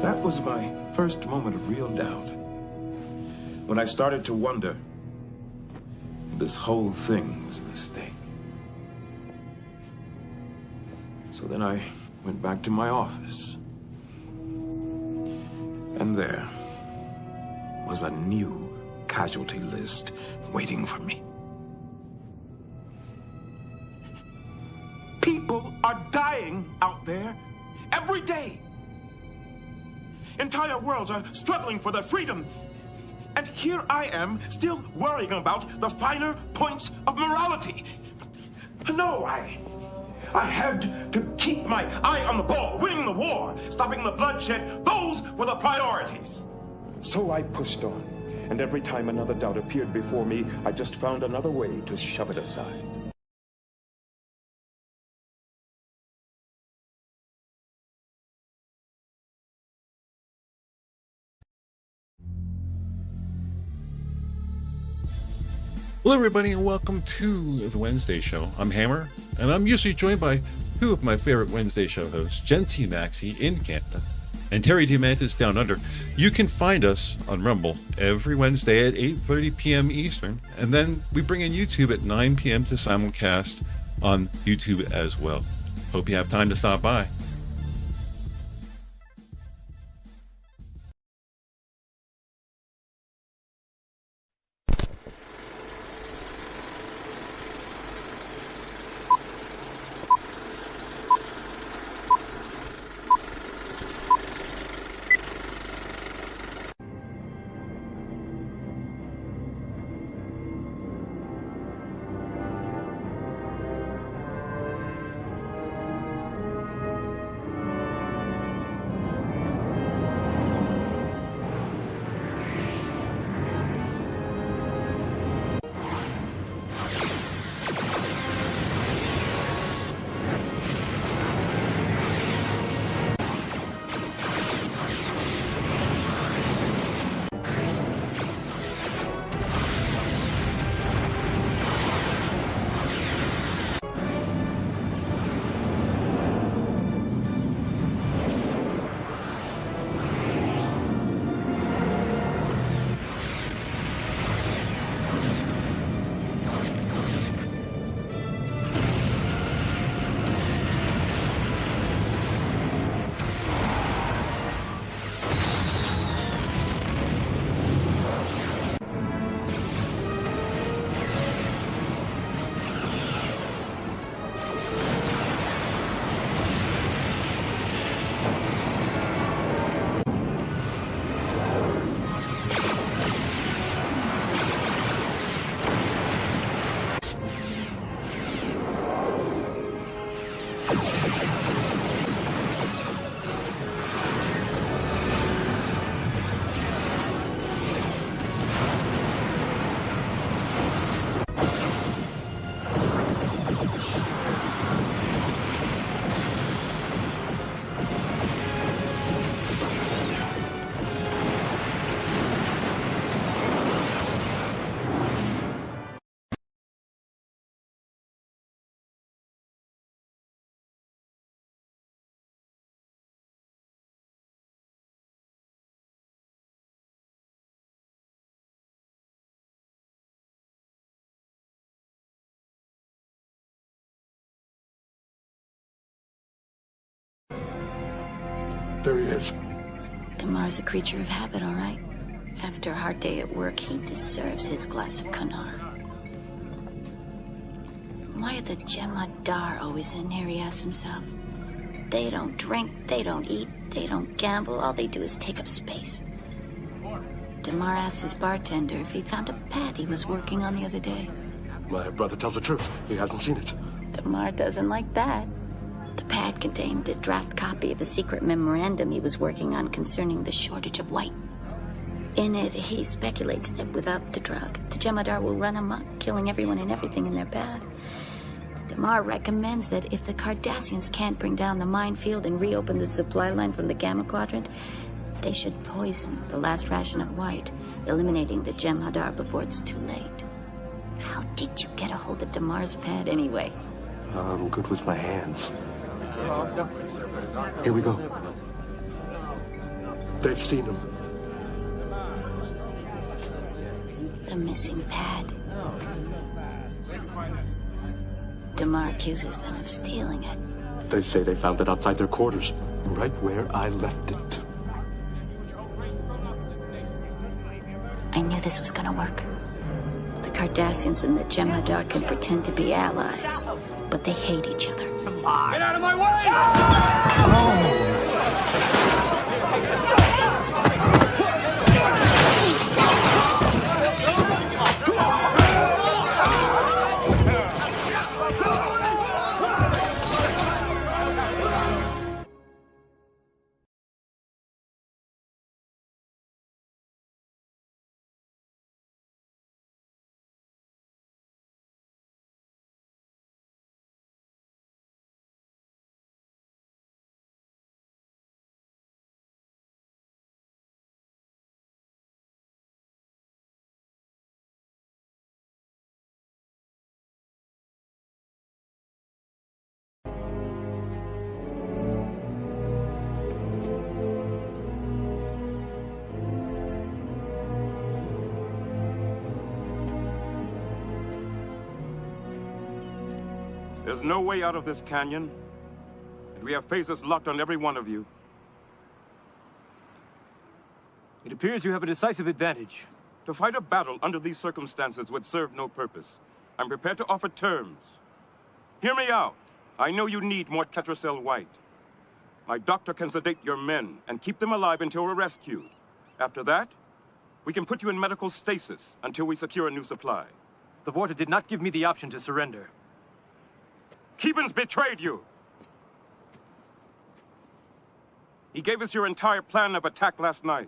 That was my first moment of real doubt. When I started to wonder if this whole thing was a mistake. So then I went back to my office. And there was a new casualty list waiting for me. People are dying out there every day. Entire worlds are struggling for their freedom. And here I am, still worrying about the finer points of morality. No, I had to keep my eye on the ball, winning the war, stopping the bloodshed. Those were the priorities. So I pushed on, and every time another doubt appeared before me, I just found another way to shove it aside. Hello everybody and welcome to the Wednesday show. I'm Hammer, and I'm usually joined by two of my favorite Wednesday show hosts, Jen T. Maxey in Canada and Terry Diamantis down under. You can find us on Rumble every Wednesday at 8:30 p.m. Eastern, and then we bring in YouTube at 9 p.m. to simulcast on YouTube as well. Hope you have time to stop by. There he is. Damar's a creature of habit, all right. After a hard day at work, he deserves his glass of Kanar. Why are the THUR always in here, he asks himself. They don't drink, they don't eat, they don't gamble, all they do is take up space. Damar asks his bartender if he found a pad he was working on the other day. My brother tells the truth. He hasn't seen it. Damar doesn't like that. The pad contained a draft copy of a secret memorandum he was working on concerning the shortage of white. In it, he speculates that without the drug, the THUR will run amok, killing everyone and everything in their path. Damar recommends that if the Cardassians can't bring down the minefield and reopen the supply line from the Gamma Quadrant, they should poison the last ration of white, eliminating the THUR before it's too late. How did you get a hold of Damar's pad anyway? I'm good with my hands. Here we go. They've seen him. The missing pad. Damar accuses them of stealing it. They say they found it outside their quarters, right where I left it. I knew this was gonna work. The Cardassians and the Jem'Hadar can pretend to be allies, but they hate each other. Get out of my way! There's no way out of this canyon, and we have phasers locked on every one of you. It appears you have a decisive advantage. To fight a battle under these circumstances would serve no purpose. I'm prepared to offer terms. Hear me out. I know you need more Tetracell White. My doctor can sedate your men and keep them alive until we're rescued. After that, we can put you in medical stasis until we secure a new supply. The Vorta did not give me the option to surrender. Keevan's betrayed you. He gave us your entire plan of attack last night.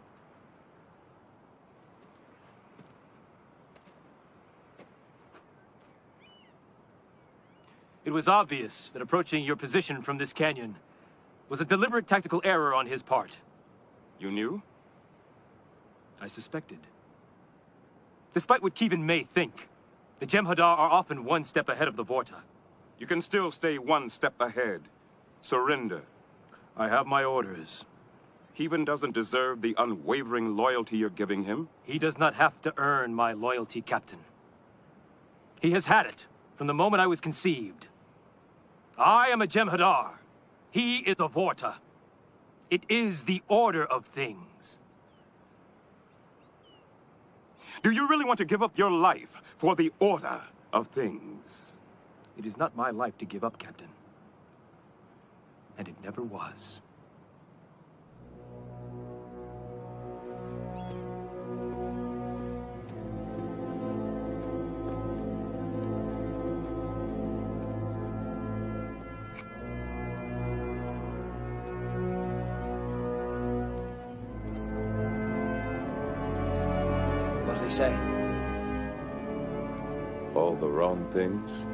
It was obvious that approaching your position from this canyon was a deliberate tactical error on his part. You knew? I suspected. Despite what Keevan may think, the Jem'Hadar are often one step ahead of the Vorta. You can still stay one step ahead. Surrender. I have my orders. Keevan doesn't deserve the unwavering loyalty you're giving him. He does not have to earn my loyalty, Captain. He has had it from the moment I was conceived. I am a Jem'Hadar. He is a Vorta. It is the order of things. Do you really want to give up your life for the order of things? It is not my life to give up, Captain. And it never was. What did he say? All the wrong things.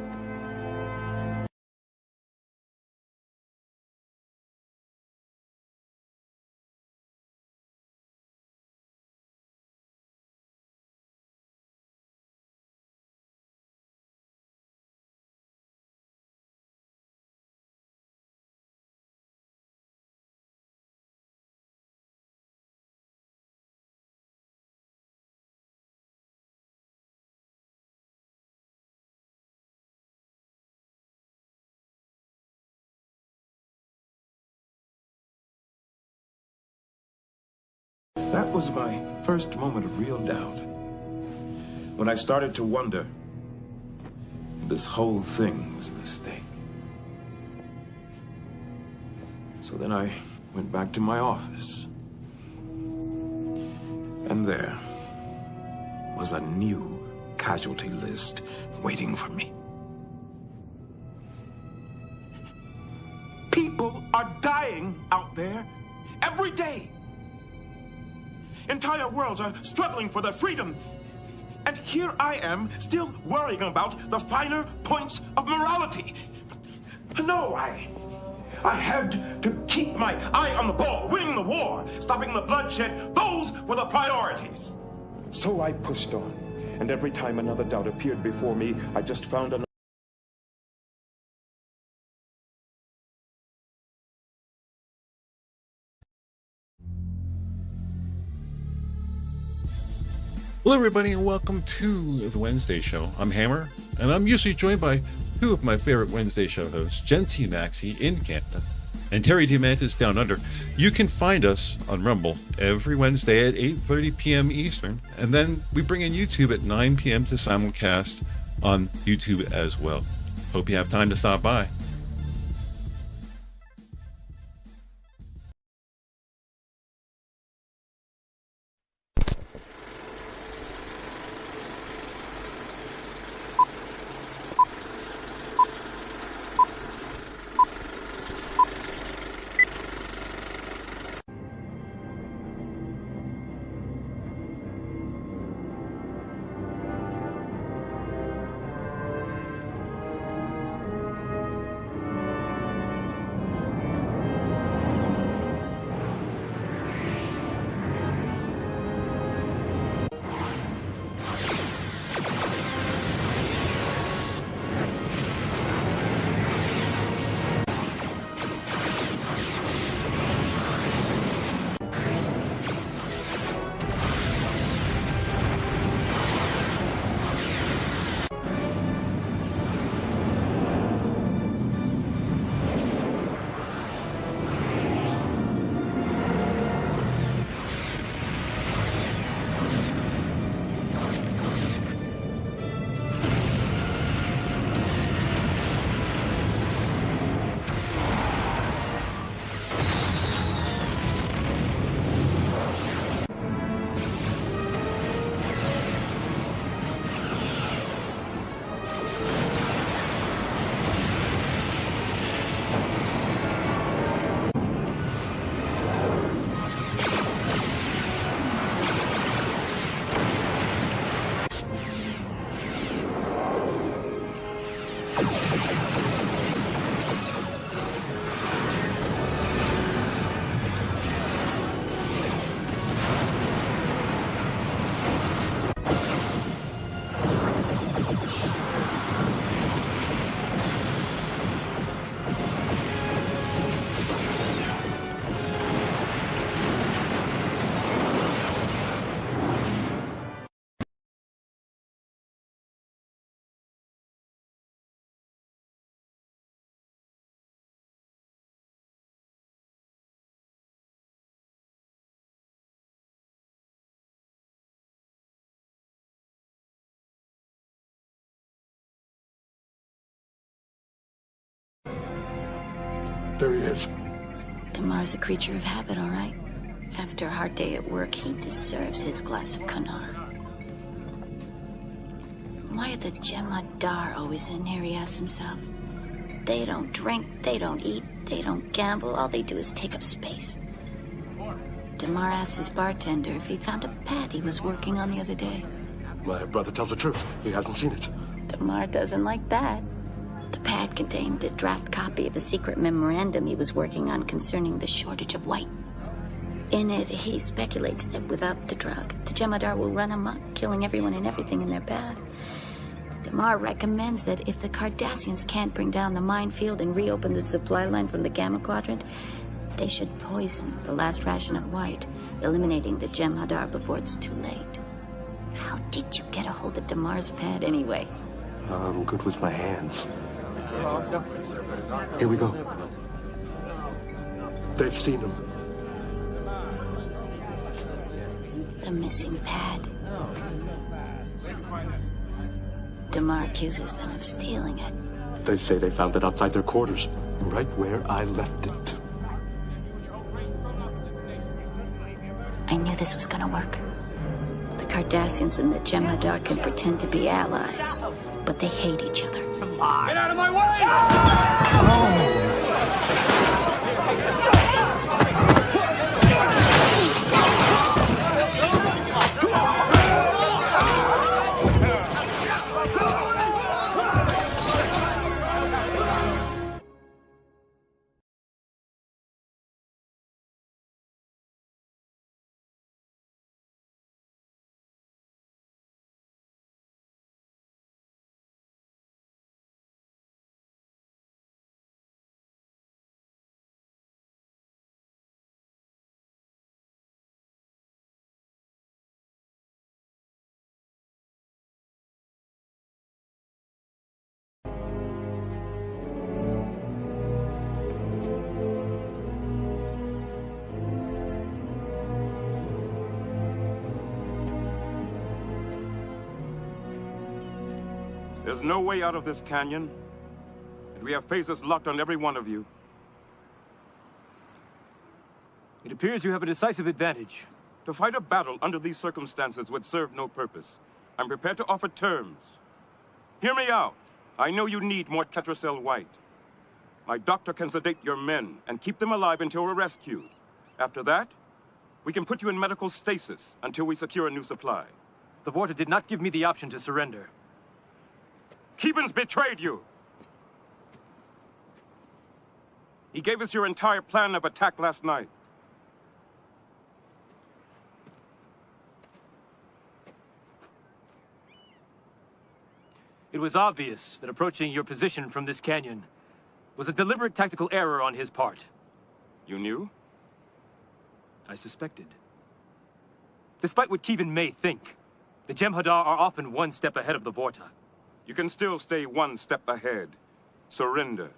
That was my first moment of real doubt. When I started to wonder, this whole thing was a mistake. So then I went back to my office. And there was a new casualty list waiting for me. People are dying out there every day. Entire worlds are struggling for their freedom. And here I am, still worrying about the finer points of morality. No, I had to keep my eye on the ball, winning the war, stopping the bloodshed. Those were the priorities. So I pushed on, and every time another doubt appeared before me, I just found another. Hello, everybody, and welcome to the Wednesday show. I'm Hammer, and I'm usually joined by two of my favorite Wednesday show hosts, Jen T. Maxey in Canada and Terry DeMantis down under. You can find us on Rumble every Wednesday at 8:30 p.m. Eastern, and then we bring in YouTube at 9 p.m. to simulcast on YouTube as well. Hope you have time to stop by. There he is. Damar's a creature of habit, all right. After a hard day at work, he deserves his glass of Kanar. Why are the THUR always in here, he asks himself. They don't drink, they don't eat, they don't gamble, all they do is take up space. Damar asks his bartender if he found a pad he was working on the other day. My brother tells the truth. He hasn't seen it. Damar doesn't like that. The pad contained a draft copy of a secret memorandum he was working on concerning the shortage of white. In it, he speculates that without the drug, the THUR will run amok, killing everyone and everything in their path. Damar recommends that if the Cardassians can't bring down the minefield and reopen the supply line from the Gamma Quadrant, they should poison the last ration of white, eliminating the THUR before it's too late. How did you get a hold of Damar's pad anyway? I'm good with my hands. Here we go. They've seen him. The missing pad. Damar accuses them of stealing it. They say they found it outside their quarters, right where I left it. I knew this was gonna work. The Cardassians and the THUR can pretend to be allies, but they hate each other. Get out of my way! There's no way out of this canyon, and we have phasers locked on every one of you. It appears you have a decisive advantage. To fight a battle under these circumstances would serve no purpose. I'm prepared to offer terms. Hear me out. I know you need more tetracell white. My doctor can sedate your men and keep them alive until we're rescued. After that, we can put you in medical stasis until we secure a new supply. The Vorta did not give me the option to surrender. Keevan's betrayed you. He gave us your entire plan of attack last night. It was obvious that approaching your position from this canyon was a deliberate tactical error on his part. You knew? I suspected. Despite what Keevan may think, the Jem'Hadar are often one step ahead of the Vorta. You can still stay one step ahead. Surrender.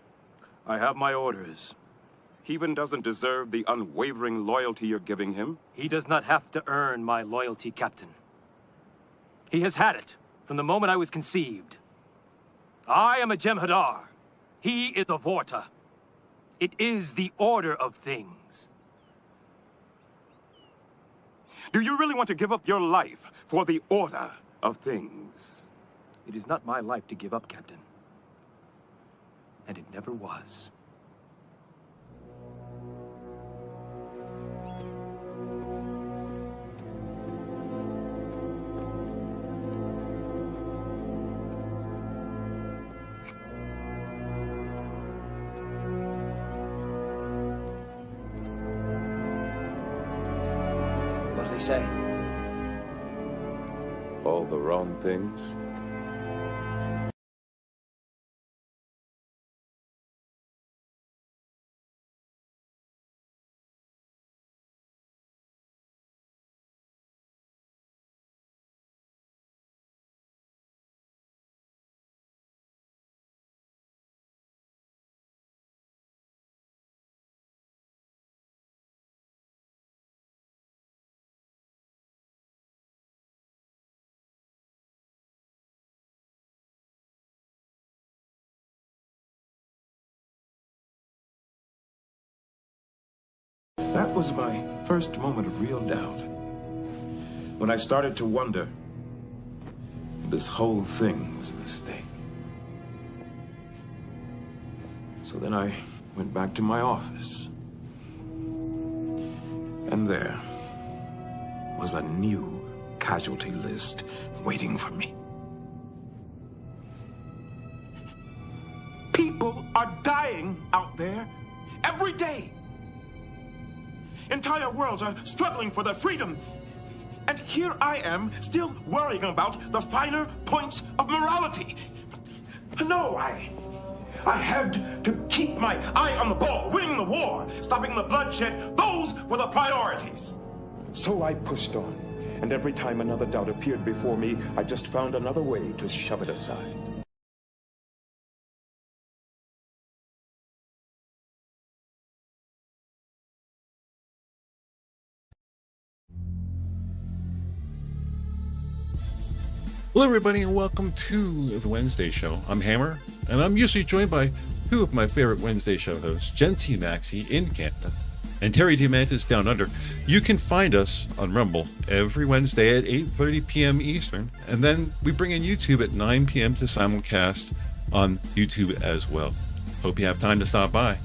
I have my orders. Keevan doesn't deserve the unwavering loyalty you're giving him. He does not have to earn my loyalty, Captain. He has had it from the moment I was conceived. I am a Jem'Hadar. He is a Vorta. It is the order of things. Do you really want to give up your life for the order of things? It is not my life to give up, Captain. And it never was. What did he say? All the wrong things? That was my first moment of real doubt. When I started to wonder, this whole thing was a mistake. So then I went back to my office. And there was a new casualty list waiting for me. People are dying out there every day. Entire worlds are struggling for their freedom. And here I am, still worrying about the finer points of morality. No, I had to keep my eye on the ball, winning the war, stopping the bloodshed. Those were the priorities. So I pushed on, and every time another doubt appeared before me, I just found another way to shove it aside. Hello, everybody, and welcome to the Wednesday show. I'm Hammer, and I'm usually joined by two of my favorite Wednesday show hosts, Jen T. Maxey in Canada and Terry Diamantis down under. You can find us on Rumble every Wednesday at 8:30 p.m. Eastern, and then we bring in YouTube at 9 p.m. to simulcast on YouTube as well. Hope you have time to stop by.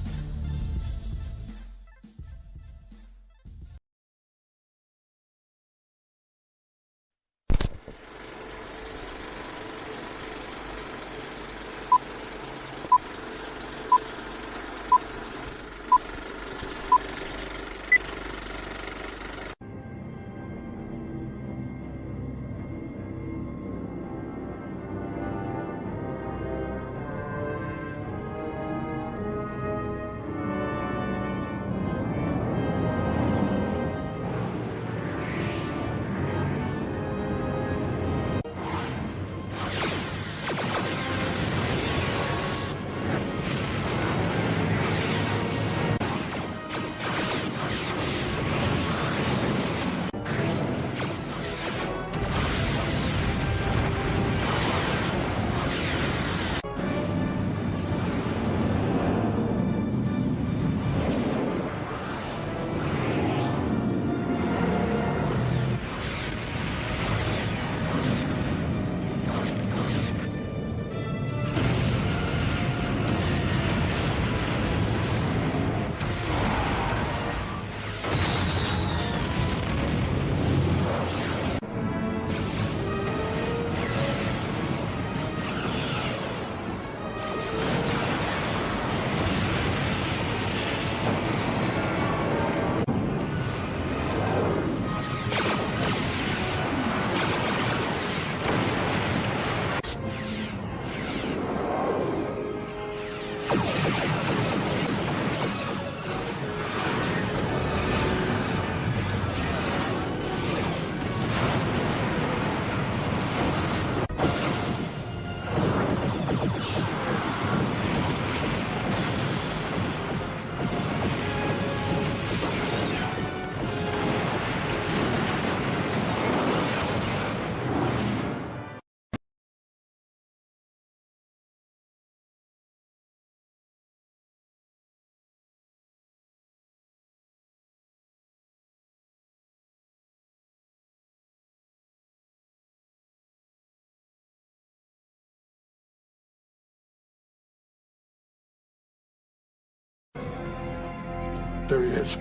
There he is.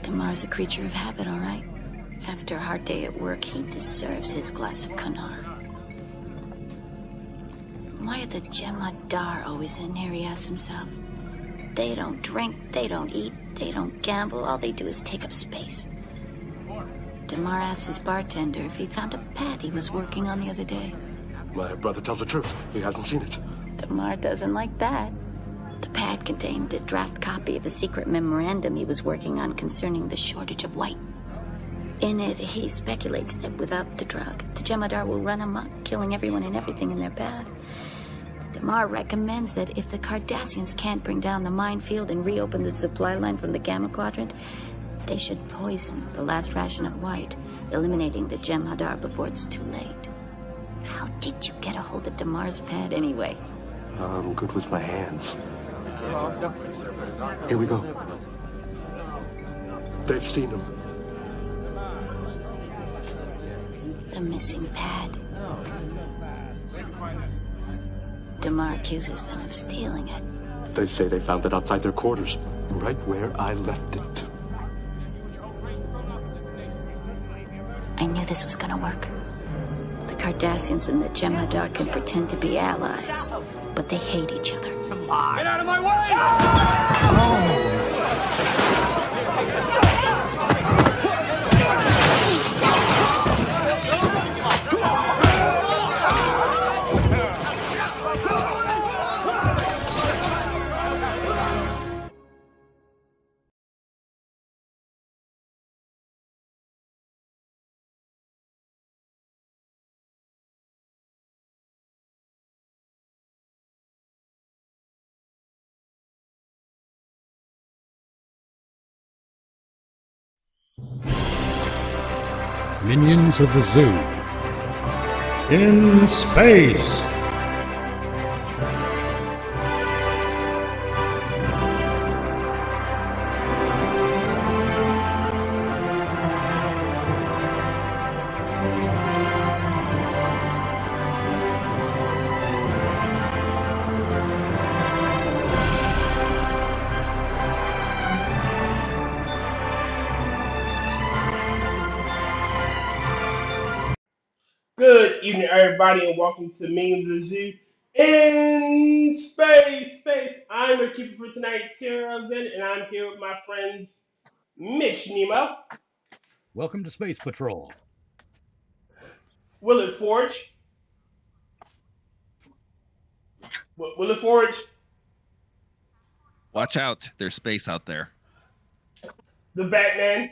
Damar's a creature of habit, all right. After a hard day at work, he deserves his glass of Kanar. Why are the THUR always in here, he asks himself. They don't drink, they don't eat, they don't gamble, all they do is take up space. Damar asks his bartender if he found a pad he was working on the other day. My brother tells the truth. He hasn't seen it. Damar doesn't like that. The pad contained a draft copy of a secret memorandum he was working on concerning the shortage of white. In it, he speculates that without the drug, the THUR will run amok, killing everyone and everything in their path. Damar recommends that if the Cardassians can't bring down the minefield and reopen the supply line from the Gamma Quadrant, they should poison the last ration of white, eliminating the THUR before it's too late. How did you get a hold of Damar's pad anyway? I'm good with my hands. Here we go. They've seen him. The missing pad. Damar accuses them of stealing it. They say they found it outside their quarters, right where I left it. I knew this was gonna work. The Cardassians and the THUR can pretend to be allies, but they hate each other. Get out of my way! Minions of the Zoo. In space! Good evening, everybody, and welcome to Minions of the Zoo in space. I'm your keeper for tonight, Tyr Alexander, and I'm here with my friends Mitch Nemo. Welcome to Space Patrol. Willard Forge. Willard Forge. Watch out, there's space out there. The Batman.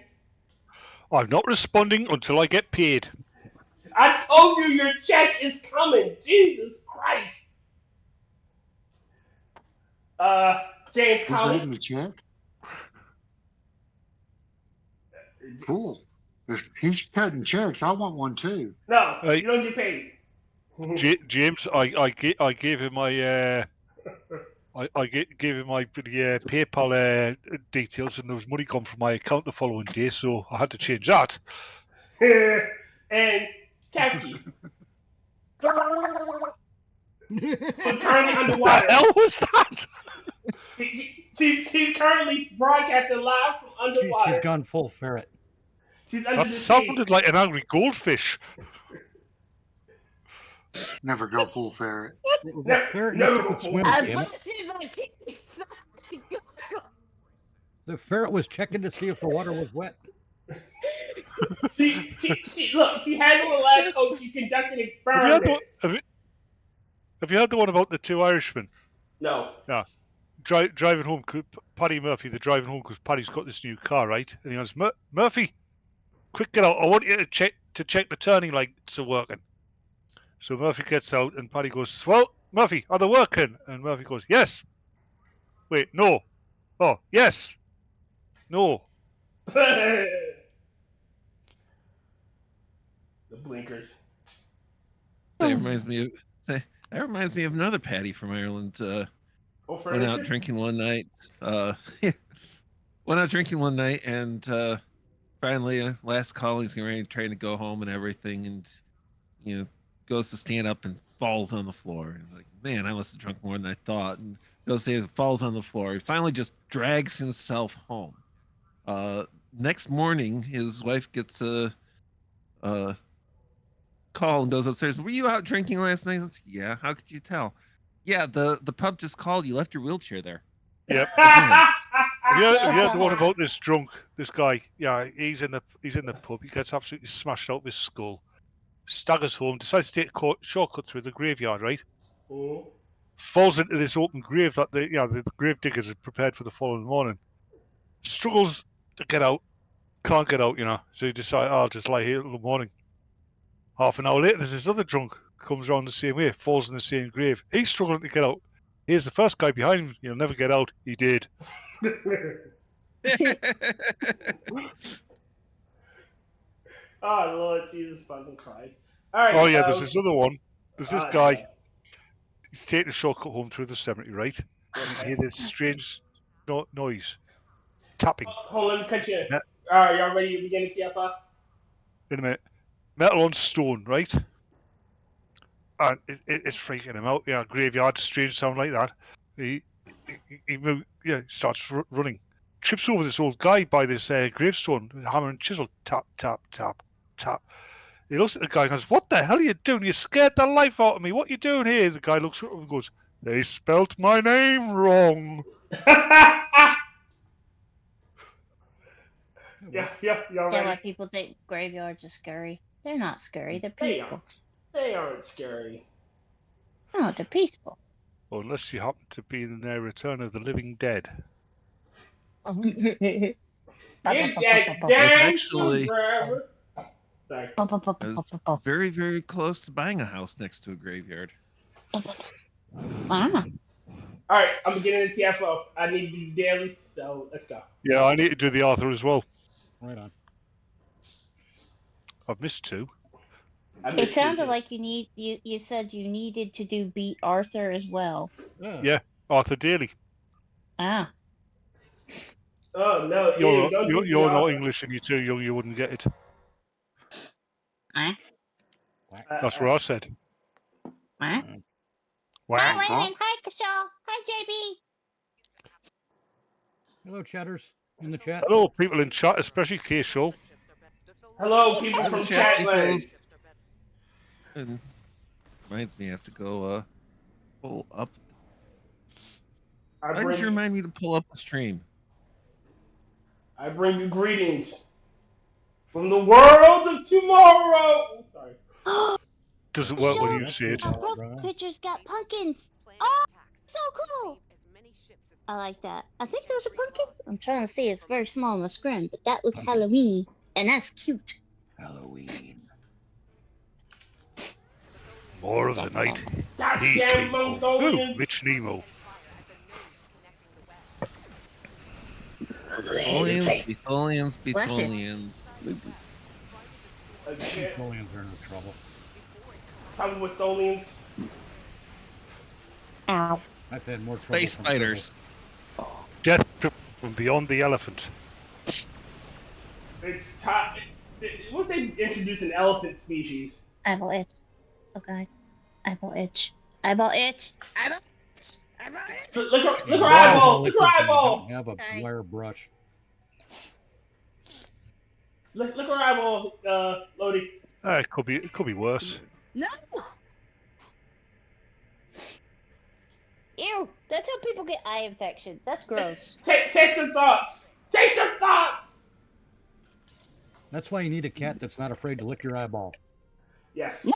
I'm not responding until I get paid. I told you your check is coming. Jesus Christ. James Collins. Who's the check? Cool. If he's cutting checks, I want one too. No, you don't get paid. James, I gave him my gave him my PayPal details, and there was money gone from my account the following day, so I had to change that. And Kefki was currently underwater. What the hell was that? She's currently broadcasting live from underwater. She's gone full ferret. She's under That the sea. sounded like an angry goldfish. Never go full ferret. Ferret no, never could swim, damn it. The ferret was checking to see if the water was wet. She look, she had on the lab coat, she conducted experiments. Have you heard the one about the two Irishmen? No. Yeah. Driving home, Paddy Murphy, they're driving home because Paddy's got this new car, right? And he goes, Murphy, quick, get out. I want you to check the turning lights are working. So Murphy gets out and Paddy goes, well, Murphy, are they working? And Murphy goes, yes. Wait, no. Oh, yes. No. The blinkers. That reminds me of another Paddy from Ireland. Went out drinking one night. Went out drinking one night, and finally, last call, he's trying to go home and everything, and goes to stand up and falls on the floor. He's like, man, I must have drunk more than I thought. And goes to falls on the floor. He finally just drags himself home. Next morning, his wife gets a call and goes upstairs. Were you out drinking last night? Says, yeah. How could you tell? Yeah, the pub just called. You left your wheelchair there. Yep. Have you heard the one about this drunk, this guy? Yeah, he's in the pub. He gets absolutely smashed out of his skull. Staggers home. Decides to take a shortcut through the graveyard. Right. Mm. Falls into this open grave that the grave diggers had prepared for the following morning. Struggles to get out. Can't get out. So he decides, I'll just lie here till the morning. Half an hour later, there's this other drunk comes around the same way, falls in the same grave. He's struggling to get out. Here's the first guy behind him. He'll never get out. He did. Oh Lord Jesus fucking Christ! All right. Oh yeah, there's this other one. There's this guy. Yeah. He's taking a shortcut home through the cemetery, right? And you hear this strange noise, tapping. Hold on, let me cut you in. All right, y'all ready to begin the TFI? In a minute. Metal on stone, right? And it's freaking him out. Yeah, graveyard, strange sound like that. He starts running. Trips over this old guy by this gravestone, hammer and chisel. Tap, tap, tap, tap. He looks at the guy and goes, what the hell are you doing? You scared the life out of me. What are you doing here? The guy looks at him and goes, they spelt my name wrong. Yeah, y'all So ready? why people think graveyards are scary? They're not scary. They're peaceful. They aren't scary. No, they're peaceful. Well, unless you happen to be in their Return of the Living Dead. Get that It's damn actually screwdriver. Sorry. it's very, very close to buying a house next to a graveyard. Ah. All right, I'm beginning the TFO. I need to do daily, so let's go. Yeah, I need to do the Arthur as well. Right on. I've missed two. It sounded like you said you needed to do beat Arthur as well. Yeah, Arthur Daly. Ah. Oh no, You're not English and you're too young, you wouldn't get it. That's what I said. Hi, Wow. Raymond. Hi, Kishal. Hi, JB. Hello, chatters in the chat. Hello, people in chat, especially K-Show. Hello, people from Chatland. And reminds me, I have to go pull up. Why did you remind me to pull up the stream? I bring you greetings from the world of tomorrow. Sorry. Doesn't work when you say it. Our pictures got pumpkins. Oh, so cool. I like that. I think those are pumpkins. I'm trying to see. It's very small on the screen, but that looks Halloween, and that's cute. Halloween. More of the night. Goddamn Mongolians. Mitch Nemo. Beatholians. Napoleons are in trouble. Trouble with Tholians. Ow. I've had more trouble. Space spiders. Death from beyond the elephant. It's time. What they introduce an elephant species? Eyeball itch. Oh god. Eyeball itch. Eyeball itch. Eyeball itch. Eyeball itch. Look her eyeball. Look her eyeball. Have a wire brush. Look her eyeball, Lodi. It could be worse. No. Ew. That's how people get eye infections. That's gross. Take your thoughts. Take your thoughts. That's why you need a cat that's not afraid to lick your eyeball. Yes.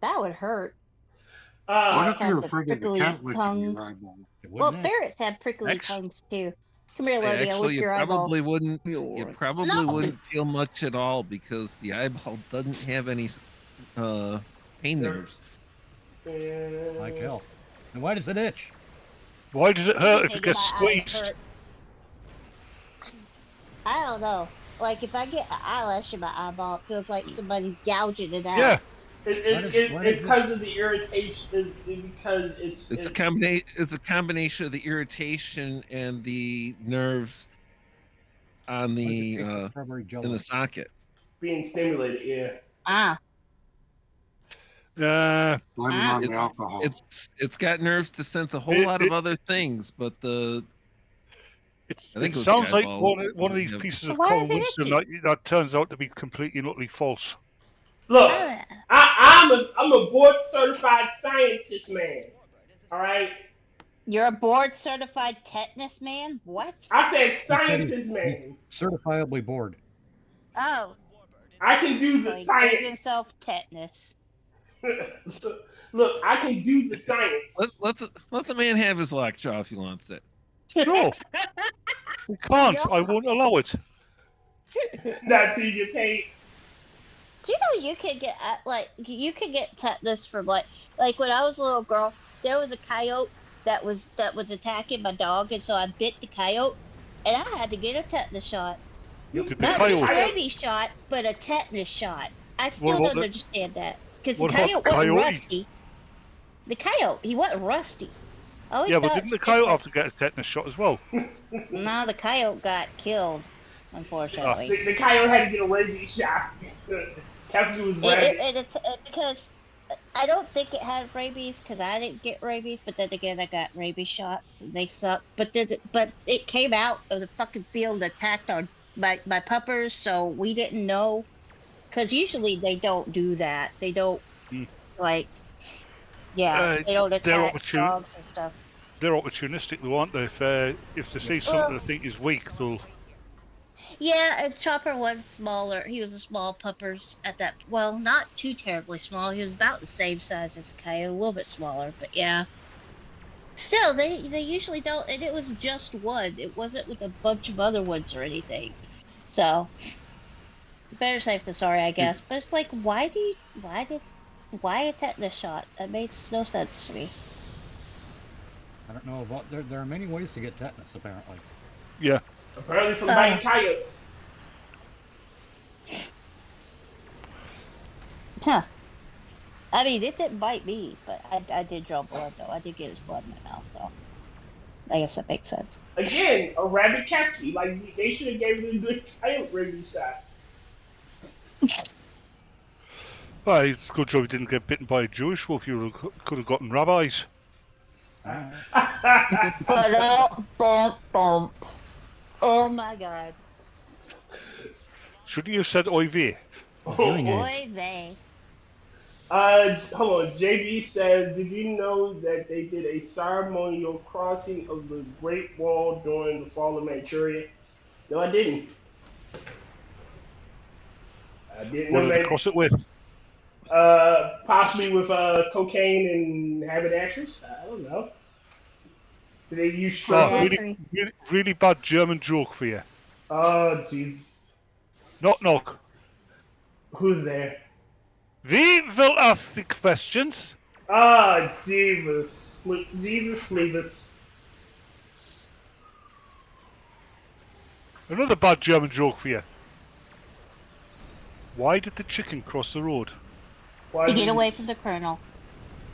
That would hurt. What if you're the afraid of the prickly cat licking tongues. your eyeball? Well, ferrets have prickly tongues too. Come here, Lothiel. Actually, Lick you your eyeball. probably wouldn't. You probably No. wouldn't feel much at all because the eyeball doesn't have any pain nerves. Like hell. And why does it itch? Why does it hurt if it Maybe gets my eye squeezed? hurts. I don't know. Like if I get an eyelash in my eyeball, it feels like somebody's gouging it out. Yeah. It's because of the irritation. Because it's a combination of the irritation and the nerves on the in the socket. being stimulated. Yeah. Ah. It's got nerves to sense a whole lot of other things, but the It was sounds the like eyeball. one of these pieces of Why common is it wisdom itchy? that turns out to be completely and utterly false. Look, Ah. I'm a board certified scientist, man. All right. You're a board certified tetanus man? What? I said He said scientist, he's man. certifiably bored. Oh, I can do so the he gave science. himself tetanus. Look, I can do the science. Let the man have his lockjaw if he wants it. No, we can't. Yeah. I won't allow it. Not till you get paid. Do you know you could get you could get tetanus from like when I was a little girl, there was a coyote that was attacking my dog, and so I bit the coyote, and I had to get a tetanus shot. Did the Not just a coyote? rabies shot, but a tetanus shot. I What still about don't the- understand that because the what about coyote wasn't coyote? rusty. The coyote, he wasn't rusty. I always Yeah, but thought didn't the it's coyote different. have to get a tetanus shot as well? No, the coyote got killed, unfortunately. The coyote had to get a rabies shot. Kefki was rabid. Because I don't think it had rabies because I didn't get rabies, but then again I got rabies shots and they suck. But it came out of the fucking field and attacked my puppers, so we didn't know. Because usually they don't do that. They don't they don't attack dogs and stuff. They're opportunistic, though, aren't they? If they see something they think is weak, they'll. Yeah, and Chopper was smaller. He was a small puppers at that. Well, not too terribly small. He was about the same size as a coyote, a little bit smaller. But yeah, still, they usually don't. And it was just one. It wasn't with a bunch of other ones or anything. So better safe than sorry, I guess. But it's like, why a tetanus shot? That makes no sense to me. I don't know about. There are many ways to get tetanus, apparently. Yeah. Apparently from biting coyotes. Huh. I mean, it didn't bite me, but I did draw blood, though. I did get his blood in my mouth, so I guess that makes sense. Again, a rabid Kefki. Like, they should have gave him the coyote rabies shots. Well, it's a good job he didn't get bitten by a Jewish wolf. You could have gotten rabbis. Oh my god. Shouldn't you have said oy vey? Oy vey. Hold on. JB says, did you know that they did a ceremonial crossing of the Great Wall during the fall of Manchuria? No, I didn't. I didn't What know did they that. cross it with? Possibly with cocaine and haberdashers. I don't know. Did they use strippers? Really bad German joke for you. Oh, jeez. Knock knock. Who's there? We will ask the questions. Ah, Jeebus. Jeebus. Another bad German joke for you. Why did the chicken cross the road? To get away from the colonel.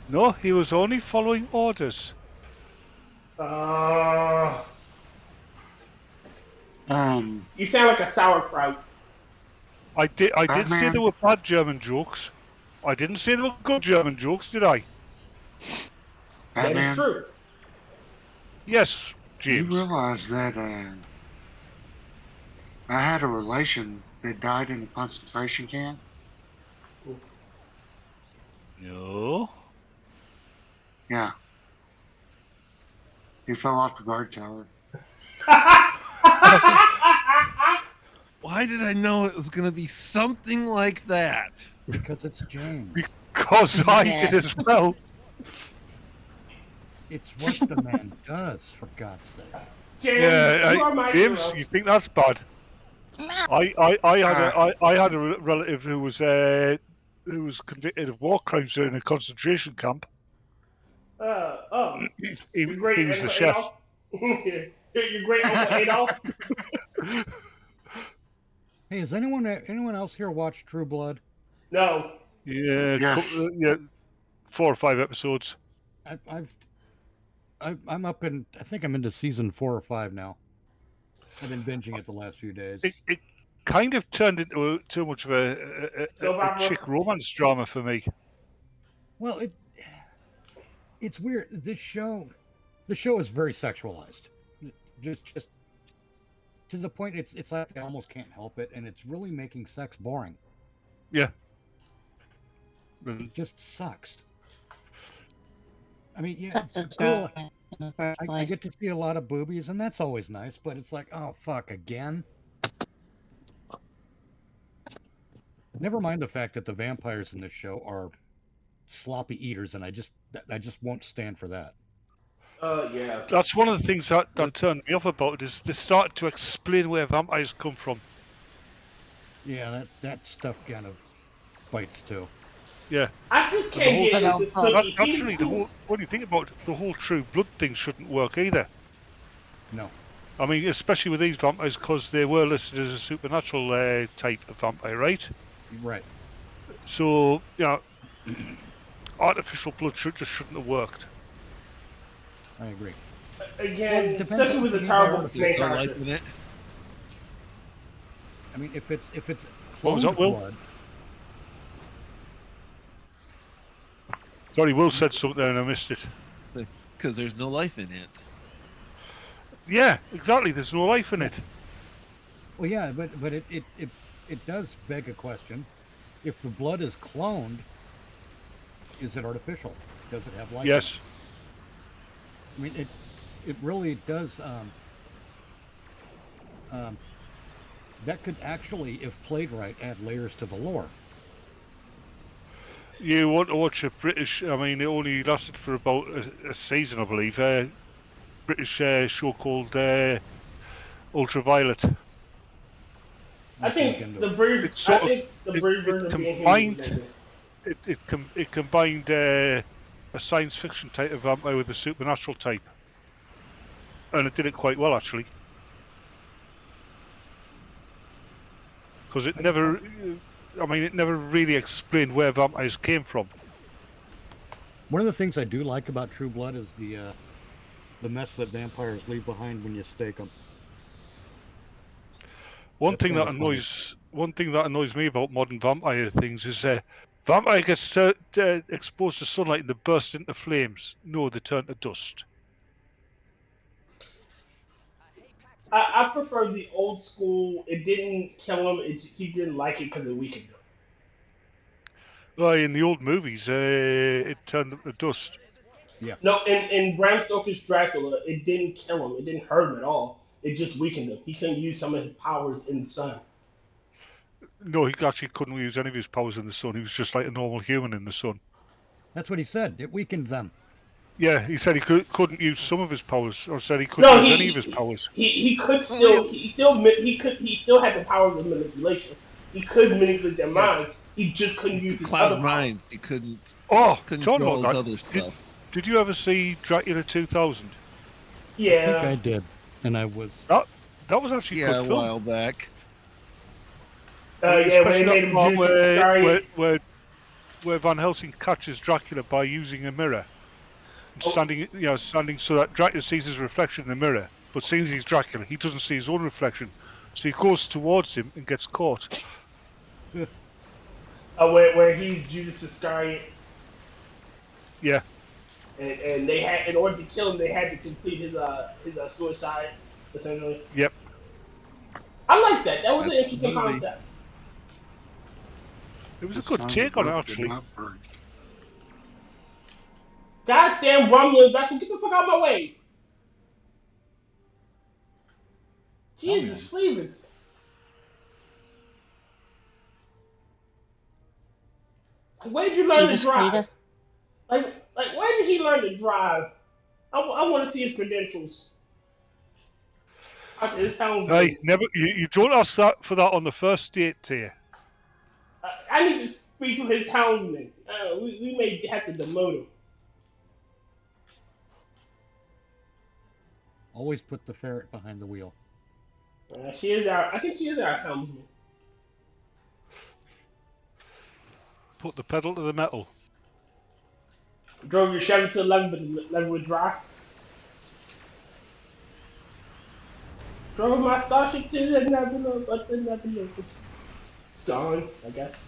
No, he was only following orders. You sound like a sauerkraut. I did say there were bad German jokes. I didn't say there were good German jokes, did I? That is true. Yes, James. You realize that I had a relation that died in a concentration camp? No. Yeah. He fell off the guard tower. Why did I know it was going to be something like that? Because it's James. Because I did as well. It's what the man does, for God's sake. James, you are my James, hero. you think that's bad? I had a relative who was convicted of war crimes in a concentration camp. He was the chef. Your great uncle Adolf. Hey, has anyone else here watched True Blood? No. Yeah, Yes. 4 or 5 episodes. I'm up in. I think I'm into season 4 or 5 now. I've been binging it the last few days. It kind of turned into too much of a chick romance drama for me. Well, it's weird. The show is very sexualized. Just to the point it's like they almost can't help it, and it's really making sex boring. Yeah. It just sucks. I mean, yeah, cool. I get to see a lot of boobies, and that's always nice, but it's like, oh, fuck, again? Never mind the fact that the vampires in this show are sloppy eaters, and I just won't stand for that. Yeah. That's one of the things that turned me off about it, is they started to explain where vampires come from. Yeah, that stuff kind of bites too. Yeah. I just can't get into Sookie. Actually, when you think about it, the whole True Blood thing shouldn't work either. No. I mean, especially with these vampires, because they were listed as a supernatural type of vampire, right? Right. So, yeah, artificial blood just shouldn't have worked. I agree. Again, Sookie was a terrible main character. I mean, if it's What was cloned that, Will? blood. Sorry, Will said something there and I missed it. Because there's no life in it. Yeah, exactly. There's no life in it. Well, yeah, but it does beg a question. If the blood is cloned, is it artificial? Does it have life? Yes. I mean, it really does. That could actually, if played right, add layers to the lore. You want to watch a British, I mean, it only lasted for about a season, I believe, British show called Ultraviolet. I think the British version combined, it combined a science fiction type of vampire with a supernatural type. And it did it quite well, actually. Because it never really explained where vampires came from. One of the things I do like about True Blood is the mess that vampires leave behind when you stake them. One thing that annoys me about modern vampire things is vampire gets exposed to sunlight and they burst into flames. No, they turn to dust. I prefer the old school. It didn't kill him. He didn't like it because it weakened him. Well, in the old movies, it turned them to dust. Yeah. No, in Bram Stoker's Dracula, it didn't kill him. It didn't hurt him at all. It just weakened him. He couldn't use some of his powers in the sun. No, he actually couldn't use any of his powers in the sun. He was just like a normal human in the sun. That's what he said. It weakened them. Yeah, he said he couldn't use some of his powers, or said he couldn't use any of his powers. He could still. He still had the powers of manipulation. He could manipulate their minds. He just couldn't use his other minds. powers. He couldn't. Couldn't control talk about his that. other stuff. Did you ever see Dracula 2000? Yeah. I think I did, and I was. That was actually a good film. A while back. Yeah, when they made him where Van Helsing catches Dracula by using a mirror, standing so that Dracula sees his reflection in the mirror, but seeing he's Dracula, he doesn't see his own reflection, so he goes towards him and gets caught. Where he's Judas Iscariot. Yeah. And they had, in order to kill him, they had to complete his suicide, essentially. Yep. I like that. That was an interesting concept. It was a good take on it, actually. Goddamn Rumblin' Vessel, get the fuck out of my way! Jesus, Fleavers. Where did you learn to drive? Like, where did he learn to drive? I want to see his credentials. His helmsman. Hey, never. You don't ask that for that on the first date, Tyr. I need to speak to his helmsman. We may have to demote him. Always put the ferret behind the wheel. I think she is our helmsman. Put the pedal to the metal. Drove your Chevy to 11, but with dry. Drove my Starship to the nebula, but the nebula was gone, I guess.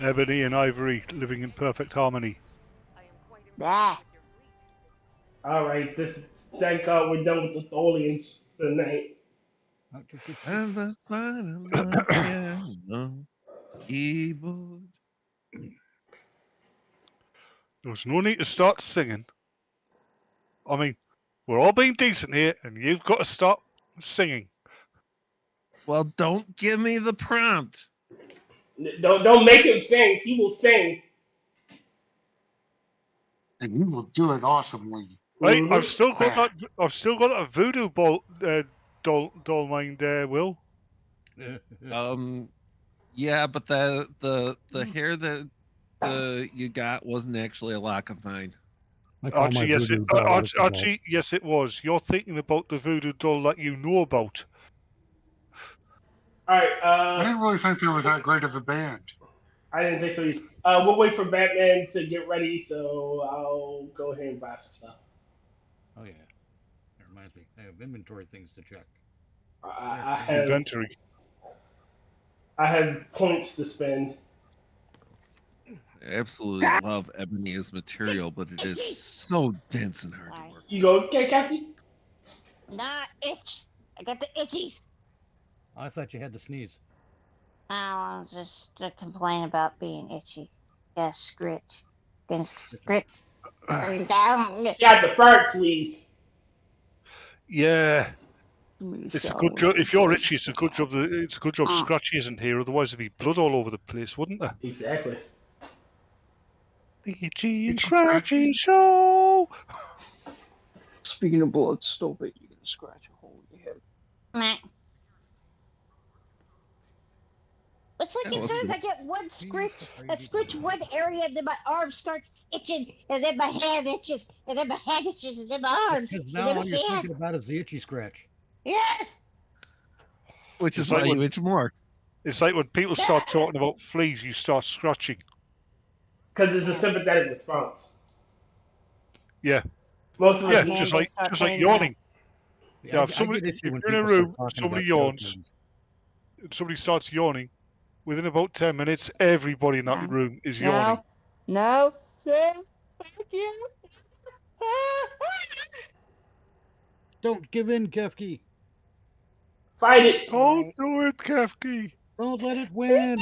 Ebony and ivory living in perfect harmony. Ah. Alright, thank God we're done with the Tholians for the night. And the sign of Lothiel keyboard. There's no need to start singing. I mean, we're all being decent here, and you've got to stop singing. Well, don't give me the prompt. Don't make him sing. He will sing. And you will do it awesomely. Right, Mhm. I've still got that voodoo doll mind there, Will. Yeah, but the hair that you got wasn't actually a lock of mine. Archie, yes, it was. You're thinking about the voodoo doll that you know about. All right. I didn't really think there was that great of a band. I didn't think so either. We'll wait for Batman to get ready, so I'll go ahead and buy some stuff. Oh yeah, that reminds me. I have inventory things to check. I have Inventory. I have points to spend. I absolutely love ebony as material, but it is so dense and hard to work. You go, okay, Kathy? Not itch. I got the itchies. I thought you had to sneeze. Oh, just to complain about being itchy. Yeah, scritch. Been scritch. Down. Got the fart, please. Yeah. It's a good job. If you're itchy, it's a good job. It's a good job Scratchy isn't here. Otherwise, there'd be blood all over the place, wouldn't there? Exactly. The Itchy and Scratchy Show. Speaking of blood, stop it. You're gonna scratch a hole in your head. Meh. It's like as soon as I get one scritch, one area, and then my arm starts itching, and then my hand itches, and then my hand itches, and then my arms, Because and now then all my you're hand. thinking about is the itchy scratch. Yes. Which is It's why like you when- itch more. It's like when people start talking about fleas, you start scratching. Because it's a sympathetic response. Yeah. Most of us Yeah, just like yawning. Yeah, if I get itchy if when you're in a people start room, talking somebody about yawns, proteins. and somebody starts yawning, within about 10 minutes, everybody in that room is yawning. No. Thank you. Don't give in, Kefki. Fight it. Don't do it, Kefki. Don't let it win.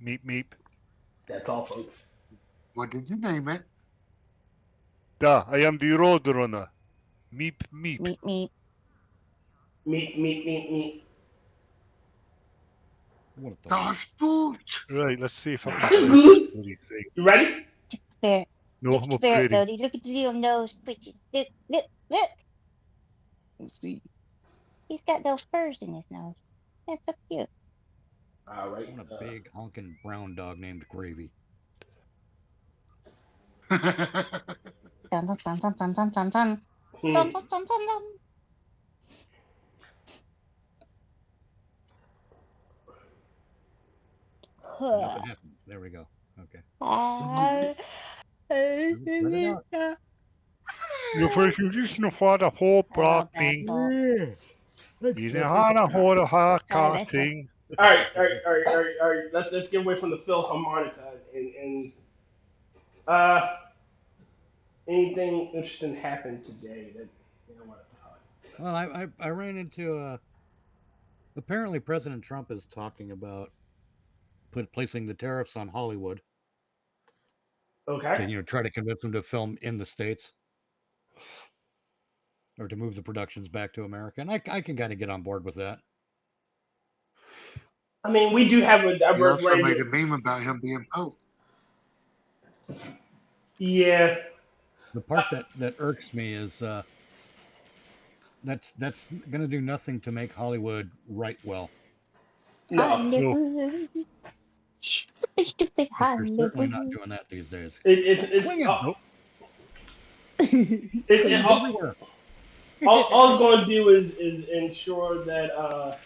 Meep meep. That's all, folks. What did you name it? Da, I am the road runner. Meep meep. Meep meep. Meep. What the Das Boot. Right, let's see if I That's can good. do this bloody thing. You ready? There. No, I'm There, afraid. Lodi. Look at the little nose twitching. Look. Let's see. He's got those furs in his nose. That's so cute. All right. I want a big honking brown dog named Gravy. Dun dun dun dun dun dun dun dun. Dun dun dun dun dun. Nothing happened. There we go. Okay. You precondition for the whole blocking. You know how to hold a hard cutting. All right. Let's get away from the Philharmonica and anything interesting happened today that you know what? Well, I ran into apparently President Trump is talking about placing the tariffs on Hollywood. Okay. To, try to convince them to film in the States or to move the productions back to America. And I can kind of get on board with that. I mean, we do have a He diverse also range. made a meme about him being Pope. Yeah. The part that irks me is that's going to do nothing to make Hollywood write well. Hollywood. Stupid They're Hollywood. certainly not doing that these days. All it's going to do is ensure that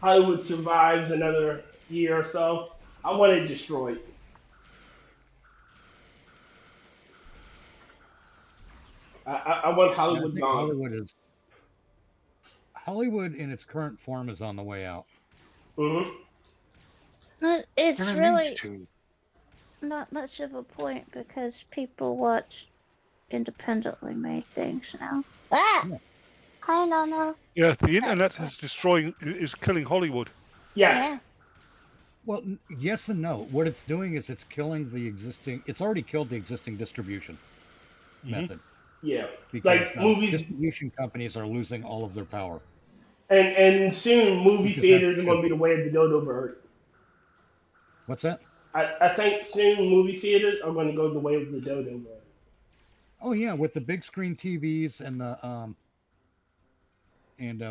Hollywood survives another year or so. I want it destroyed. I want Hollywood gone. Hollywood in its current form is on the way out. Mm-hmm. But it's And it really needs to. not much of a point because people watch independently made things now. Ah! Yeah. I don't know. Yeah, the internet is killing Hollywood. Yes. Well, yes and no. What it's doing is it's killing the existing. It's already killed the existing distribution method. Yeah. Because Like movies, distribution companies are losing all of their power. and soon movie Because theaters that's are going to be the way of the dodo bird. What's that? I think soon movie theaters are going to go the way of the dodo bird. Oh yeah, with the big screen TVs and the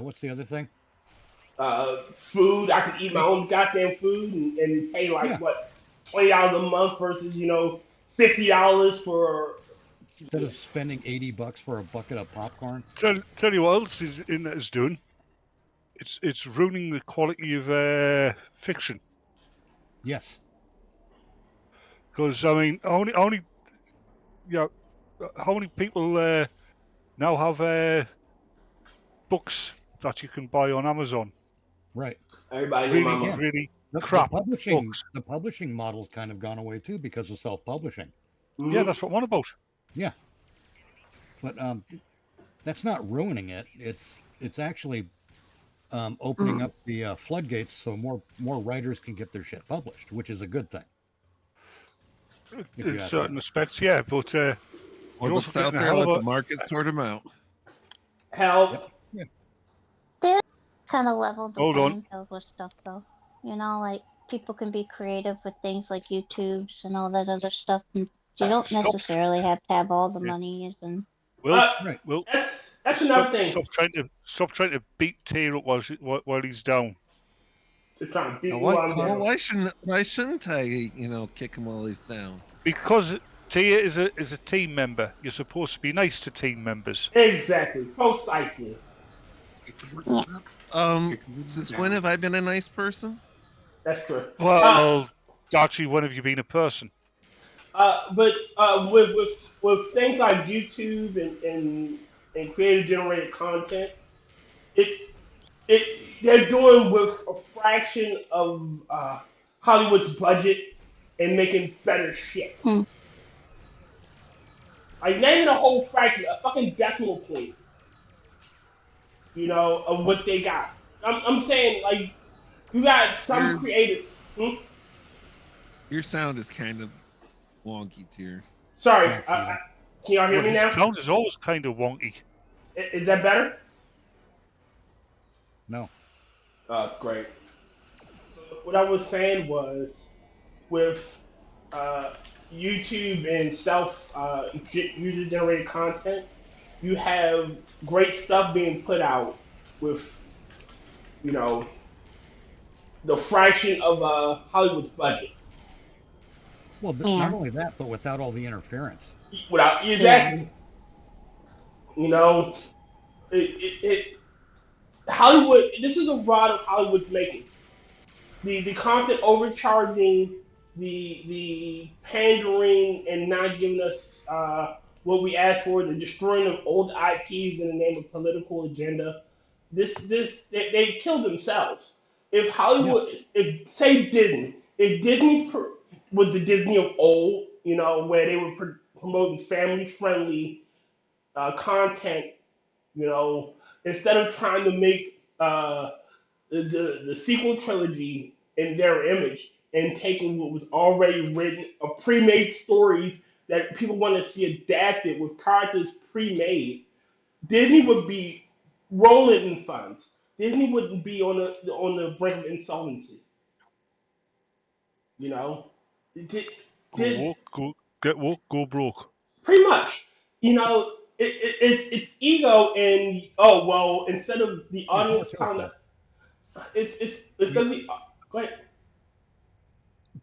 what's the other thing? Food. I could eat my own goddamn food and pay like what $20 a month versus $50 for. Instead of spending $80 for a bucket of popcorn. Tell you what else internet is doing. It's ruining the quality of fiction. Yes. Because I mean, how many people now have books that you can buy on Amazon? Right. Everybody really crap books. The publishing model's kind of gone away too because of self-publishing. Mm-hmm. Yeah, that's what I'm on about. Yeah. But that's not ruining it. It's actually opening up the floodgates so more writers can get their shit published, which is a good thing. In certain respects, yeah, but or books out there, let the market sort them out. Help. Yeah. They kind of leveled the Hold on. playing field with stuff, though. You know, like people can be creative with things like YouTubes and all that other stuff. And you don't necessarily have to have all the money. And Well, that's another thing. Stop trying to beat Tyr up while he's down. They're trying to beat Why shouldn't I, kick him while he's down? Because Tyr is a team member. You're supposed to be nice to team members. Exactly. Precisely. Since when have I been a nice person? That's true. Well, actually, when have you been a person? But with things like YouTube and creator generated content, they're doing with a fraction of Hollywood's budget and making better shit. Like not even a whole fraction, a fucking decimal point. Of what they got. I'm saying like you got some creators. Your sound is kind of wonky, Tyr. Sorry, can y'all hear me now? Sound is always kind of wonky. Is that better? No. Great. What I was saying was, with YouTube and user-generated content, you have great stuff being put out with, the fraction of Hollywood's budget. Well, not only that, but without all the interference. Without exactly. Hollywood. This is a rod of Hollywood's making. The content overcharging, the pandering, and not giving us what we asked for, the destroying of old IPs in the name of political agenda. They killed themselves. If Hollywood, if Disney was the Disney of old, where they were promoting family-friendly content, instead of trying to make the sequel trilogy in their image and taking what was already written, pre-made stories that people want to see adapted with characters pre-made, Disney would be rolling in funds. Disney wouldn't be on the brink of insolvency. Go broke. Pretty much. It's ego and instead of the audience telling us, it's gonna be. Go ahead.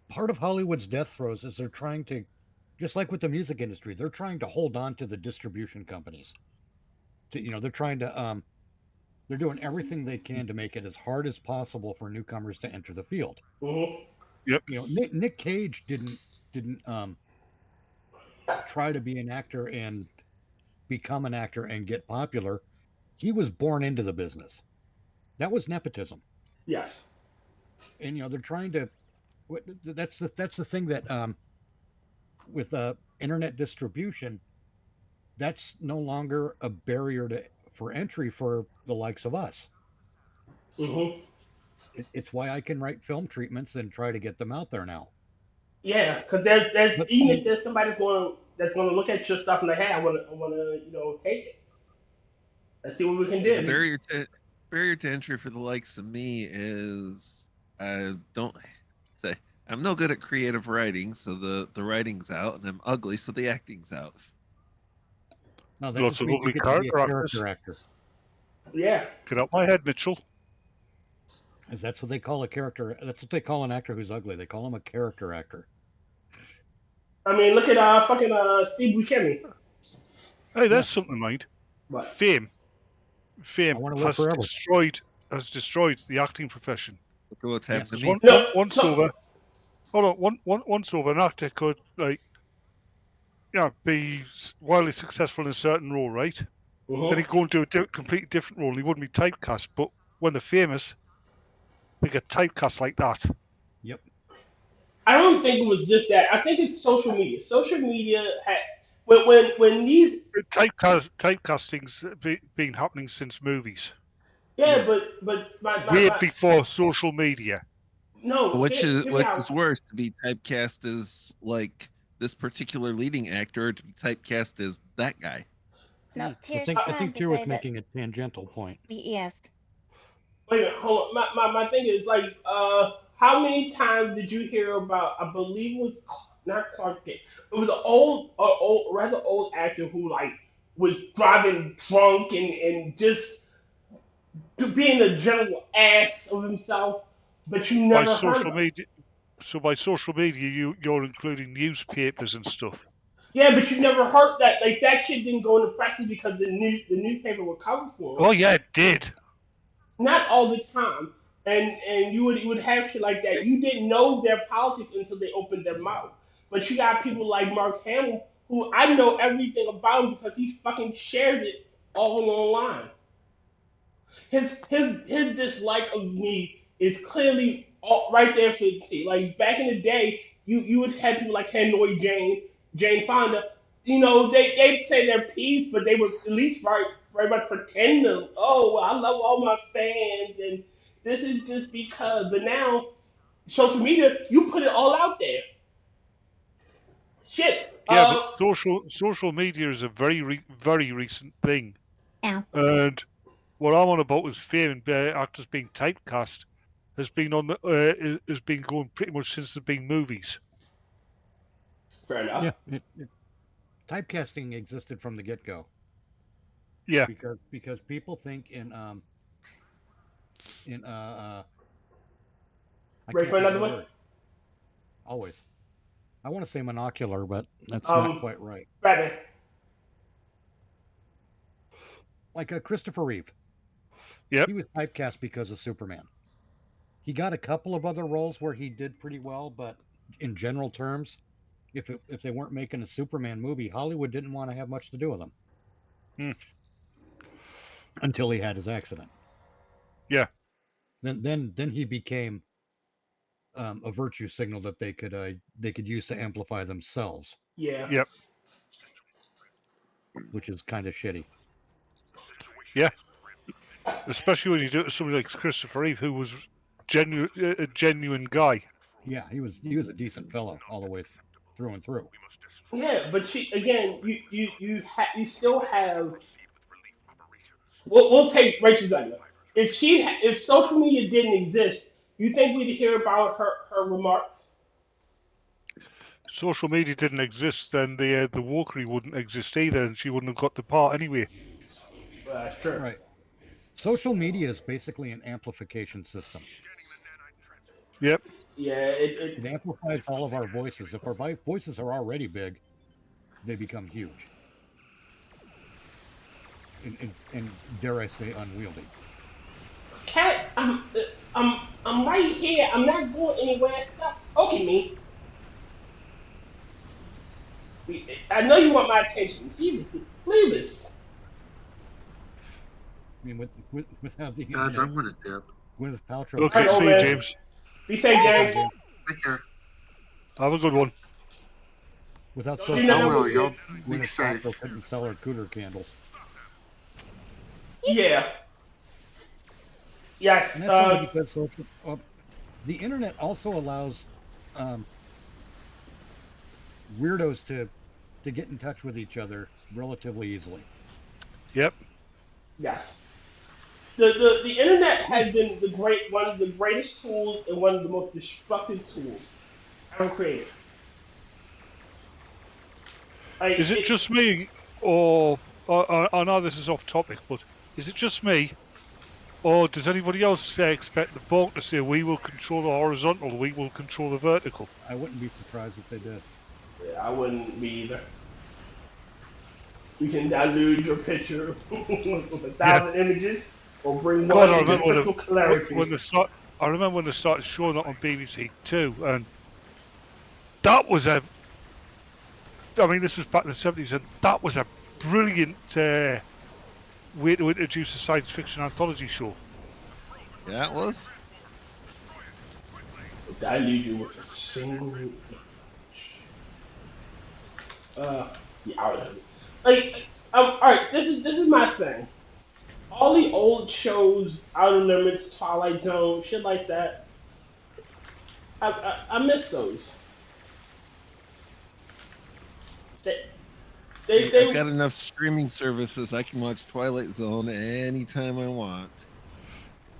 Part of Hollywood's death throes is they're trying to, just like with the music industry, they're trying to hold on to the distribution companies. They're trying to they're doing everything they can to make it as hard as possible for newcomers to enter the field. Mm-hmm. Yep. Nick Cage didn't try to be an actor and become an actor and get popular. He was born into the business. That was nepotism. Yes. And they're trying to. That's the thing that with internet distribution, that's no longer a barrier for entry for the likes of us. Mm-hmm. It's why I can write film treatments and try to get them out there now. Yeah, because there's But even if there's somebody that's gonna look at your stuff and like, hey, I wanna take it. Let's see what we can The do. barrier to entry for the likes of me is I don't say I'm no good at creative writing, so the writing's out, and I'm ugly, so the acting's out. No, that Lots just of means you ugly get to be a character character actors. actor. Yeah. Get out my head, Mitchell. Is that's what they call a character? That's what they call an actor who's ugly. They call him a character actor. I mean, look at fucking Steve Buscemi. Hey, there's something in mind. What? Fame wanna live has forever. destroyed the acting profession. Look at what's happened to Because me. once over, an actor could be wildly successful in a certain role, right? Then he'd go into a completely different role. He wouldn't be typecast, but when they're famous, they get typecast like that. Yep. I don't think it was just that. I think it's social media. Social media had when these Typecasting's been happening since movies. yeah, but way before social media. No, Which is worse, to be typecast as like this particular leading actor, or to be typecast as that guy? No, I think Tyr was making a tangential point. Yes. Wait a minute, hold on. My thing is like, how many times did you hear about? I believe it was not Clark Kent. It was an rather old actor who like was driving drunk and just being a general ass of himself, but you never heard of it. So by social media, you're including newspapers and stuff. Yeah, but you never heard that. Like that shit didn't go into practice because the newspaper would cover for him. Oh yeah, it did. Not all the time, and you would have shit like that. You didn't know their politics until they opened their mouth. But you got people like Mark Hamill, who I know everything about him because he fucking shares it all online. His dislike of me is clearly right there for you to see. Like back in the day, you would have people like Hanoi Jane Fonda. You know, they'd say their piece, but they would at least very much pretend to, oh, well, I love all my fans, and this is just because. But now, social media, you put it all out there. Shit. Yeah, but social media is a very very recent thing. Yeah. And what I'm on about is fame and actors being typecast has been going pretty much since there's been movies. Fair enough. Yeah, typecasting existed from the get-go. Yeah. Because people think in Ready for another one? Always. I want to say monocular, but that's not quite right. Batman. Like Christopher Reeve. Yep. He was typecast because of Superman. He got a couple of other roles where he did pretty well, but in general terms, if they weren't making a Superman movie, Hollywood didn't want to have much to do with him. Until he had his accident. Yeah. Then he became a virtue signal that they could use to amplify themselves. Yeah. Yep. Which is kind of shitty. Yeah. Especially when you do it to somebody like Christopher Reeve, who was a genuine guy. Yeah, he was a decent fellow all the way through and through. Yeah, but you still have. We'll take Rachel's idea. If social media didn't exist, you think we'd hear about her remarks? Social media didn't exist, then the wokery wouldn't exist either, and she wouldn't have got the part anyway. That's true. Right. Social media is basically an amplification system. Yep. Yeah, it amplifies all of our voices. If our voices are already big, they become huge. And dare I say, unwieldy. Cat, I'm right here. I'm not going anywhere. Stop poking me. I know you want my attention. Jesus, please. I mean, without the Guys, I'm gonna dip. Gwyneth Paltrow. Okay, see you, James. Be safe, James. Take care. Have a good one. Without Don't social you know I that will. was Y'all Gwyneth be safe. Paltrow couldn't sell her cooter candles. Yeah. Yes. And that's only because social. The internet also allows weirdos to get in touch with each other relatively easily. Yep. Yes. The internet has been one of the greatest tools and one of the most destructive tools ever created. Like, Is it just me, or I know this is off topic, but is it just me, or does anybody else expect the Borg to say we will control the horizontal, we will control the vertical? I wouldn't be surprised if they did. Yeah, I wouldn't be either. We can dilute your picture with 1,000 images, or bring God, one into crystal clarity. I remember when they started showing that on BBC Two, and that was a. I mean, this was back in the 70s, and that was a brilliant way to introduce a science fiction anthology show. Yeah, it was. Dilute you with a single image. Yeah, I would. All right. This is my thing. All the old shows, Outer Limits, Twilight Zone, shit like that. I miss those. I've got enough streaming services. I can watch Twilight Zone anytime I want.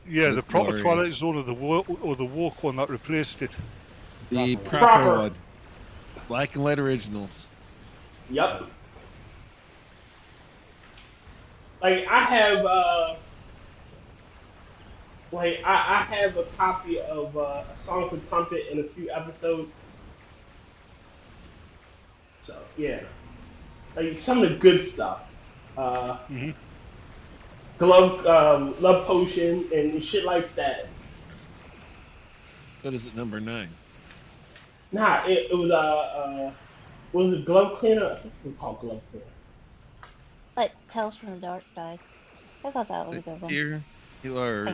Yeah, It's the proper glorious. Twilight Zone or the woke one that replaced it. The proper one. Black and white originals. Yep. Like I have I have a copy of A Song for Trumpet in a few episodes. So yeah. Like some of the good stuff. Love Potion and shit like that. What is it, number 9? Nah, it was was it Glove Cleaner? I think it was called Glove Cleaner. Like Tales from the Dark Side. I thought that was a good one. Here, you are. I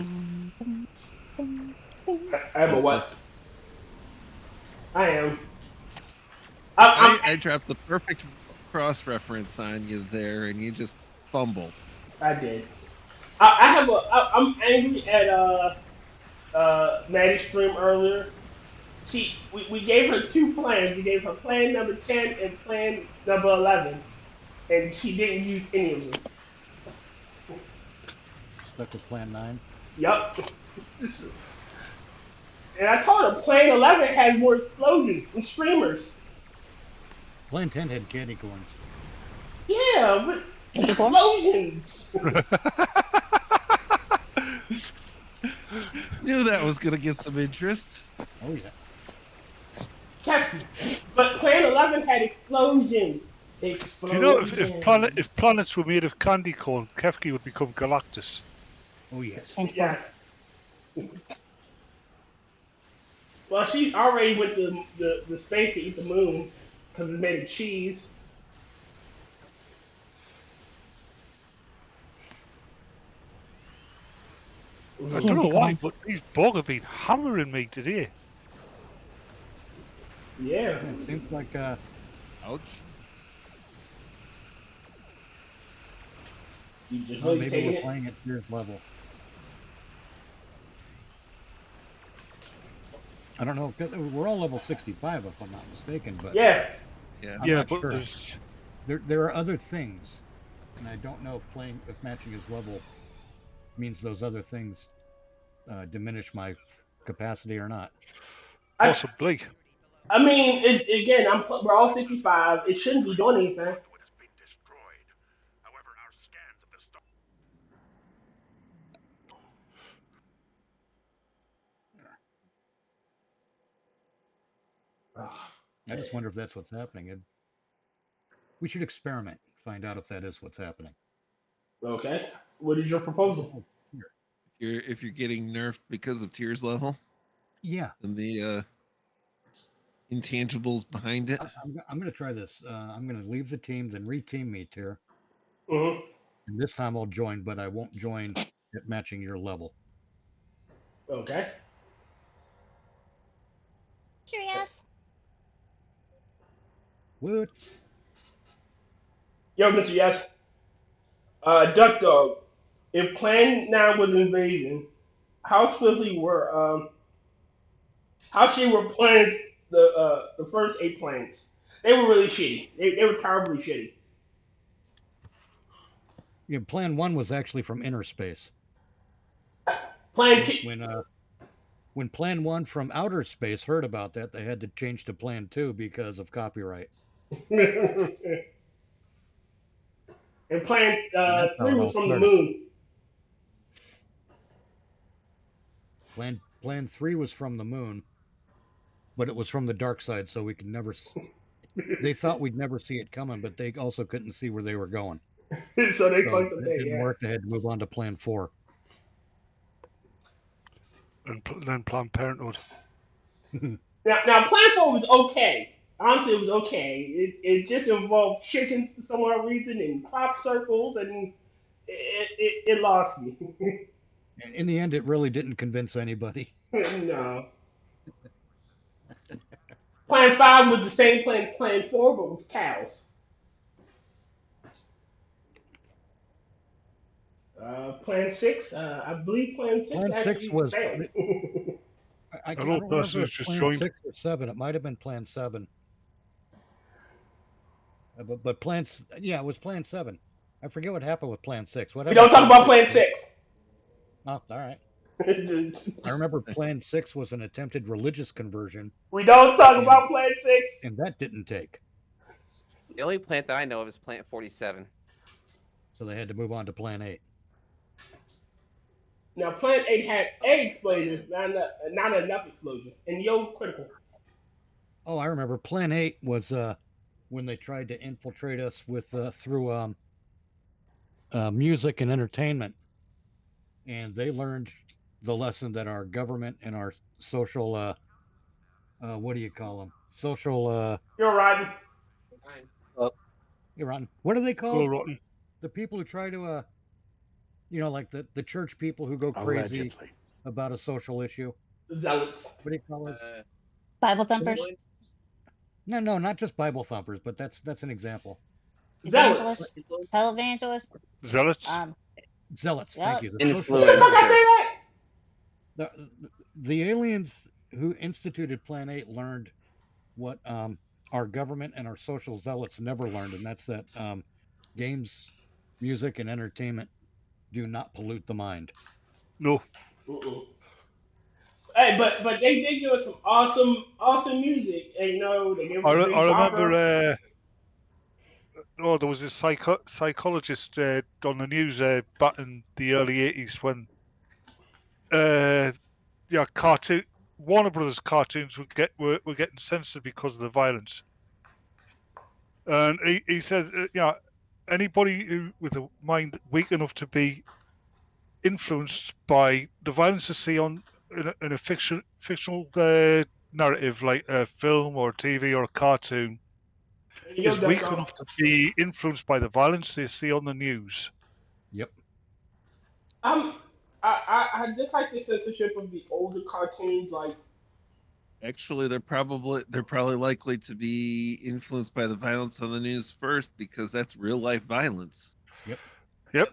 am a what? I am. I dropped the perfect cross reference on you there, and you just fumbled. I did. I'm angry at Maddie's stream earlier. We gave her 2 plans. We gave her plan number 10 and plan number 11, and she didn't use any of them. Stuck with Plan 9. Yup. And I told her Plan 11 has more explosions and streamers. Plan 10 had candy corns. Yeah, but explosions. Knew that was gonna get some interest. Oh yeah. But Plan 11 had explosions. Do you know if planets were made of candy corn, Kefki would become Galactus? Oh yes. Yes. Well, she already went to the space to eat the moon because it's made of cheese. I don't know why, but these Borg have been hammering me today. Yeah. It seems like ouch. You just well, really maybe taking we're it. playing at Tyr's level. I don't know. We're all level 65, if I'm not mistaken. But yeah, I'm not but sure. There are other things, and I don't know if matching his level means those other things diminish my capacity or not. Possibly. I mean, we're all 65. It shouldn't be doing anything. I just wonder if that's what's happening. We should experiment, find out if that is what's happening. Okay. What is your proposal? If you're getting nerfed because of Tyr's level, yeah, and the intangibles behind it. I'm going to try this. I'm going to leave the teams and reteam me, Tyr. Mm-hmm. And this time I'll join, but I won't join at matching your level. Okay. Serious? What? Yo, Mr. Yes. Duck Dog. If Plan 9 was invasion, how filthy were how shitty were plans the first 8 plans? They were really shitty. They were terribly shitty. Yeah, Plan 1 was actually from inner space. Plan when Plan 1 from outer space heard about that, they had to change to Plan 2 because of copyright. And Plan 3 was from the moon. Plan 3 was from the moon, but it was from the dark side, so we could never. They thought we'd never see it coming, but they also couldn't see where they were going. So they fucked the thing. It didn't work. They had to move on to Plan 4. And then Planned Parenthood. Now Plan 4 was okay. Honestly, it was okay. It just involved chickens for some odd reason and crop circles, and it lost me. In the end, it really didn't convince anybody. No. Plan 5 was the same plan as Plan 4, but with cows. Plan 6, I believe Plan 6 Plan actually 6 was. failed. I don't remember if it was Plan 6 or 7. It might have been Plan 7. But it was Plan 7. I forget what happened with Plan 6. We don't talk about Plan 6. Oh, all right. I remember Plan 6 was an attempted religious conversion. We don't talk about Plan 6. And that didn't take. The only plant that I know of is Plant 47. So they had to move on to Plan 8. Now, Plan 8 had egg explosions, not enough explosions. And critical. Oh, I remember. Plan 8 was when they tried to infiltrate us with through music and entertainment. And they learned the lesson that our government and our social, what do you call them? Social... You're rotten. You're rotten. What are they called? Rotten. The people who try to, like the church people who go crazy Allegedly. about a social issue. Zealots. What do you call it? Bible thumpers. No, not just Bible thumpers, but that's an example. Zealots. Televangelists. Zealots. Zealots. Thank you. Influencers. The aliens who instituted Plan 8 learned what our government and our social zealots never learned, and that's that games, music, and entertainment do not pollute the mind. No. Hey, but they did give us some awesome music, and they gave us I remember. There was a psychologist on the news back in the early '80s when, Warner Brothers cartoons were getting censored because of the violence, and he said, anybody who with a mind weak enough to be influenced by the violence they see in a fictional narrative like a film or a TV or a cartoon is weak enough to be influenced by the violence they see on the news. Yep. I dislike the censorship of the older cartoons, like. Actually, they're probably likely to be influenced by the violence on the news first because that's real life violence. Yep.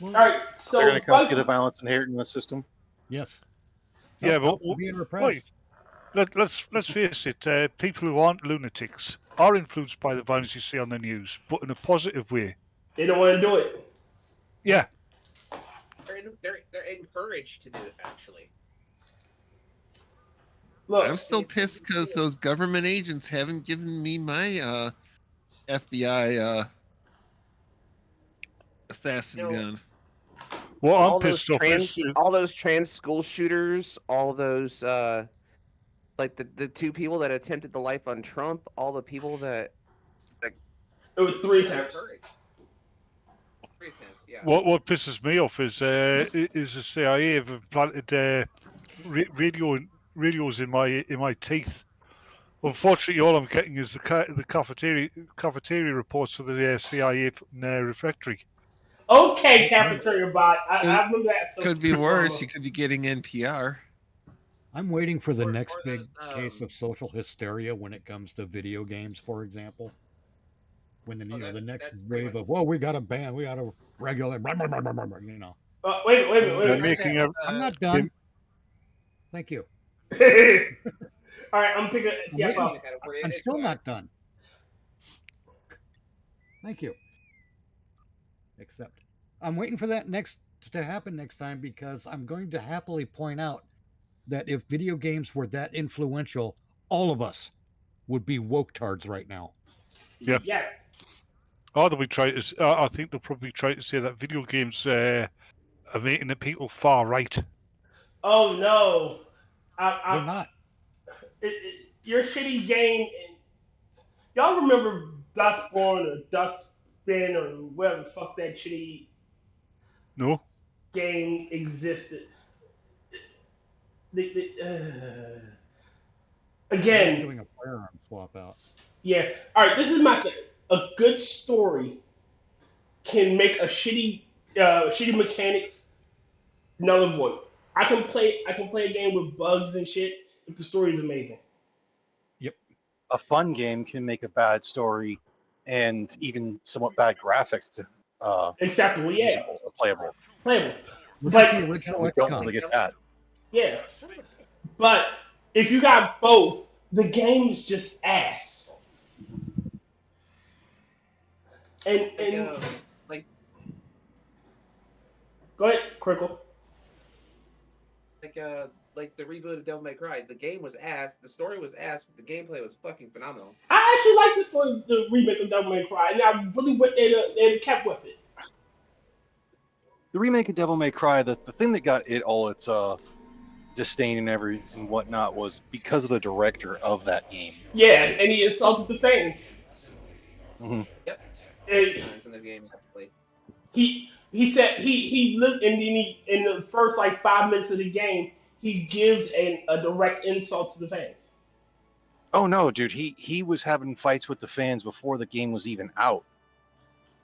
All right, so they're going to copy the violence inherent in the system. Yes. Yeah, but being repressed. Let's face it. People who aren't lunatics are influenced by the violence you see on the news, but in a positive way. They don't want to do it. Yeah. They're encouraged to do it, actually. Look, I'm still pissed because those government agents haven't given me my FBI assassin gun. Well, all those trans school shooters, all those like the 2 people that attempted the life on Trump, all the people that it was 3 attempts. 3 attempts, yeah. What pisses me off is the CIA have implanted radios in my teeth. Unfortunately, all I'm getting is the cafeteria reports for the CIA refectory. Okay, cafeteria bot. I remember that. Could be worse. You could be getting NPR. I'm waiting for the Or- next or big those, case of social hysteria when it comes to video games, for example. When the the next wave of we got to ban, we got to regulate, blah, blah, blah, blah, blah, blah, Wait a minute. They're making a. I'm not done. Thank you. All right, I'm picking. Yeah, I'm still not done. Thank you. Except I'm waiting for that to happen next time because I'm going to happily point out that if video games were that influential, all of us would be woke tards right now. Yeah. Yeah. Oh, they'll be trying to. I think they'll probably try to say that video games are making the people far right. Oh no, They're not. Your shitty game. Y'all remember Dustborn or Dustbin or whatever the fuck that shitty No. game existed? Again, doing a firearm swap out. Yeah. All right. This is my thing. A good story can make a shitty mechanics null and void. I can play a game with bugs and shit if the story is amazing. Yep. A fun game can make a bad story and even somewhat bad graphics acceptable. Yeah. Playable. But We don't really get that. Yeah. But if you got both, the game's just ass. And like, go ahead, Crickle. Like the reboot of Devil May Cry, the game was ass, the story was ass, but the gameplay was fucking phenomenal. I actually like the story, the remake of Devil May Cry, and I really went and kept with it. The remake of Devil May Cry, the thing that got it all its disdain and whatnot was because of the director of that game. Yeah, and he insulted the fans. Mm-hmm. Yep. And in the game, actually. He said he lived and then he in the first like 5 minutes of the game he gives a direct insult to the fans. Oh no, dude, he was having fights with the fans before the game was even out.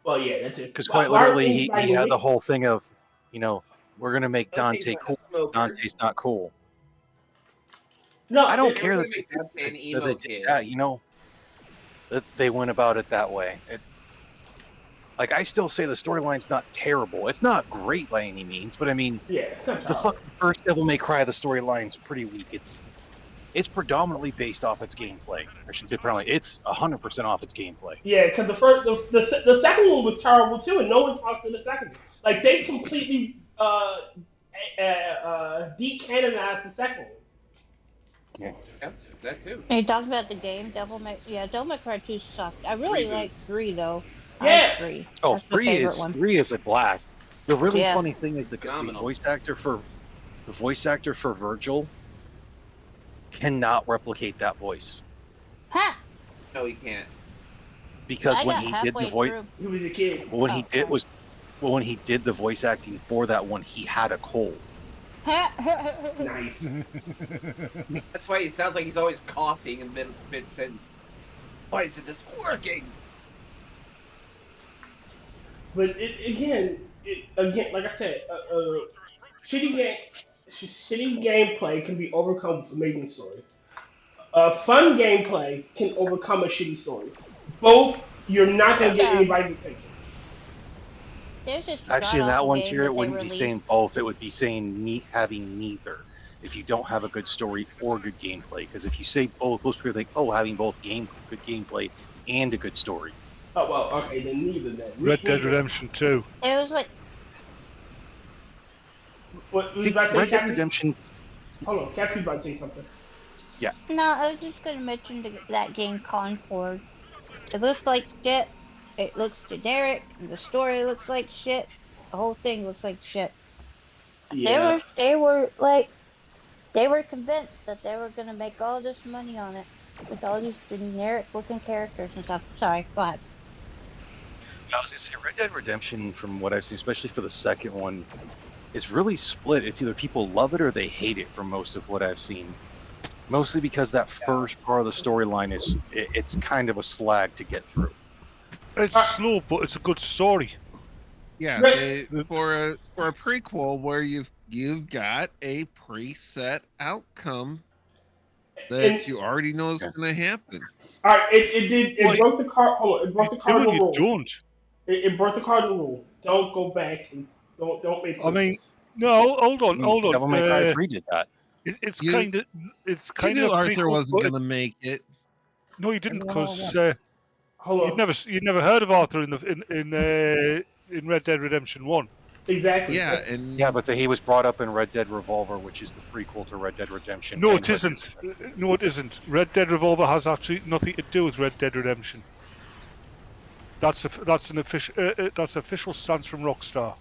Well, yeah, that's it. Because quite literally, he had the whole thing of, we're gonna make Dante cool. Dante's not cool. No, I don't care that they did that. That they went about it that way. I still say the storyline's not terrible. It's not great by any means, but I mean, the first Devil May Cry, the storyline's pretty weak. It's predominantly based off its gameplay. I should say predominantly. It's 100% off its gameplay. Yeah, because the second one was terrible too, and no one talks to the second one. Like they completely decanonized the second one. Yeah, that too. And you talked about the game, Devil May Cry 2 sucked. I really like 3 though. Yeah. 3. Oh, That's 3 is a blast. The really Yeah. funny thing is the voice actor for Virgil cannot replicate that voice. Ha! No, he can't. Because I when got he did the halfway voice, through. He was a kid. when he did the voice acting for that one, he had a cold. Nice. That's why he sounds like he's always coughing in mid sentence. Why isn't this working? But again, like I said, shitty gameplay can be overcome with amazing story. Fun gameplay can overcome a shitty story. Both, you're not going to get anybody's attention. There's this Actually, in that god-awful one game tier, that it they wouldn't be released. saying both. It would be saying having neither. If you don't have a good story or good gameplay, because if you say both, most people think, oh, having both good gameplay and a good story. Oh well, okay, then neither then. Red Dead Redemption 2. It was like What was See, you about to say, Red Dead Captain? Redemption. Hold on, Captain about to say something. Yeah. no, I was just gonna mention that game Concord. It looks like shit. It looks generic. And the story looks like shit. The whole thing looks like shit. Yeah. They were convinced that they were gonna make all this money on it with all these generic looking characters and stuff. Sorry, go ahead. I was going to say, Red Dead Redemption, from what I've seen, especially for the second one, is really split. It's either people love it or they hate it from most of what I've seen. Mostly because that first part of the storyline it's kind of a slag to get through. It's slow, but it's a good story. Yeah, for a prequel where you've got a preset outcome that you already know is going to happen. All right, it broke the card. Hold on, it broke the cardinal rule. Don't. It broke the cardinal rule. Don't go back and don't make. I mean, no, hold on. Devil May Cry 3 did that. It's kind of. You knew Arthur wasn't going to make it. No, you didn't, because you'd never heard of Arthur in Red Dead Redemption 1. Exactly. Yeah, but he was brought up in Red Dead Revolver, which is the prequel to Red Dead Redemption. No, it isn't. No, it isn't. Red Dead Revolver has absolutely nothing to do with Red Dead Redemption. That's an official stance from Rockstar.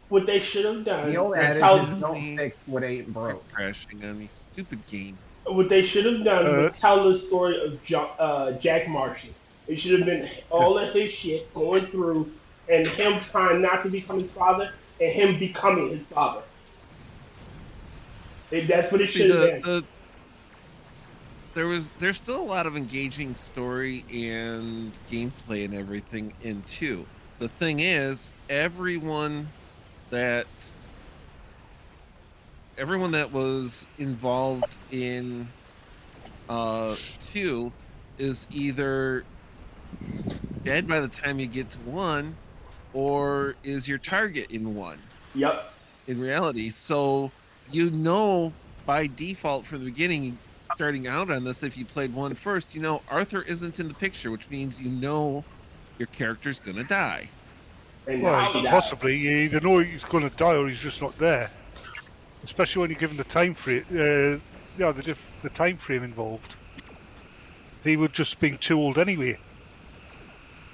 What they should have done. The old adage is don't fix what ain't broke. Crashing on me, stupid game. What they should have done was tell the story of Jack Marshall. It should have been all of his shit going through, and him trying not to become his father, and him becoming his father. That's what it should have been. There's still a lot of engaging story and gameplay and everything in 2. The thing is, everyone that was involved in 2 is either dead by the time you get to 1, or is your target in 1. Yep. In reality, so by default from the beginning, starting out on this, if you played 1 first, Arthur isn't in the picture, which means your character's gonna die. Well, possibly you either know he's gonna die or he's just not there. Especially when you're given the time frame, the time frame involved. He would just been too old anyway.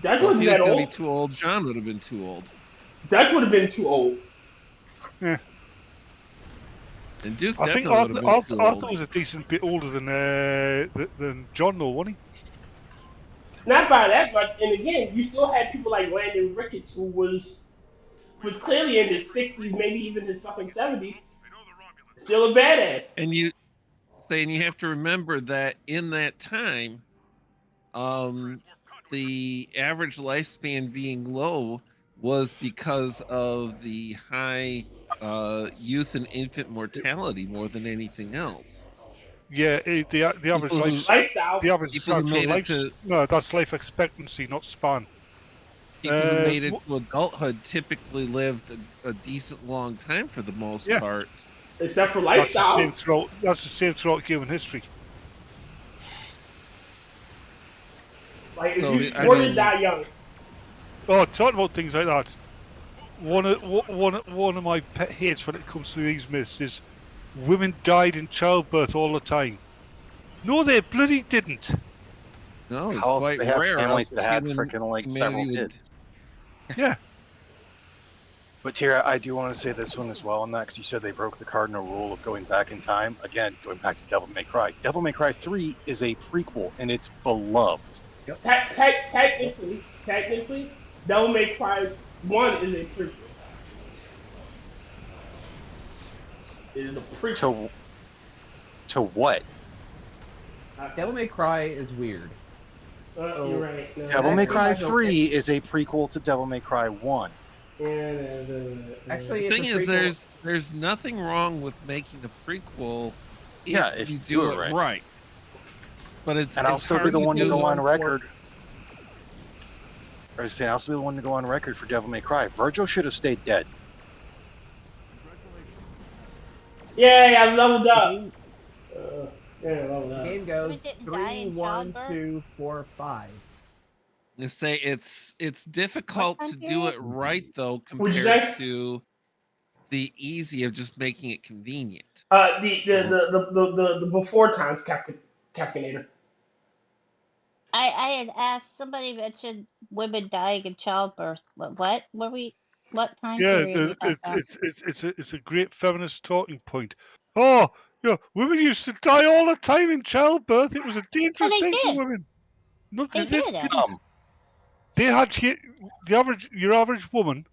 That wasn't he was that gonna old. be too old. John would have been too old. That would have been too old. Yeah. And Duke I think Arthur was a decent bit older than John, though, wasn't he? Not by that, but and again, you still had people like Landon Ricketts, who was clearly in his 60s, maybe even his fucking 70s. Still a badass. And you have to remember that in that time, the average lifespan being low was because of the high youth and infant mortality more than anything else. Yeah, the average lifestyle. The average that's life expectancy, not span. People who made it to adulthood typically lived a decent long time for the most part. Except for lifestyle. That's the same throughout human history. Like, if you want to die young. Oh, talking about things like that. One of my pet hates when it comes to these myths is women died in childbirth all the time. No, they bloody didn't. No, it's quite they have rare. Families that had freaking like several kids. Yeah. But Tyr, I do want to say this one as well on that, because you said they broke the cardinal rule of going back in time. Again, going back to Devil May Cry. Devil May Cry 3 is a prequel, and it's beloved. Yep. Technically, Devil May Cry 1 is a prequel. It is a prequel. To what? Devil May Cry is weird. You're right. No, Devil May Cry 3 is a prequel to Devil May Cry 1. Actually, the thing is, there's nothing wrong with making a prequel if you do it right. But I'll still be the one to go on record. I was saying, I'll still be the one to go on record for Devil May Cry. Virgil should have stayed dead. Yay, I leveled up. Leveled up. The game goes 3, 1, 2, 4, 5. You say it's difficult to do it right though compared to the easy of just making it convenient. The before times calculator. I had asked, somebody mentioned women dying in childbirth. What were we? What time period? It's a great feminist talking point. Oh, yeah, women used to die all the time in childbirth. It was a dangerous thing for women. No, they didn't. They had your average woman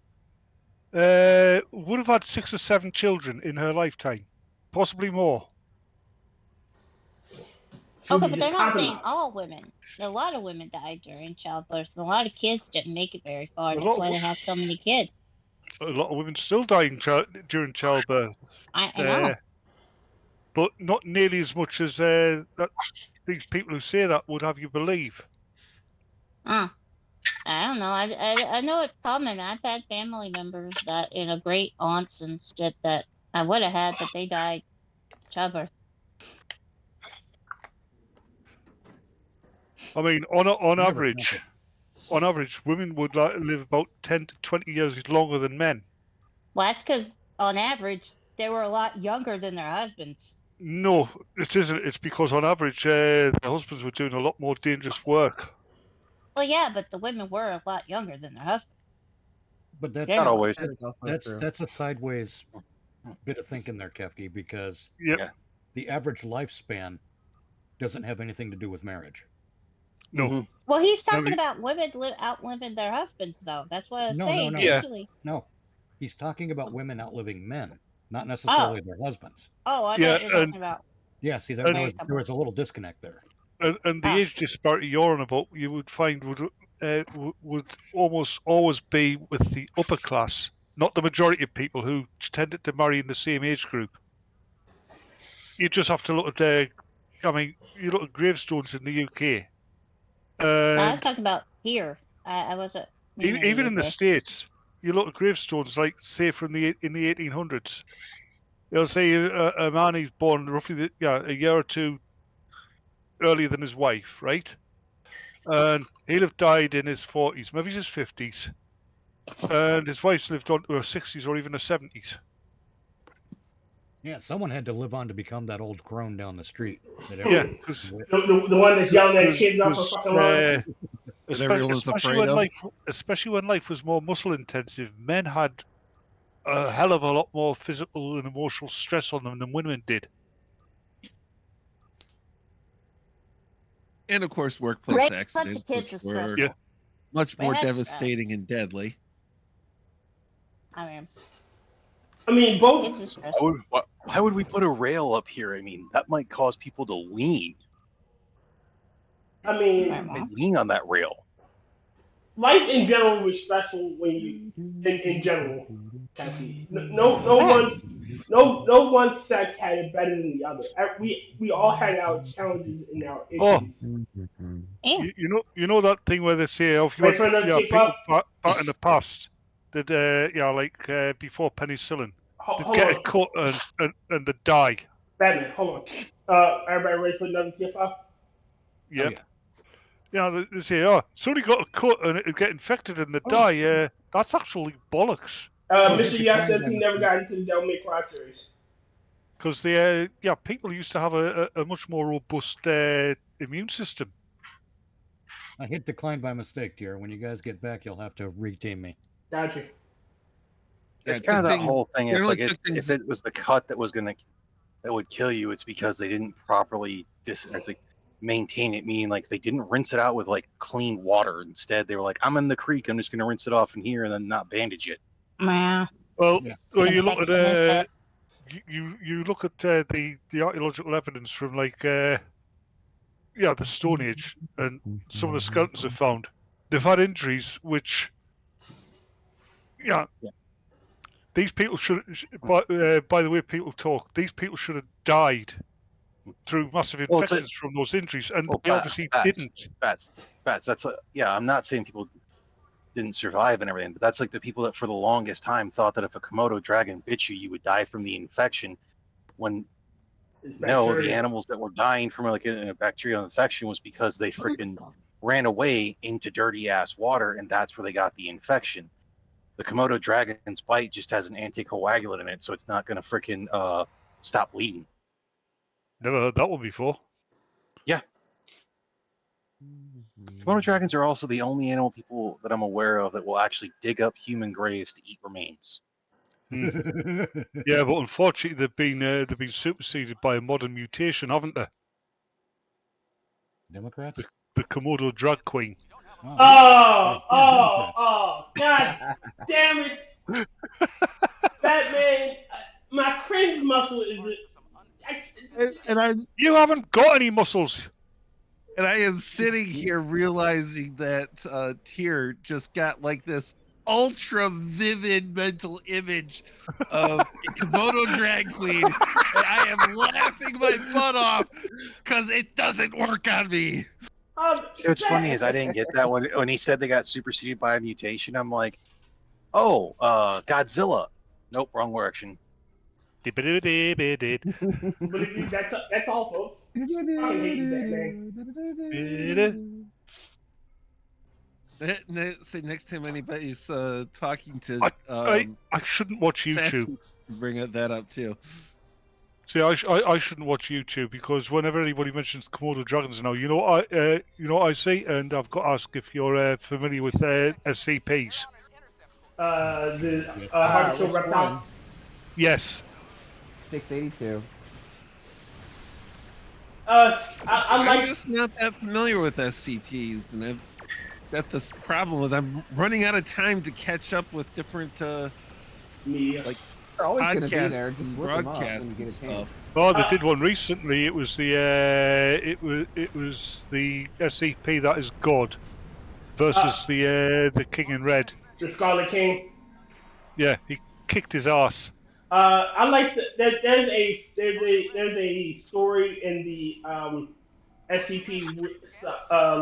would have had 6 or 7 children in her lifetime, possibly more. Okay, but they're not saying all women. A lot of women died during childbirth, and a lot of kids didn't make it very far. That's why they have so many kids. A lot of women still dying during childbirth. I know. But not nearly as much as these people who say that would have you believe. I don't know. I know it's common. I've had family members that, great aunts and shit that I would have had, but they died childbirth. I mean, on average, women would live about 10 to 20 years longer than men. Well, that's because on average they were a lot younger than their husbands. No, it isn't. It's because on average, their husbands were doing a lot more dangerous work. Well, yeah, but the women were a lot younger than their husbands. But that's not always. That's a sideways bit of thinking there, Kefki, because the average lifespan doesn't have anything to do with marriage. No. Well, he's talking about women outliving their husbands, though. That's what I was saying initially. No, he's talking about women outliving men, not necessarily their husbands. Oh, I know what you're talking about. Yeah, see, there was a little disconnect there. And the age disparity you're on about, you would find would almost always be with the upper class, not the majority of people who tended to marry in the same age group. You just have to look at you look at gravestones in the UK. I was talking about here. I wasn't. Even in the States, you look at gravestones like, say, in the 1800s. They'll say a man is born roughly a year or two earlier than his wife, right? And he'll have died in his 40s, maybe his 50s, and his wife's lived on to her 60s or even her 70s. Yeah, someone had to live on to become that old crone down the street. Yeah, the one that's yelling at kids off a fucking line. Especially when life was more muscle intensive, men had a hell of a lot more physical and emotional stress on them than women did. And of course, workplace accidents, which were much more Right. devastating and deadly. I mean, both. Why would we put a rail up here? I mean, that might cause people to lean. I mean, They lean on that rail. life in general was stressful when you, in general. No one sex had it better than the other. We all had our challenges and our issues. You know that thing where they say, if you want people back in the past, that before penicillin, they'd get a cut and they'd die. Batman, hold on. Everybody ready for another TFL? Yeah. They say, somebody got a cut and it'd get infected and they'd die. That's actually bollocks. Mr. Yes says he never got into the Devil May Cry series. Because people used to have a much more robust immune system. I hit decline by mistake, Tyr. When you guys get back, you'll have to reteam me. Gotcha. It's kind of that whole thing. If it was the cut that would kill you, it's because they didn't properly maintain it. Meaning, like, they didn't rinse it out with clean water. Instead, they were like, "I'm in the creek. I'm just going to rinse it off in here and then not bandage it." Yeah. Well, you look at you look at the archaeological evidence from the Stone Age and some of the skeletons they've found. They've had injuries which, these people should. By the way, people talk. These people should have died through massive infections from those injuries, and they obviously didn't. That's I'm not saying people didn't survive and everything, but that's like the people that for the longest time thought that if a Komodo dragon bit you, you would die from the infection. When the animals that were dying from a bacterial infection was because they freaking ran away into dirty ass water, and that's where they got the infection. The Komodo dragon's bite just has an anticoagulant in it, so it's not going to freaking stop bleeding. Never heard that one before. Yeah. Komodo dragons are also the only animal people that I'm aware of that will actually dig up human graves to eat remains. Yeah, but unfortunately they've been superseded by a modern mutation, haven't they? Democrats? The Komodo drag queen. Oh, God damn it. Batman, my cringe muscle is You haven't got any muscles. And I am sitting here realizing that Tyr just got like this ultra vivid mental image of a Komodo drag queen, and I am laughing my butt off because it doesn't work on me. See, what's funny is I didn't get that when he said they got superseded by a mutation. I'm like, oh, Godzilla. Nope, wrong direction. That's all, folks. I hate that Say next time anybody's talking to I shouldn't watch YouTube. Bring that up too. See, I shouldn't watch YouTube because whenever anybody mentions Komodo dragons now, you know what I say, and I've got to ask if you're familiar with SCPs. The hard to kill reptile. Yes. 682. I'm just not that familiar with SCPs, and I've got this problem with I'm running out of time to catch up with different media, like they're always going to be there. podcasts and broadcasts and stuff. Oh, they did one recently. It was the it was the SCP that is God versus the King in Red. The Scarlet King. Yeah, he kicked his ass. I like there's a story in the SCP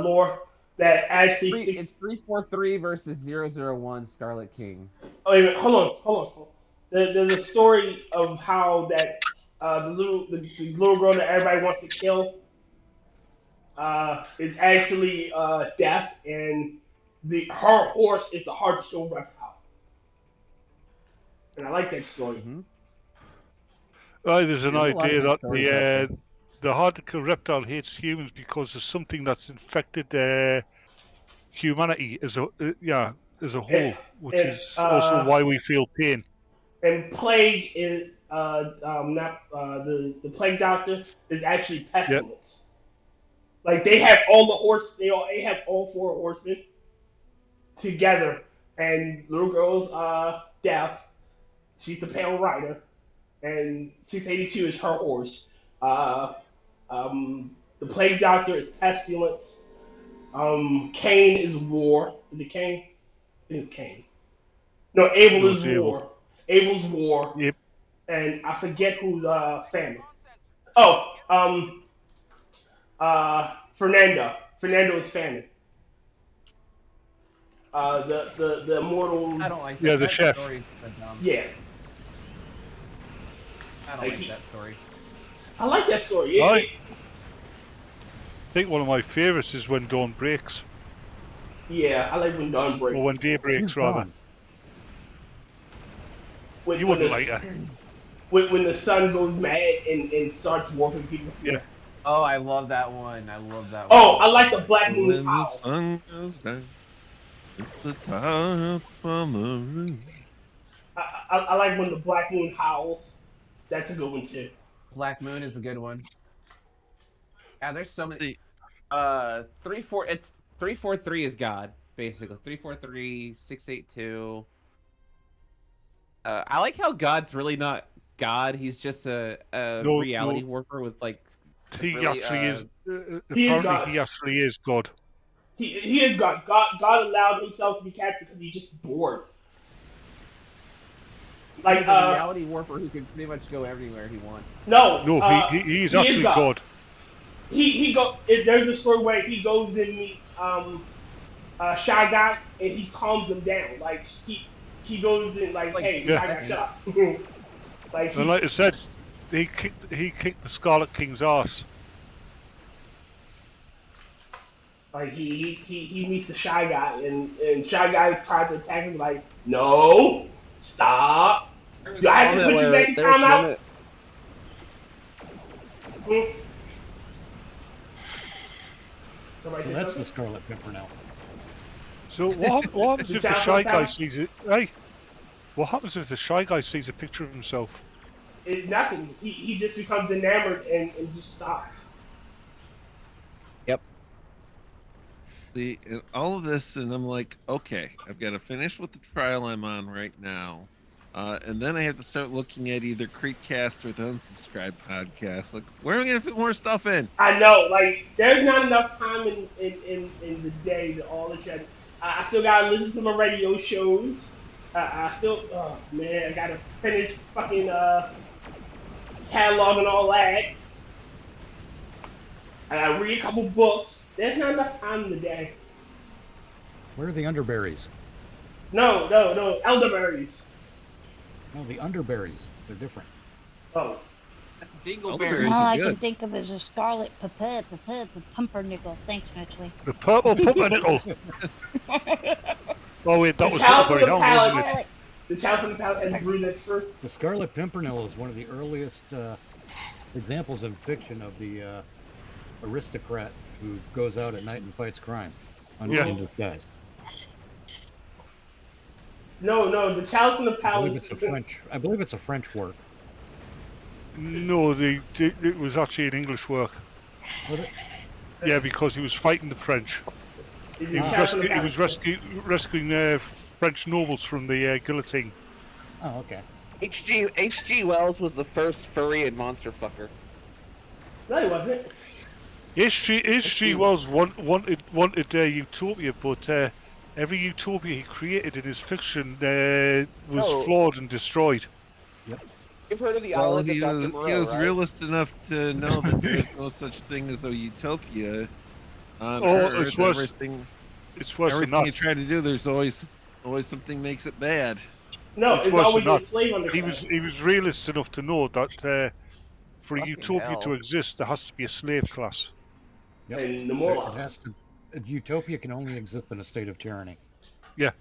lore that actually it's 343 versus 001 Scarlet King. Oh, wait, hold on. There's a story of how that the little girl that everybody wants to kill is actually Death, and her horse is the hard to kill reptile. And I like that story. Mm-hmm. There's an idea that the hard to kill reptile hates humans because of something that's infected humanity as a whole, which is also why we feel pain. And plague is not the plague doctor is actually pestilence. Yep. Like they have all the horse, they have all 4 horsemen together, and little girl's Death. She's the pale rider, and 682 is her horse. The plague doctor is pestilence. Cain is war. Is it Cain? I think it's Cain. No, Abel is war. Abel's war. Yep. And I forget who's famine. Oh, Fernando. Fernando is famine. The immortal. I don't like that. Yeah, the chef. Yeah. I don't like that story. I like that story. Yeah. I think one of my favorites is when dawn breaks. Yeah, I like when dawn breaks. Or when day breaks, rather. You wouldn't like that. When the sun goes mad and starts warping people. Yeah. Oh, I love that one. Oh, I like the Black Moon House. The sun goes down, it's the top on the roof. I like when the Black Moon howls. That's a good one too. Black Moon is a good one. Yeah, there's so many. 343 is God, basically. 343, 682. I like how God's really not God. He's just a reality warper with like. He really, actually is. He Actually is God. He is God. God allowed himself to be captured because he's just bored. Like he's a reality warper who can pretty much go everywhere he wants. No, he's actually God. There's a story where he goes and meets Shy Guy and he calms him down. Like he goes in like hey, Shy Guy, shut up. Like I said, he kicked the Scarlet King's ass. Like he meets the Shy Guy and Shy Guy tries to attack him like, no, stop. Do I have to put you back in timeout? Well, that's the Scarlet Pimpernel. So what happens if the Shy Guy sees it? Hey, what happens if the Shy Guy sees a picture of himself? It's nothing. He just becomes enamored and just stops. Yep. See, and all of this, and I'm like, okay, I've got to finish with the trial I'm on right now. And then I have to start looking at either Creekcast or the Unsubscribed podcast. Like, where am I going to fit more stuff in? I know, like, there's not enough time in the day to all this shit. I still gotta listen to my radio shows. I still, oh man, I gotta finish fucking catalog and all that. I gotta read a couple books. There's not enough time in the day. Where are the underberries? No, elderberries. No, the underberries. They're different. Oh. That's dingleberries. All I can think of is a scarlet pumpernickel. Thanks, Mitchley. The purple pumpernickel. Oh wait, that was Huckleberry Huckleberry Hound, wasn't it? The child from the palace and brunette fruit. The scarlet pimpernel is one of the earliest examples in fiction of the aristocrat who goes out at night and fights crime in disguise. No, the child from the palace. I believe it's a French work. No, it was actually an English work. Was it? Yeah, because he was fighting the French. He was rescuing French nobles from the guillotine. Oh, okay. H.G. Wells was the first furry and monster fucker. No, he wasn't. H.G. Wells wanted utopia, but every utopia he created in his fiction was flawed and destroyed. Yep. You've heard of the Well, island of Dr. Moreau, he was right? realist enough to know that there's no such thing as a utopia on Oh, Earth. it's worse. It's worse than everything that. you try to do, there's always something makes it bad. No, it's worse always than a that. slave on the He was realist enough to know that for a utopia hell. to exist, there has to be a slave class. Yep. And the more a utopia can only exist in a state of tyranny. Yeah.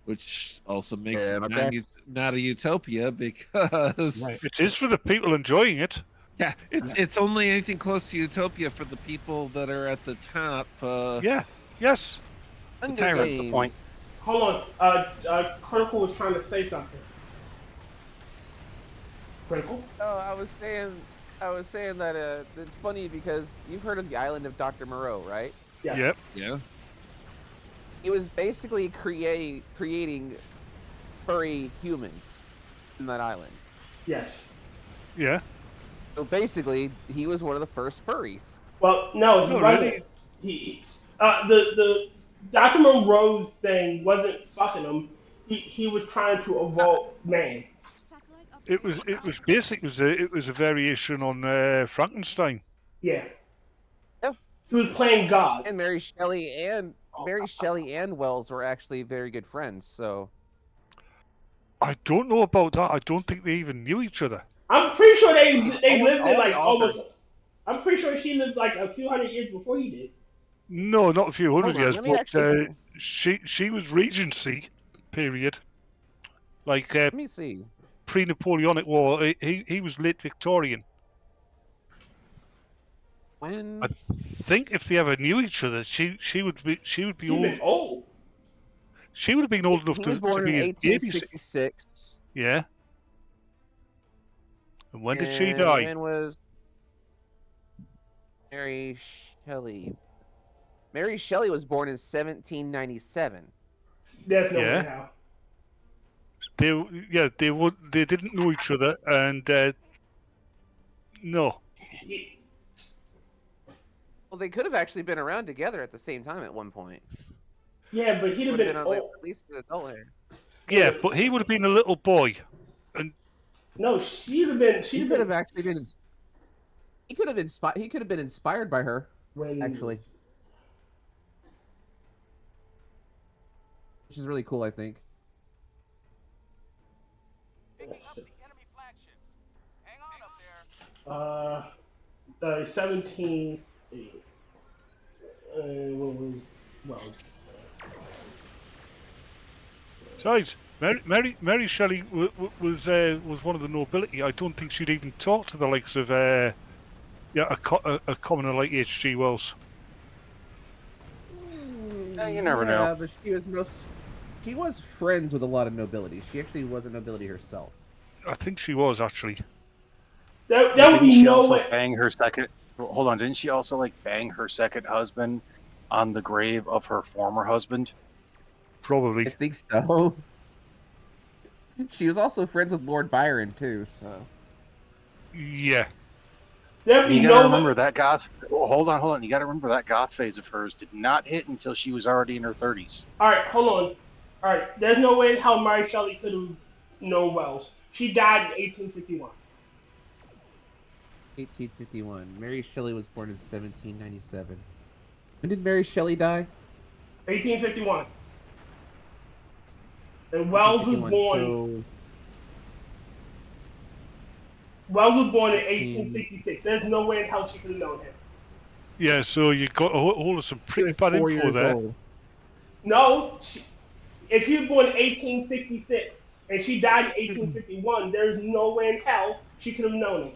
Which also makes Yeah, it but not a utopia because It is for the people enjoying it. yeah, it's only anything close to utopia for the people that are at the top. Yeah. Yes. The tyrants. That's the point. Hold on. Critical was trying to say something. Critical? Oh, I was saying that it's funny because you've heard of the island of Dr. Moreau, right? Yes. Yep. Yeah. He was basically creating furry humans in that island. Yes. Yeah. So basically, he was one of the first furries. Well, no, he Oh, wasn't. really? He the Dr. Monroe's thing wasn't fucking him. He was trying to evolve man. It was a variation on Frankenstein. Yeah. Yeah. He was playing God. And Mary Shelley and Wells were actually very good friends. So I don't know about that. I don't think they even knew each other. I'm pretty sure they lived in like all the almost. I'm pretty sure she lived like a few hundred years before he did. No, not a few hundred Hold on, years, let me but actually she was Regency period. Like let me see. pre-Napoleonic War. He was late Victorian. When I think if they ever knew each other, she would be old. She would have been old enough he to was born in be a baby. 1866. Yeah. And when did she die? When was Mary Shelley? Mary Shelley was born in 1797. There's no Yeah. way now. They didn't know each other, and no. Well, they could have actually been around together at the same time at one point. Yeah, but he'd have Would been have old. at least an adult hair. Yeah, but he would have been a little boy, and No, she'd have been. He could have actually been. He could have inspired. He could have been inspired by her. Actually, which is really cool, I think. 17. What was besides, Mary Shelley was one of the nobility. I don't think she'd even talk to the likes of a commoner like H.G. Wells. You never know. But she was friends with a lot of nobility. She actually was a nobility herself. I think she was actually. That would Didn't be she no also way. bang her second? Hold on, didn't she also like bang her second husband on the grave of her former husband? Probably. I think so. She was also friends with Lord Byron too, so. Yeah. You gotta remember that goth. Hold on. You gotta remember that goth phase of hers did not hit until she was already in her 30s. All right, hold on. All right, there's no way in hell Mary Shelley could have known Wells. She died in 1851. 1851. Mary Shelley was born in 1797. When did Mary Shelley die? 1851. And Wells was born. So... Wells was born in 1866. There's no way in hell she could have known him. Yeah, so you got a hold of some pretty bad info there. Old. No, if she was born in 1866 and she died in 1851, there's no way in hell she could have known him.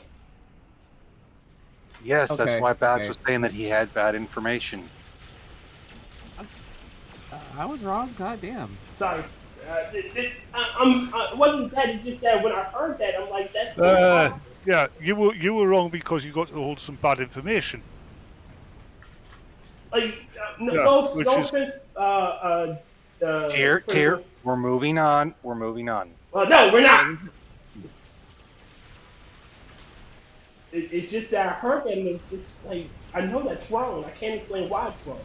Yes, Okay, that's why Bats was okay. saying that he had bad information. I was wrong. God damn. Sorry. It wasn't that. It's just that when I heard that, I'm like, that's yeah, you were wrong because you got to hold some bad information. like Yeah, no which is- offense. Tyr, we're moving on. We're moving on. No, we're not. It's just that I heard that and it's just like I know that's wrong. I can't explain why it's wrong.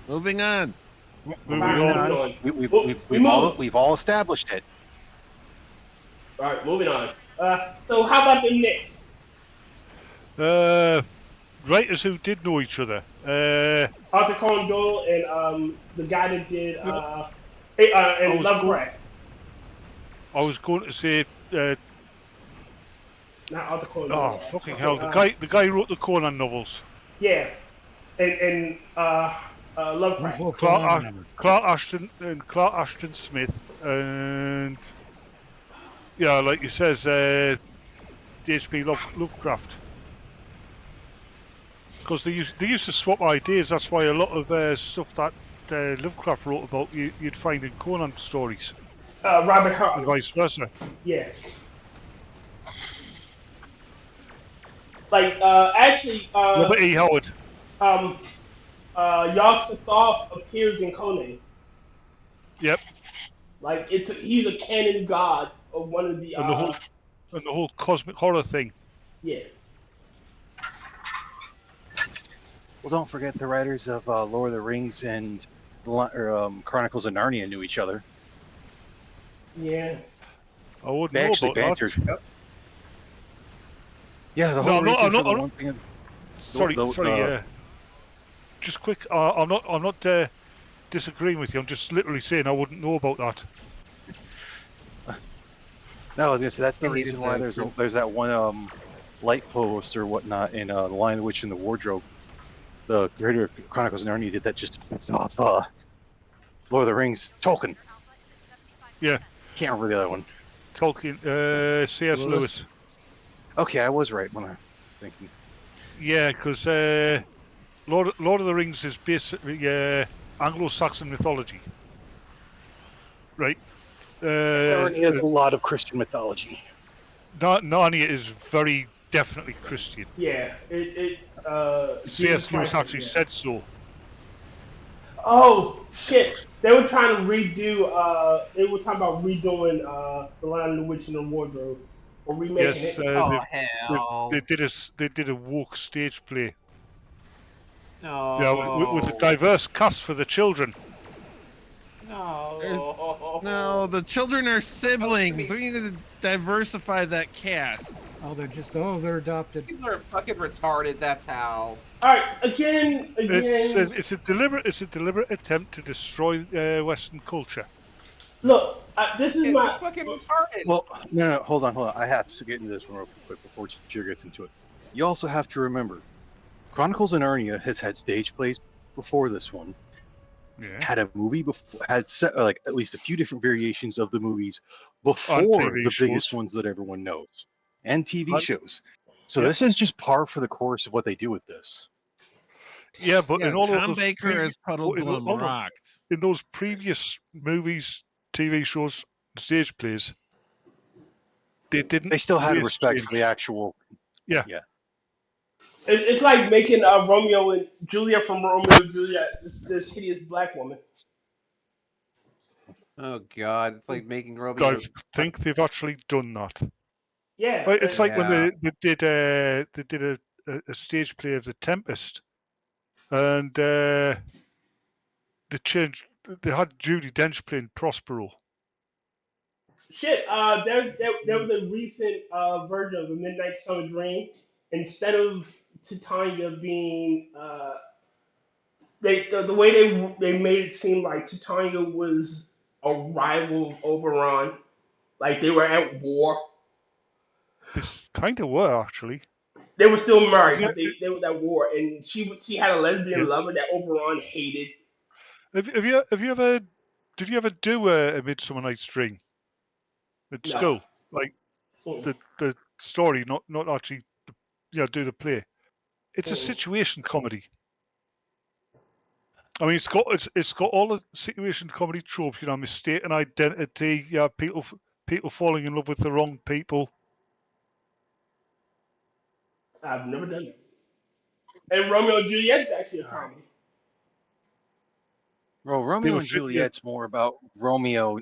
Moving on. Moving on. We've all established it. All right, moving on. So how about the Knicks? Writers who did know each other. Arthur Conan Doyle and the guy that did and Lovecraft. I was going to say. Not Arthur Conan Oh, Doyle. fucking hell! The guy who wrote the Conan novels. Yeah, and Lovecraft. Clark Ashton Smith, and yeah, like you says, H.P. Lovecraft. Because they used to swap ideas. That's why a lot of stuff that Lovecraft wrote about you'd find in Conan stories. Robert Hart. And vice versa. Yes. Like actually, Robert E. Howard. Yog-Sothoth appears in Conan. Yep. Like he's a canon god of one of the. And the whole cosmic horror thing. Yeah. Well, don't forget the writers of Lord of the Rings and Chronicles of Narnia knew each other. Yeah. I wouldn't They know actually about bantered. that. Yeah, the whole reason for the one thing. Sorry. Just quick. I'm not disagreeing with you. I'm just literally saying I wouldn't know about that. No, I was gonna say that's the reason why there's that one light post or whatnot in The Lion, the Witch, and the Wardrobe. The creator of Chronicles of Narnia did that just to piss off Lord of the Rings, Tolkien. Yeah. Can't remember the other one. Tolkien, C.S. Lewis. Okay, I was right when I was thinking. Yeah, because Lord of the Rings is basically Anglo-Saxon mythology, right? Narnia has a lot of Christian mythology. Narnia is very definitely Christian. Yeah, C.S. Lewis actually said so. Oh shit! They were trying to redo. They were talking about redoing The Lion, the Witch, and the Wardrobe, or remaking Yes, it. They did a woke stage play. No. Yeah, with a diverse cast for the children. No, the children are siblings. We need to diversify that cast. Oh, they're adopted. These are fucking retarded. That's how. All right, again. It's a deliberate attempt to destroy Western culture. Look, this is my fucking retarded. Well, no, hold on. I have to get into this one real quick before Cheer gets into it. You also have to remember, Chronicles of Narnia has had stage plays before this one. Yeah. Had a movie before, had like at least a few different variations of the movies before the biggest ones that everyone knows, and TV shows. So this is just par for the course of what they do with this. Yeah, but in all Tom of those Baker has Puddleglum rocked. In those previous movies, TV shows, stage plays, they didn't. They still had respect for the actual. Yeah. Yeah. It's like making Romeo and Juliet from Romeo and Juliet this hideous black woman. Oh God, it's like making Romeo. I think they've actually done that. Yeah. Right, it's like when they did a stage play of The Tempest, and they changed. They had Judi Dench playing Prospero. Shit, there was a recent version of the Midnight Summer Dream. Instead of Titania being the way they made it seem like Titania was a rival of Oberon, like they were at war. They kind of were actually. They were still married, but they were at war, and she had a lesbian lover that Oberon hated. Have you ever did you ever do a Midsummer Night's Dream at school? Like the story, not actually, do the play. It's a situation comedy. I mean, it's got all the situation comedy tropes. Mistaken identity. People falling in love with the wrong people. I've never done it. And Romeo and Juliet's actually a comedy. Well, Romeo and Juliet's more about Romeo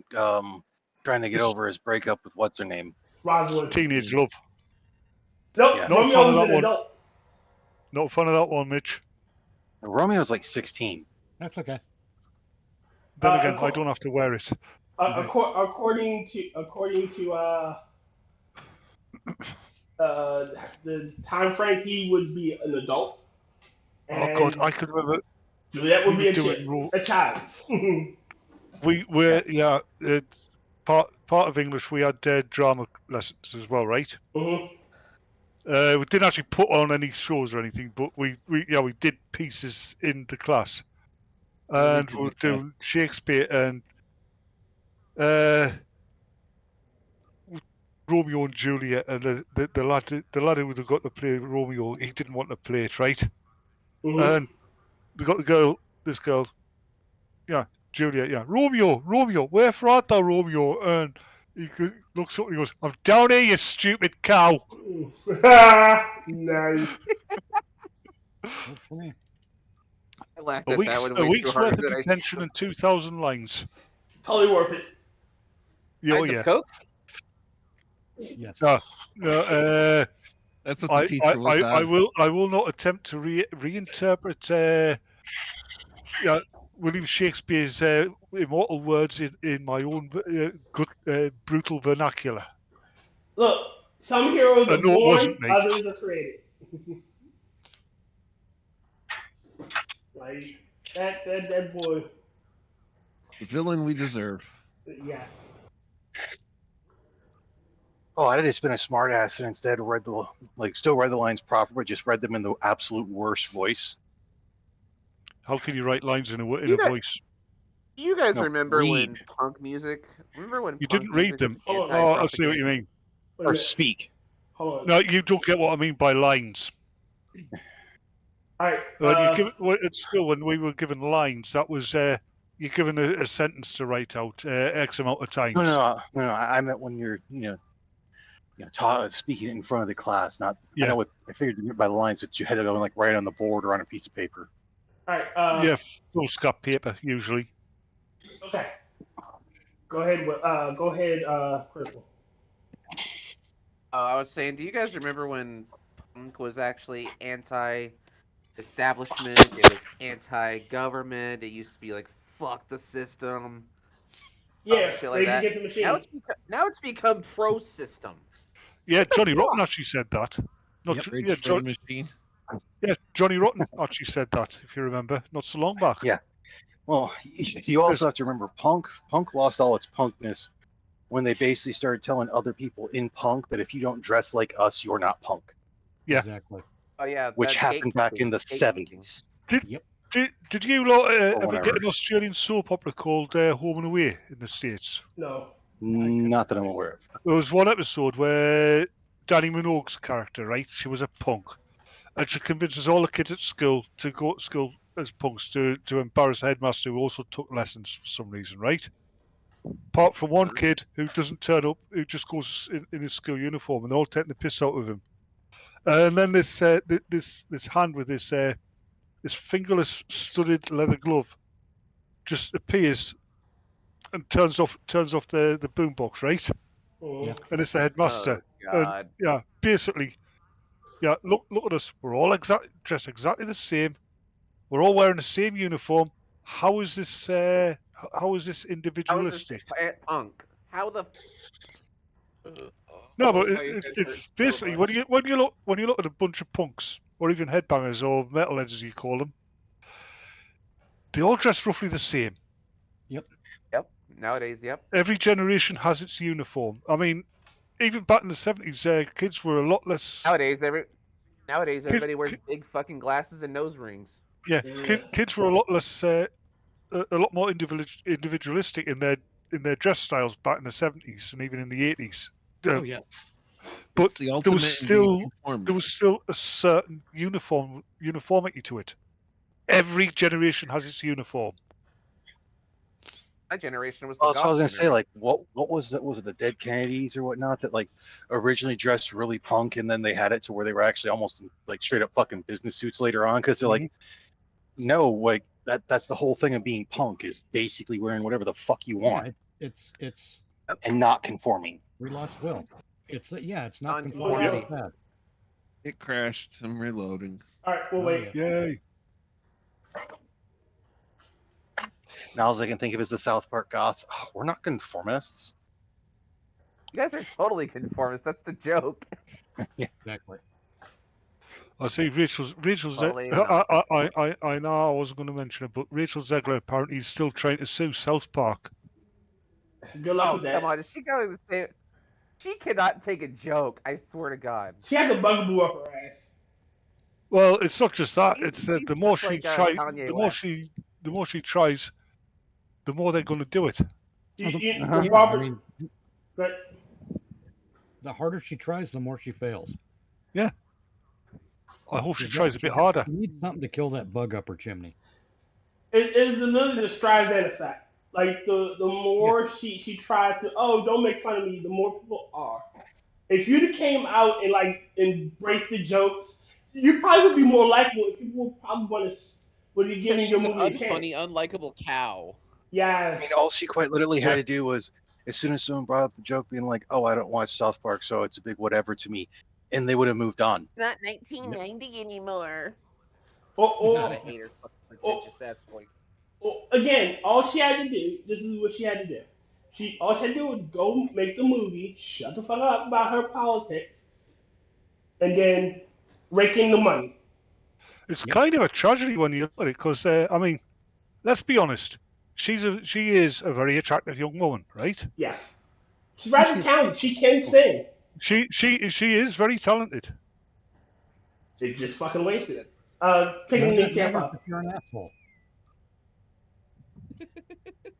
trying to get over his breakup with what's her name? Rosalind. Teenage love. Nope, Yeah. Romeo was an adult. Not fun of that one, Mitch. Romeo's like 16. That's okay. Then again, I don't have to wear it. According to the time frame, he would be an adult. Oh God, I could remember. Juliet would be a child. Part of English we had drama lessons as well, right? Mm-hmm. We didn't actually put on any shows or anything, but we did pieces in the class, and we were doing Shakespeare and Romeo and Juliet, and the lad who would have got to play Romeo, he didn't want to play it, right? Mm-hmm. And we got this girl, Juliet, Romeo, wherefore art thou, Romeo? And he looks up and he goes, I'm down here, you stupid cow. Nice. I laughed A at that one. week's worth of detention and 2,000 lines. Totally worth it. Pints of Coke? Yes. No. That's what the teacher was I will not attempt to reinterpret William Shakespeare's immortal words in my own brutal vernacular. Look, some heroes are born, others are created. Like that boy. The villain we deserve. Yes. Oh, I'd have just been a smartass and instead still read the lines proper, but just read them in the absolute worst voice. How can you write lines in a voice? Do you guys remember when punk music? Remember when you didn't read them? Oh, I see what you mean. Or speak. Hold on. No, you don't get what I mean by lines. All right. At school, when we were given lines, that was you're given a sentence to write out X amount of times. No. I meant when you're speaking in front of the class. Not. Yeah. I know what I figured by the lines that you had to go like write on the board or on a piece of paper. All right. Foolscap paper usually. Okay. Go ahead, Crystal. I was saying, do you guys remember when punk was actually anti-establishment? It was anti-government. It used to be like fuck the system. Yeah, shit like that. Get the machine. Now it's become pro-system. Yeah, Johnny Rotten actually said that. Machine. Yeah, Johnny Rotten actually said that, if you remember, not so long back. Yeah. Well, you also have to remember punk lost all its punkness when they basically started telling other people in punk that if you don't dress like us, you're not punk. Yeah. Exactly. Oh, yeah. Which happened back in the 70s. Did you lot ever get an Australian soap opera called Home and Away in the States? No. Not that I'm aware of. There was one episode where Danny Minogue's character, right, she was a punk. And she convinces all the kids at school to go to school as punks to embarrass the headmaster who also took lessons for some reason, right? Apart from one kid who doesn't turn up, who just goes in his school uniform, and they're all taking the piss out of him. And then this hand with this fingerless studded leather glove just appears and turns off the boombox, right? Yeah. And it's the headmaster. Oh, God. And, yeah, basically, yeah. Look at us. We're all dressed exactly the same. We're all wearing the same uniform. How is this? How is this individualistic? How is this punk? How the? No, but it's basically when you look at a bunch of punks or even headbangers or metalheads as you call them, they all dress roughly the same. Yep. Nowadays, yep. Every generation has its uniform. I mean, even back in the 70s, kids were a lot less. Nowadays, everybody wears big fucking glasses and nose rings. Yeah, kids were a lot less, a lot more individualistic in their dress styles back in the 70s and even in the 80s. Oh yeah. But the there was still a certain uniformity to it. Every generation has its uniform. My generation was. Well, that's what I was gonna say. Like, what was it? Was it the Dead Kennedys or whatnot that like originally dressed really punk, and then they had it to where they were actually almost like straight up fucking business suits later on? Because they're like, no, like that's the whole thing of being punk is basically wearing whatever the fuck you want. Yeah, it's and not conforming. We lost Will. It's not conformity. conforming. It crashed. I'm reloading. All right, we'll wait. Yay. Now all I can think of is the South Park goths. Oh, we're not conformists. You guys are totally conformists. That's the joke. Yeah, exactly. I see Rachel's. Totally I know I wasn't going to mention it, but Rachel Zegler apparently is still trying to sue South Park. Good luck with that. Come on, is she going to say? She cannot take a joke. I swear to God. She had the bugaboo up her ass. Well, it's not just that. It's that the more just she like, tries, Kanye the more she tries, the more they're going to do it. Robert, the harder she tries, the more she fails. Yeah. I hope she tries a bit harder. She needs something to kill that bug up her chimney. It's literally the Streisand effect. Like the more she tries to, don't make fun of me, the more people are. If you came out and like embrace the jokes, you probably would be more likable. People would probably would be giving your movie a chance. Unfunny, unlikable cow. Yes. I mean, all she quite literally had to do was, as soon as someone brought up the joke, being like, "Oh, I don't watch South Park, so it's a big whatever to me," and they would have moved on. Not 1990 anymore. Not a hater. Pretentious ass voice. Again, all she had to do. This is what she had to do. All she had to do was go make the movie, shut the fuck up about her politics, and then rake in the money. It's kind of a tragedy when you look at it, because I mean, let's be honest. She is a very attractive young woman, right? Yes. She's rather talented. She can sing. She is very talented. They just fucking wasted it. Picking the camp up. You're an asshole.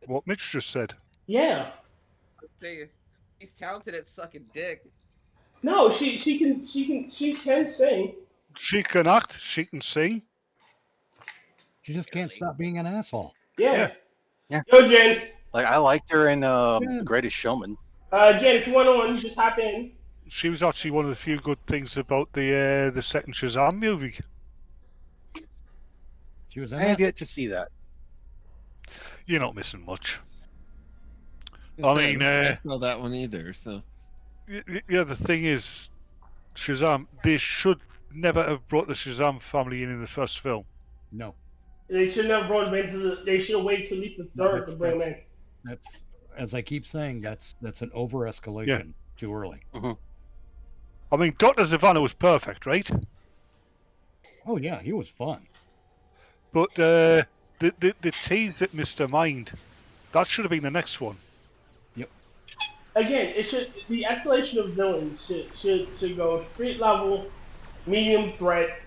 What Mitch just said. Yeah. He's talented at sucking dick. No, she can sing. She can act. She can sing. She just can't stop being an asshole. Yeah. Yeah. Yo, Jen. Like I liked her in The Greatest Showman. Jen, if you want on, just hop in. She was actually one of the few good things about the second Shazam movie. She was. I have yet to see that. You're not missing much. I saw that one either. So. Yeah, the thing is, Shazam. They should never have brought the Shazam family in the first film. No. They should never brought them into they should have waited till at least the third to bring them in. That's, as I keep saying, that's an over-escalation too early. Mm-hmm. I mean, Dr. Zavanna was perfect, right? Oh yeah, he was fun. But the tease at Mr. Mind, that should have been the next one. Yep. Again, the escalation of villains should go street level, medium threat,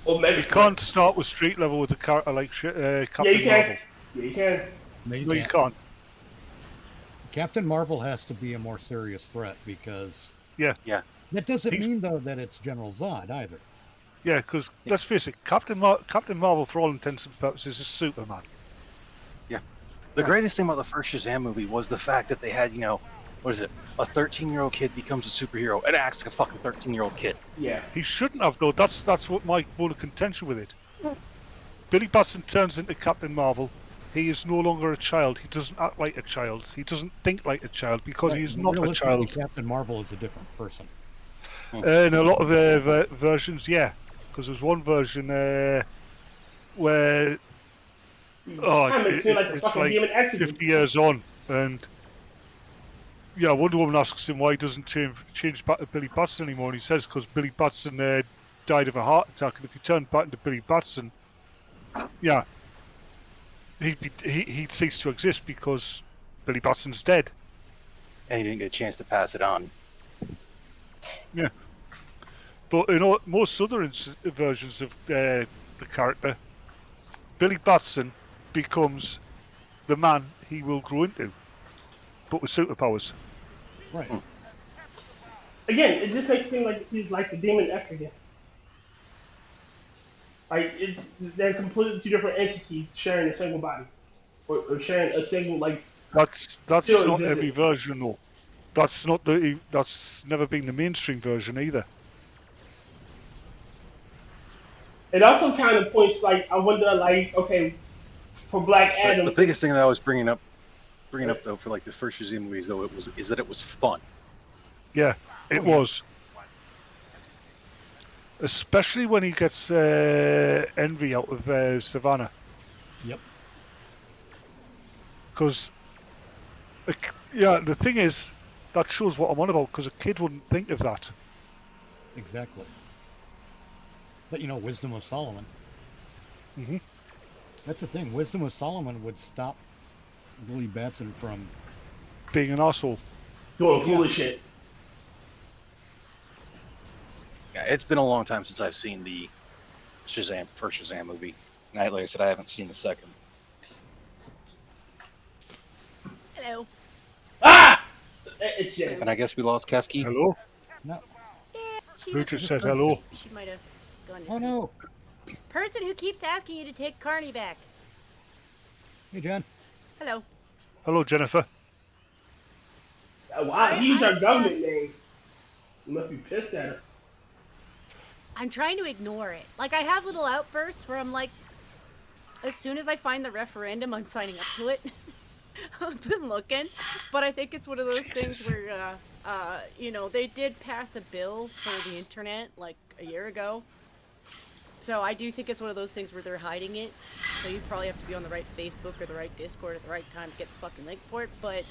or mega. You can't start with street level with a character like Captain Marvel. Yeah, you can. No, you can't. Captain Marvel has to be a more serious threat because. Yeah. That doesn't mean though that it's General Zod either. Yeah, because let's face it, Captain Marvel, for all intents and purposes, is Superman. Yeah. The greatest thing about the first Shazam movie was the fact that they had, what is it? A 13-year-old kid becomes a superhero and acts like a fucking 13-year-old kid. Yeah. He shouldn't have, though. That's what my bone of contention with it. Billy Batson turns into Captain Marvel. he is no longer a child. He doesn't act like a child. He doesn't think like a child because Right, he's not a realistically, child. Captain Marvel is a different person. In a lot of versions, yeah. Because there's one version where it's like demon 50 years on, and yeah, Wonder Woman asks him why he doesn't change back to Billy Batson anymore, and he says because Billy Batson died of a heart attack, and if he turned back into Billy Batson, yeah, he'd cease to exist because Billy Batson's dead. And he didn't get a chance to pass it on. Yeah. But in most other versions of the character, Billy Batson becomes the man he will grow into, but with superpowers. Right. Again, it just makes it seem like he's like the demon F again. Like they're completely two different entities sharing a single body, or sharing a single like. That's not existence. every version though. That's never been the mainstream version either. It also kind of points like I wonder like okay, for Black Adam. The biggest thing that I was bringing up though for like the first Shazam movies though is that it was fun. Yeah, it was. Especially when he gets Envy out of Savannah. Yep. Because, yeah, the thing is, that shows what I'm on about, because a kid wouldn't think of that. Exactly. But you know, Wisdom of Solomon. Mm-hmm. That's the thing. Wisdom of Solomon would stop Billy Batson from being an asshole. Doing foolish shit. Yeah, it's been a long time since I've seen the first Shazam movie. And like I said, I haven't seen the second. Hello. Ah! It's Jen. And I guess we lost Kefki. Hello? No. Yeah, Who just said hello? She might have gone to Oh no. Person who keeps asking you to take Carney back. Hey, Jen. Hello. Hello, Jennifer. Wow, he used our government name. You must be pissed at her. I'm trying to ignore it. Like, I have little outbursts where I'm like, as soon as I find the referendum, I'm signing up to it. I've been looking, but I think it's one of those things where, you know, they did pass a bill for the internet like a year ago. So I do think it's one of those things where they're hiding it. So you probably have to be on the right Facebook or the right Discord at the right time to get the fucking link for it. But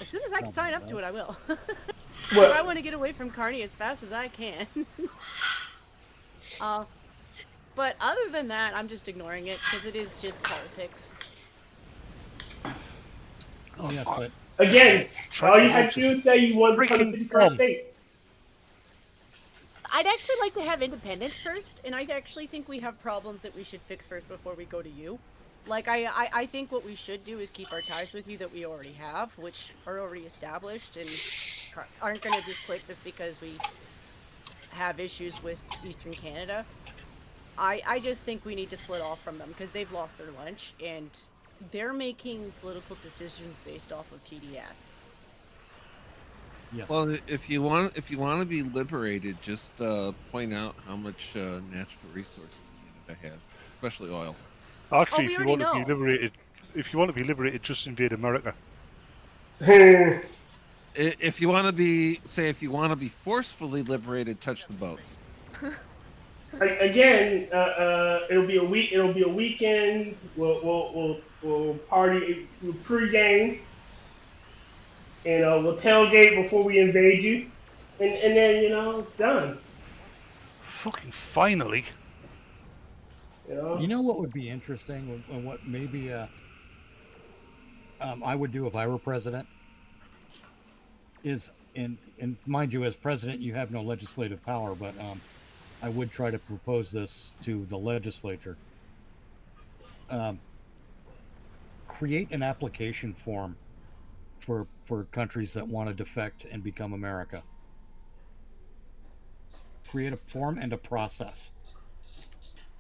as soon as I can sign up to it, I will. If I want to get away from Carney as fast as I can. But other than that, I'm just ignoring it because it is just politics. Oh yeah, but again, all you had to do is say you wanted to become the 51st state. I'd actually like to have independence first, and I actually think we have problems that we should fix first before we go to you. Like, I think what we should do is keep our ties with you that we already have, which are already established, and aren't going to just quit just because we have issues with Eastern Canada. I just think we need to split off from them, because they've lost their lunch, and they're making political decisions based off of TDS. Yeah. Well, if you want to be liberated, just point out how much natural resources Canada has, especially oil. Actually, if you want to be liberated, just invade America. If you want to be forcefully liberated, touch the boats. Again, it'll be a week. It'll be a weekend. We'll party. We'll pregame. And we'll tailgate before we invade you, and then it's done. Fucking finally. You know what would be interesting, and what maybe I would do if I were president is, and mind you, as president you have no legislative power, but I would try to propose this to the legislature. Create an application form for countries that want to defect and become America. Create a form and a process.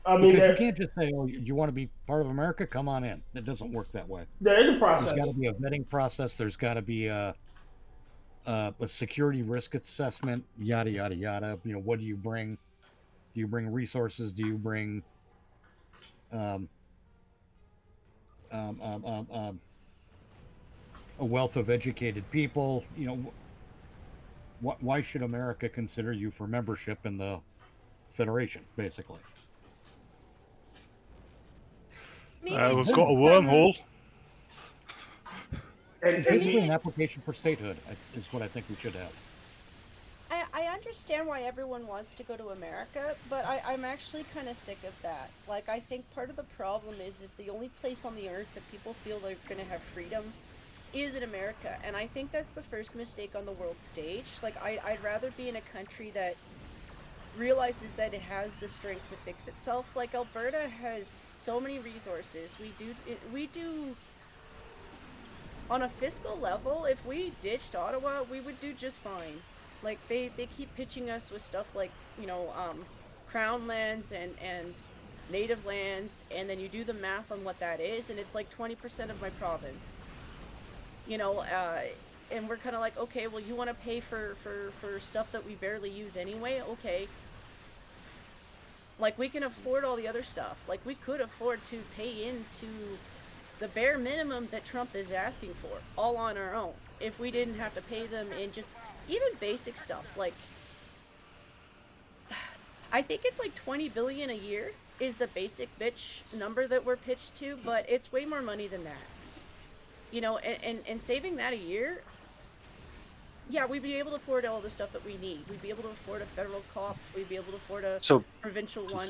I mean, because you can't just say, "Oh, you want to be part of America? Come on in." It doesn't work that way. There is a process. There's got to be a vetting process. There's got to be a security risk assessment. Yada yada yada. What do you bring? Do you bring resources? Do you bring a wealth of educated people. You know, why should America consider you for membership in the Federation, basically? We've got a wormhole. It's basically an application for statehood, is what I think we should have. I understand why everyone wants to go to America, but I'm actually kind of sick of that. Like, I think part of the problem is the only place on the earth that people feel they're going to have freedom is in America, and I think that's the first mistake on the world stage. Like, I'd rather be in a country that realizes that it has the strength to fix itself. Like, Alberta has so many resources. We do on a fiscal level, if we ditched Ottawa, we would do just fine. Like, they keep pitching us with stuff like, you know, crown lands and native lands, and then you do the math on what that is, and it's like 20% of my province. You know, and we're kind of like, okay, well, you want to pay for stuff that we barely use anyway? Okay. Like, we can afford all the other stuff. Like, we could afford to pay into the bare minimum that Trump is asking for, all on our own, if we didn't have to pay them in just even basic stuff. Like, I think it's like 20 billion a year is the basic bitch number that we're pitched to, but it's way more money than that. You know, and saving that a year, yeah, we'd be able to afford all the stuff that we need. We'd be able to afford a federal cop. We'd be able to afford a provincial one.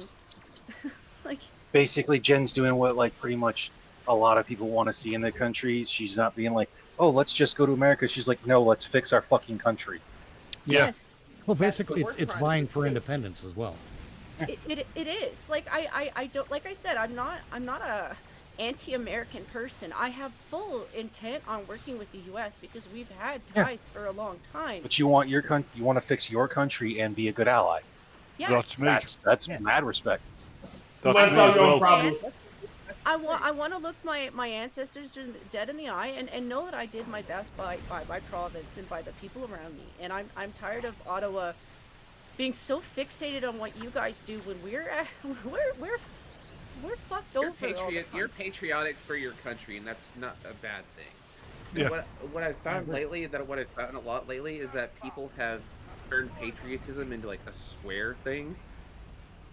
Like, basically, Jen's doing what, like, pretty much a lot of people want to see in the country. She's not being like, oh, let's just go to America. She's like, no, let's fix our fucking country. Yes. Well, basically, it's vying for independence as well. It is. Like, I don't, like I said, I'm not a anti-American person. I have full intent on working with the U.S. because we've had ties for a long time. But you want you want to fix your country and be a good ally. Yes. That's mad respect. That's no problem. I want to look my ancestors dead in the eye and know that I did my best by my province and by the people around me. And I'm tired of Ottawa being so fixated on what you guys do when we're fucked over. You're patriotic for your country, and that's not a bad thing. Yeah. What I've found lately, what I've found a lot lately, is that people have turned patriotism into like a swear thing.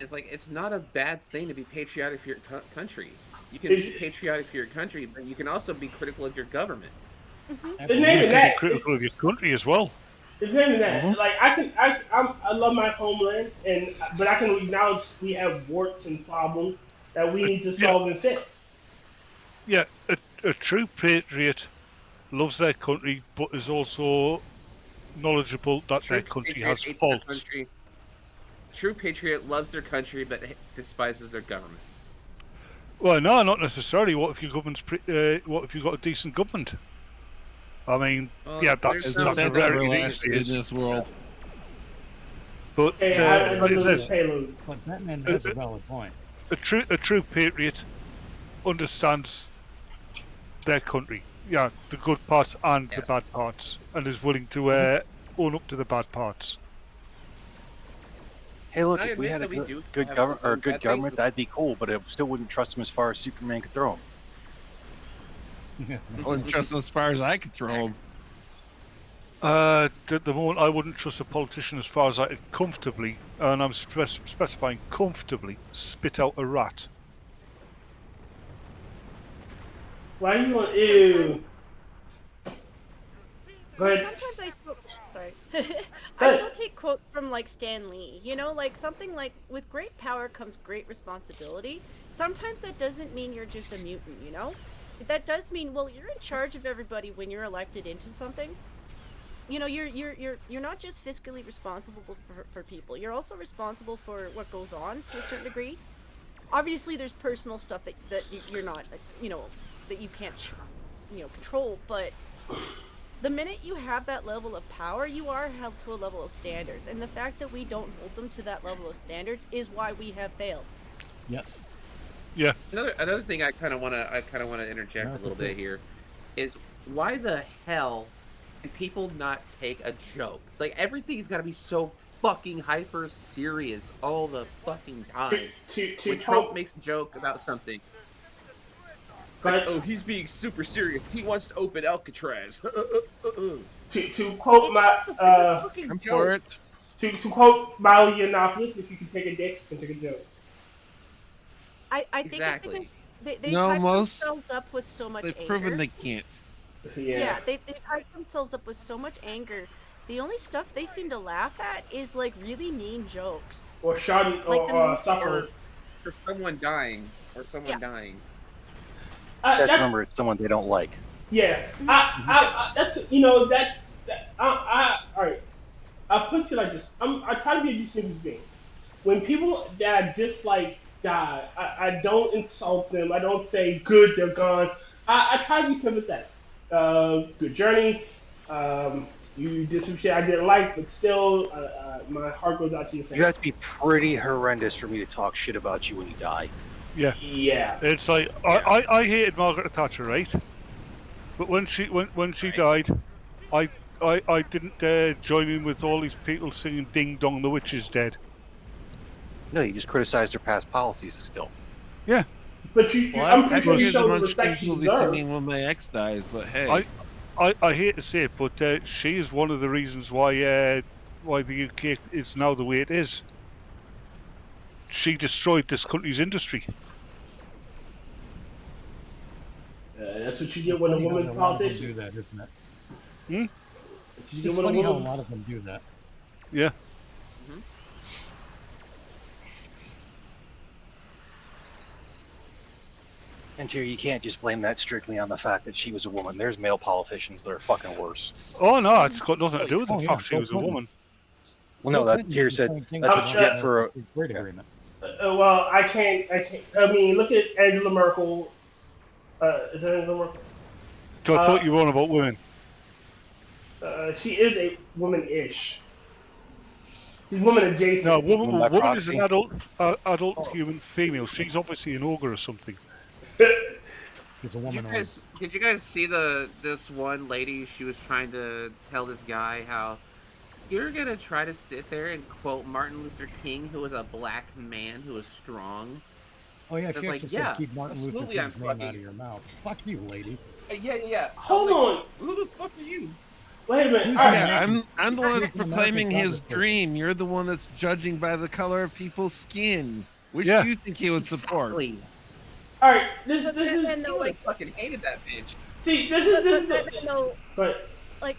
It's like, it's not a bad thing to be patriotic for your country. You can be patriotic for your country, but you can also be critical of your government. It's not even that. Critical of your country as well. It's not even that. Like, I love my homeland, but I can acknowledge we have warts and problems that we need to solve and fix. Yeah, a true patriot loves their country, but is also knowledgeable that their country has faults. True patriot loves their country, but despises their government. Well, no, not necessarily. What if your government's what if you've got a decent government? I mean, that's a rarity in this world. But Batman has a valid point. A true patriot understands their country. Yeah, the good parts and the bad parts, and is willing to own up to the bad parts. Hey, look, if we had a good government, that'd be cool, but I still wouldn't trust him as far as Superman could throw him. I wouldn't trust him as far as I could throw him. At the moment, I wouldn't trust a politician as far as I could comfortably, and I'm specifying comfortably, spit out a rat. Why do you want? Ew. Go ahead. Sometimes I still, sorry, I still take quotes from like Stan Lee. You know, like something like, with great power comes great responsibility. Sometimes that doesn't mean you're just a mutant. You know, that does mean, well, you're in charge of everybody when you're elected into something. You know, you're not just fiscally responsible for people. You're also responsible for what goes on to a certain degree. Obviously, there's personal stuff that you're not, you know, that you can't, you know, control. But the minute you have that level of power, you are held to a level of standards, and the fact that we don't hold them to that level of standards is why we have failed. Yes. Yeah. Another thing I kind of want to interject a little bit here is, why the hell can people not take a joke? Like, everything's got to be so fucking hyper serious all the fucking time. When Trump makes a joke about something. But oh, he's being super serious. He wants to open Alcatraz. To quote my I'm for it. To quote Milo Yiannopoulos, if you can take a dick, you can take a joke. I think Exactly. they've No, hyped most- themselves up with so much They've anger. proven they can't. Yeah, they've hyped themselves up with so much anger. The only stuff they seem to laugh at is like really mean jokes. Or shoddy, Like or suffer. For someone dying, or someone dying. Remember, it's someone they don't like. Yeah, that's all right. I'll put it like this. I try to be a decent human being. When people that I dislike die, I don't insult them. I don't say good, they're gone. I try to be sympathetic. Good journey. You did some shit I didn't like, but still, my heart goes out to you. You have to be pretty horrendous for me to talk shit about you when you die. Yeah. Yeah. It's like I hated Margaret Thatcher, right? But when she died, I didn't join in with all these people singing "Ding Dong, the Witch is Dead." No, you just criticized her past policies still. Yeah. But I'm pretty sure you showed the much respect things you will be deserve. singing when my ex dies, but hey. I hate to say it, but she is one of the reasons why the UK is now the way it is. She destroyed this country's industry. That's what you get when a woman's politician. Do that, isn't it? Hmm? It's funny how a lot of them do that. Yeah. Mm-hmm. And here, you can't just blame that strictly on the fact that she was a woman. There's male politicians that are fucking worse. Oh no, it's got nothing to do with the fact she was a woman. Well, no, that Tyr said that's what you get for a great agreement. Well, I can't. I mean, look at Angela Merkel. Is that Angela Merkel? So I thought you were on about women. She is a woman-ish. She's woman adjacent. No, woman is an adult human female. She's obviously an ogre or something. She's a woman. Did you guys see this one lady? She was trying to tell this guy how you're gonna try to sit there and quote Martin Luther King, who was a black man who was strong. Oh yeah, she actually said keep Martin Luther absolutely, King's name out of your mouth. Fuck you, lady. Yeah. Hold on. Who the fuck are you? Wait a minute. Yeah, I'm the one that's proclaiming his dream. You're the one that's judging by the color of people's skin. Which do you think he would support? Exactly. All right, this is. I fucking hated that bitch. See, this is. But like,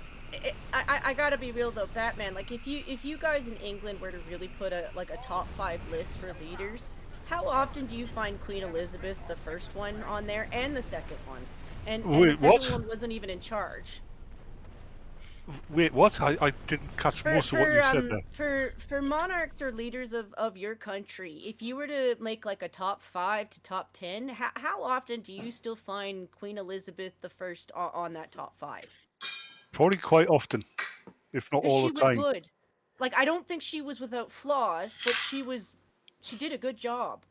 I gotta be real though, Batman. Like, if you guys in England were to really put a top 5 list for leaders, how often do you find Queen Elizabeth, the first one, on there, and the second one? And the second one wasn't even in charge. Wait, what? I didn't catch most of what you said there. For monarchs or leaders of your country, if you were to make like a top 5 to top 10, how often do you still find Queen Elizabeth I on that top 5? Probably quite often, if not all the time. She was good. Like, I don't think she was without flaws, but she did a good job.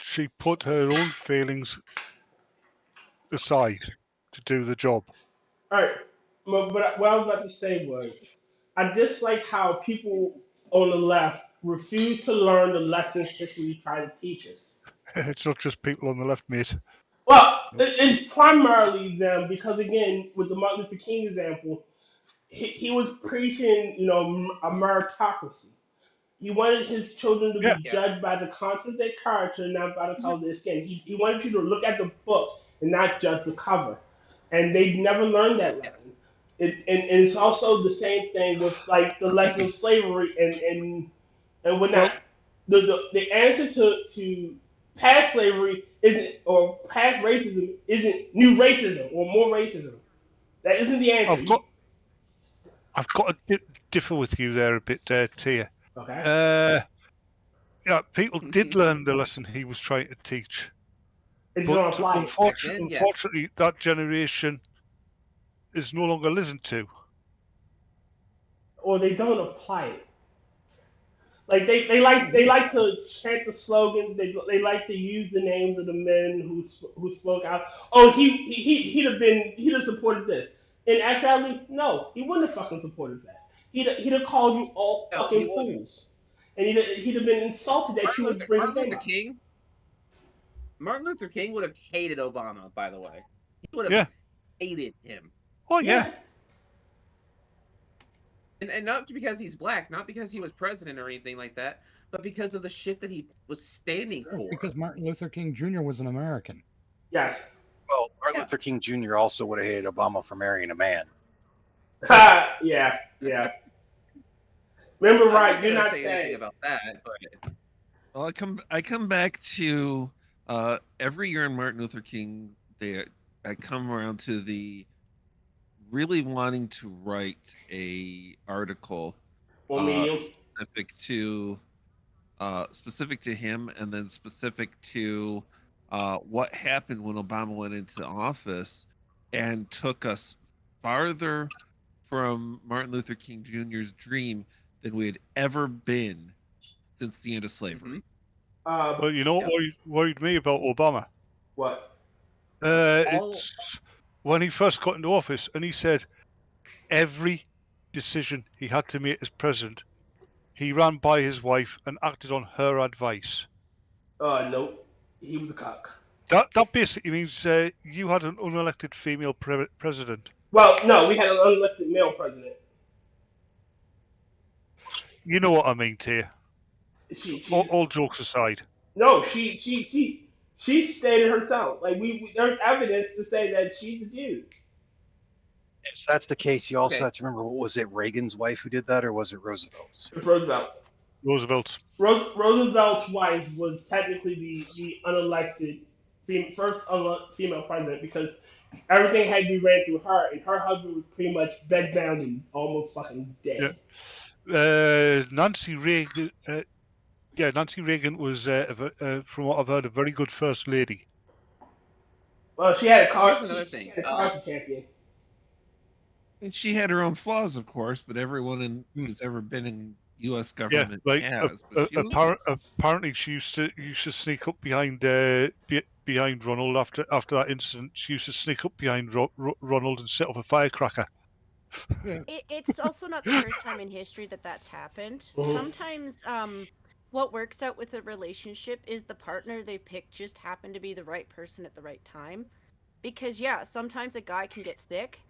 She put her own failings aside to do the job. All right. But what I was about to say was, I dislike how people on the left refuse to learn the lessons history tried to teach us. It's not just people on the left, mate. Well, it's primarily them because, again, with the Martin Luther King example, he was preaching, a meritocracy. He wanted his children to be judged by the content of their character, not by the color of their skin. He wanted you to look at the book and not judge the cover. And they never learned that lesson. And it's also the same thing with like the lesson of slavery and whatnot. The answer to past slavery or past racism isn't new racism or more racism. That isn't the answer. I've got to differ with you there a bit, Tyr. Okay. Yeah, people did learn the lesson he was trying to teach. But unfortunately, that generation is no longer listened to. Or they don't apply it. Like they like to chant the slogans. They like to use the names of the men who spoke out. Oh, he'd have supported this. In actuality, no, he wouldn't have fucking supported that. He'd have called you all fucking fools, and he'd have been insulted that you would bring him King. Martin Luther King would have hated Obama, by the way. He would have hated him. Oh, yeah. And not because he's black, not because he was president or anything like that, but because of the shit that he was standing for. Because Martin Luther King Jr. was an American. Yes. Well, Martin Luther King Jr. also would have hated Obama for marrying a man. Yeah. Remember, right? You're not saying anything about that, but well, I come back to every year on Martin Luther King Day. I come around to the really wanting to write a article specific to him, and then specific to what happened when Obama went into office and took us farther from Martin Luther King Jr.'s dream than we had ever been since the end of slavery. Well, you know what worried me about Obama? What? It's when he first got into office, and he said every decision he had to make as president, he ran by his wife and acted on her advice. Nope. He was a cock. That basically means you had an unelected female president. Well, no, we had an unelected male president. You know what I mean, Tyr. All jokes aside. No, she stated herself. Like there's evidence to say that she's a dude. If that's the case, you also have to remember, was it Reagan's wife who did that, or was it Roosevelt's? Roosevelt's. Roosevelt's wife was technically the unelected first female president, because everything had to be ran through her, and her husband was pretty much bedbound and almost fucking dead. Yeah. Nancy Reagan. Nancy Reagan was, from what I've heard, a very good first lady. Well, she had a car. Here's another thing. Champion. And she had her own flaws, of course, but everyone who's ever been in U.S. government has. Apparently, she used to sneak up behind Ronald after that incident. She used to sneak up behind Ronald and set off a firecracker. It's also not the first time in history that that's happened. Sometimes, what works out with a relationship is the partner they pick just happened to be the right person at the right time. Because, sometimes a guy can get sick,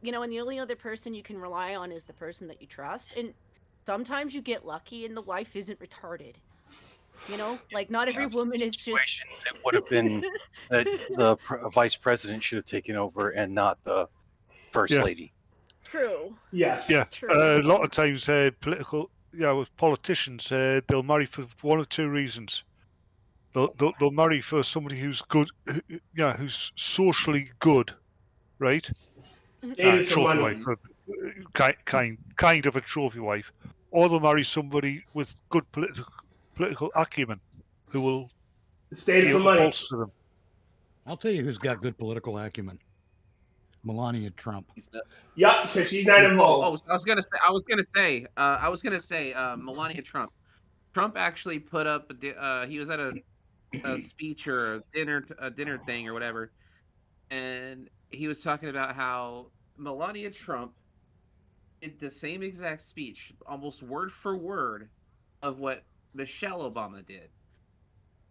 and the only other person you can rely on is the person that you trust. And sometimes you get lucky and the wife isn't retarded. Like, not every woman is just... It would have been that the vice president should have taken over and not the first lady. True. Yes. Yeah. True. A lot of times, with politicians, they'll marry for one of two reasons. They'll marry for somebody who's good, who's socially good, right? Trophy wife, kind of a trophy wife, or they'll marry somebody with good political acumen, who will bolster them. I'll tell you who's got good political acumen. Melania Trump. Yep, because she's not involved. I was gonna say, Melania Trump. Trump actually put up he was at a speech or a dinner thing or whatever, and he was talking about how Melania Trump did the same exact speech, almost word for word, of what Michelle Obama did.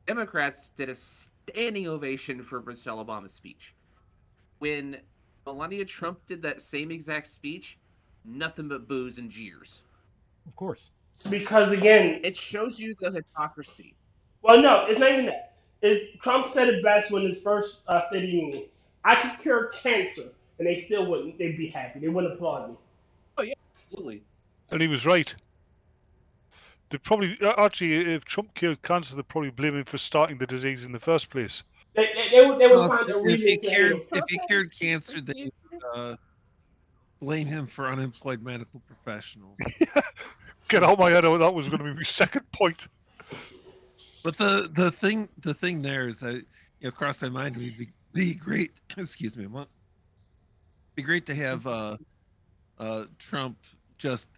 Democrats did a standing ovation for Michelle Obama's speech. When Melania Trump did that same exact speech, nothing but boos and jeers. Of course. Because, again... It shows you the hypocrisy. Well, no, it's not even that. Trump said it best when his first State of the Union. I could cure cancer, and they still wouldn't. They'd be happy. They wouldn't applaud me. Oh, yeah, absolutely. And he was right. They probably... Actually, if Trump cured cancer, they'd probably blame him for starting the disease in the first place. They would find a reason if he cured cancer, they would blame him for unemployed medical professionals. Get out of my head! That was going to be my second point. But the thing there is that crossed my mind. Would be great. Excuse me. Be great to have Trump just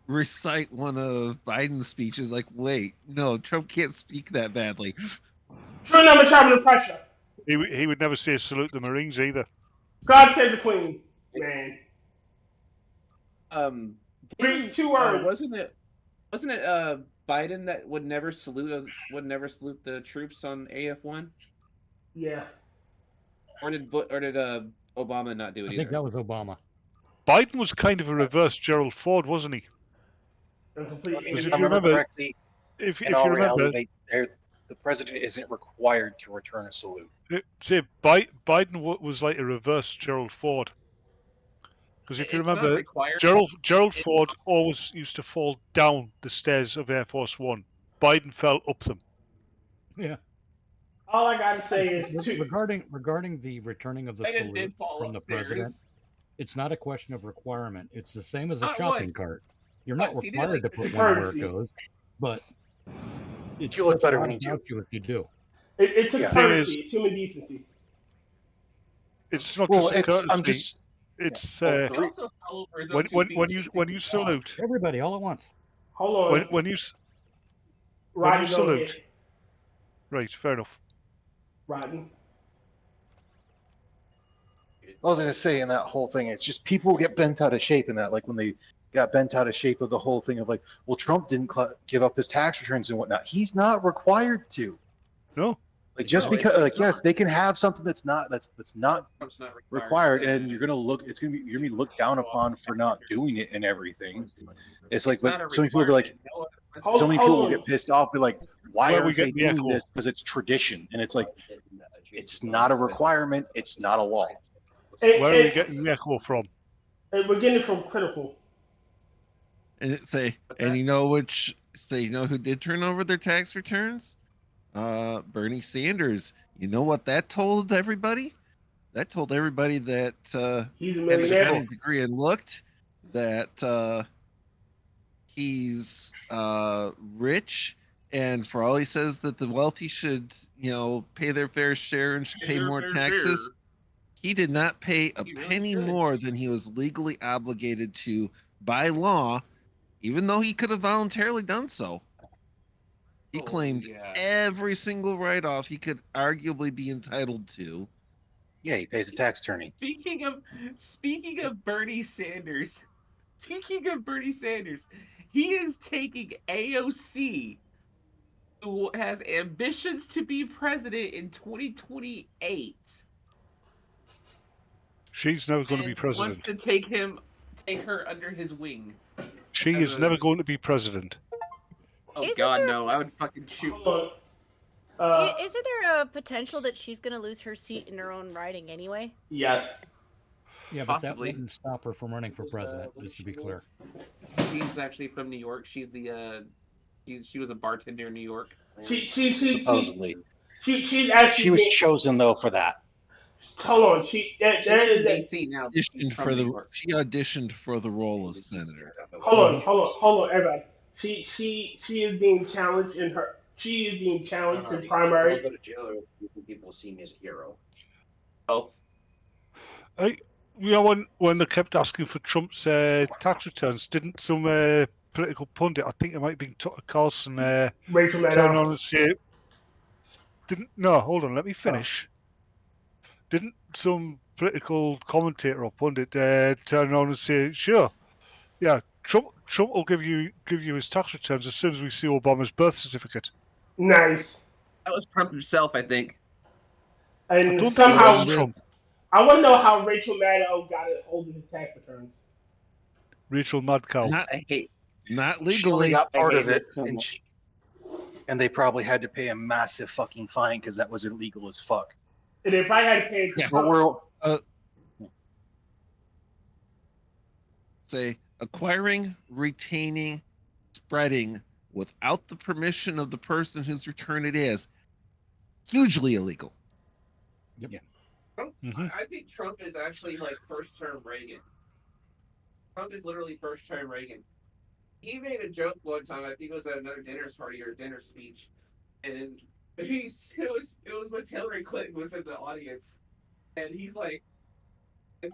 recite one of Biden's speeches. Like, wait, no, Trump can't speak that badly. True number sharper than pressure. He would never say salute the Marines either. God save the Queen, man. Two words. Wasn't it Biden that would never salute the troops on AF1? Yeah. Or did Obama not do it I either? think that was Obama. Biden was kind of a reverse Gerald Ford, wasn't he? If I remember correctly, if in you all remember, reality, the president isn't required to return a salute. Say Biden was like a reverse Gerald Ford. Because if you It's not remember, required. Gerald Ford always used to fall down the stairs of Air Force One. Biden fell up them. Yeah. All I gotta say is regarding the returning of the Biden salute did fall from the upstairs. president, it's not a question of requirement. It's the same as a Not shopping once. cart. You're not Once, he did it, required like, to put it's one where it courtesy. goes, but it's You look just better when you about do. you if you do. It's a Yeah. courtesy. It's human decency. It's not Well, just a courtesy. I'm just. It's Yeah. He also fell over his own when two when feet. when you when you salute Everybody all at once. Hold on. when you Rodney, go salute. ahead. Right, fair enough. Rodney. I was going to say in that whole thing, it's just people get bent out of shape in that. Like when they got bent out of shape of the whole thing of like, well, Trump didn't give up his tax returns and whatnot. He's not required to. No. Like just because, like, yes, they can have something that's not required, and you're gonna be looked down upon for not doing it and everything. It's like, but so many people be like, so many people will get pissed off, be like, why aren't they doing this? Because it's tradition, and it's like, it's not a requirement, it's not a law. Where are we getting the echo from? We're getting it from Critical. And you know who did turn over their tax returns? Bernie Sanders. You know what that told everybody? That told everybody that he's a had a millionaire. accounting degree and looked that he's rich, and for all he says that the wealthy should, pay their fair share and should pay more taxes. He did not pay a penny more than he was legally obligated to by law, even though he could have voluntarily done so. He claimed every single write-off he could arguably be entitled to. Yeah, he pays a tax attorney. Speaking of Bernie Sanders, he is taking AOC, who has ambitions to be president in 2028. She's never going to be president. Wants to take her under his wing. She is never going to be president. Oh God, no! I would fucking shoot. Isn't there a potential that she's gonna lose her seat in her own riding anyway? Yes. Yeah, but that wouldn't stop her from running for president, just to be clear. She's actually from New York. She's she was a bartender in New York. Supposedly. She's actually. She was chosen though for that. Hold on, she DC now. She auditioned for the role of senator. Hold on, everybody. She is being challenged in her. She is being challenged in primary. Go to jail, or people see me as a hero. Both. When they kept asking for Trump's tax returns, didn't some political pundit, I think it might have been Tucker Carlson, Rachel Maddow, turn on and say, no, hold on, let me finish. Didn't some political commentator or pundit turn on and say, sure, yeah, Trump will give you his tax returns as soon as we see Obama's birth certificate. Nice. That was Trump himself, I think. And somehow, I want to know how Rachel Maddow got a hold of the tax returns. Rachel Madcow. Not legally. She only got part of it, and they probably had to pay a massive fucking fine because that was illegal as fuck. And if I had paid, say acquiring, retaining, spreading without the permission of the person whose return it is, hugely illegal. Yep. I think Trump is actually like first-term Reagan. Trump is literally first-term Reagan. He made a joke one time. I think it was at another dinner party or dinner speech, and it was when Hillary Clinton was in the audience, and he's like,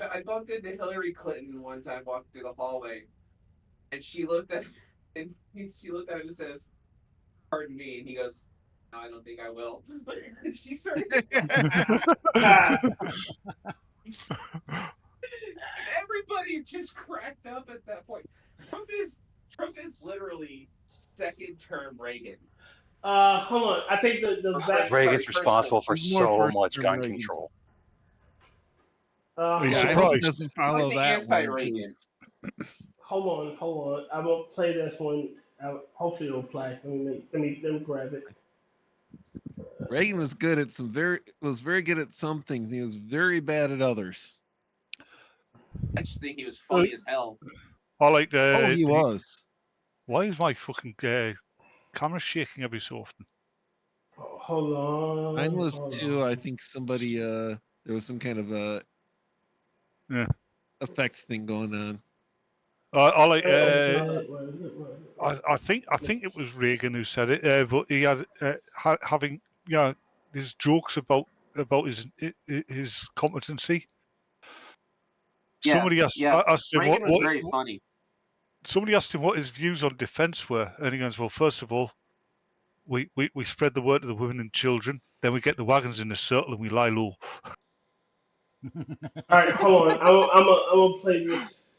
I bumped into Hillary Clinton one time walking through the hallway, and she looked at him and says, "Pardon me," and he goes, "No, I don't think I will." And she started. Everybody just cracked up at that point. Trump is literally term Reagan. Hold on. I think the Reagan's responsible for He's more so first much term gun Reagan. control. Are you Yeah, I hope it surprised? doesn't follow Like the that one. anti-Reagan. Hold on. I won't play this one. Hopefully it'll play. Let me grab it. Reagan was good at very good at some things. He was very bad at others. I just think he was funny as hell. I like the. Oh, he was. Why is my fucking camera shaking every so often? Oh, hold on. Mine was too. I think somebody there was some kind of a effect thing going on. I like. Where is it? I think it was Reagan who said it, but he had having these jokes about his competency. Yeah, Somebody asked him Reagan was what very funny. Somebody asked him what his views on defence were, and he goes, "Well, first of all, we spread the word to the women and children. Then we get the wagons in a circle and we lie low." All right, hold on. I'm gonna play this.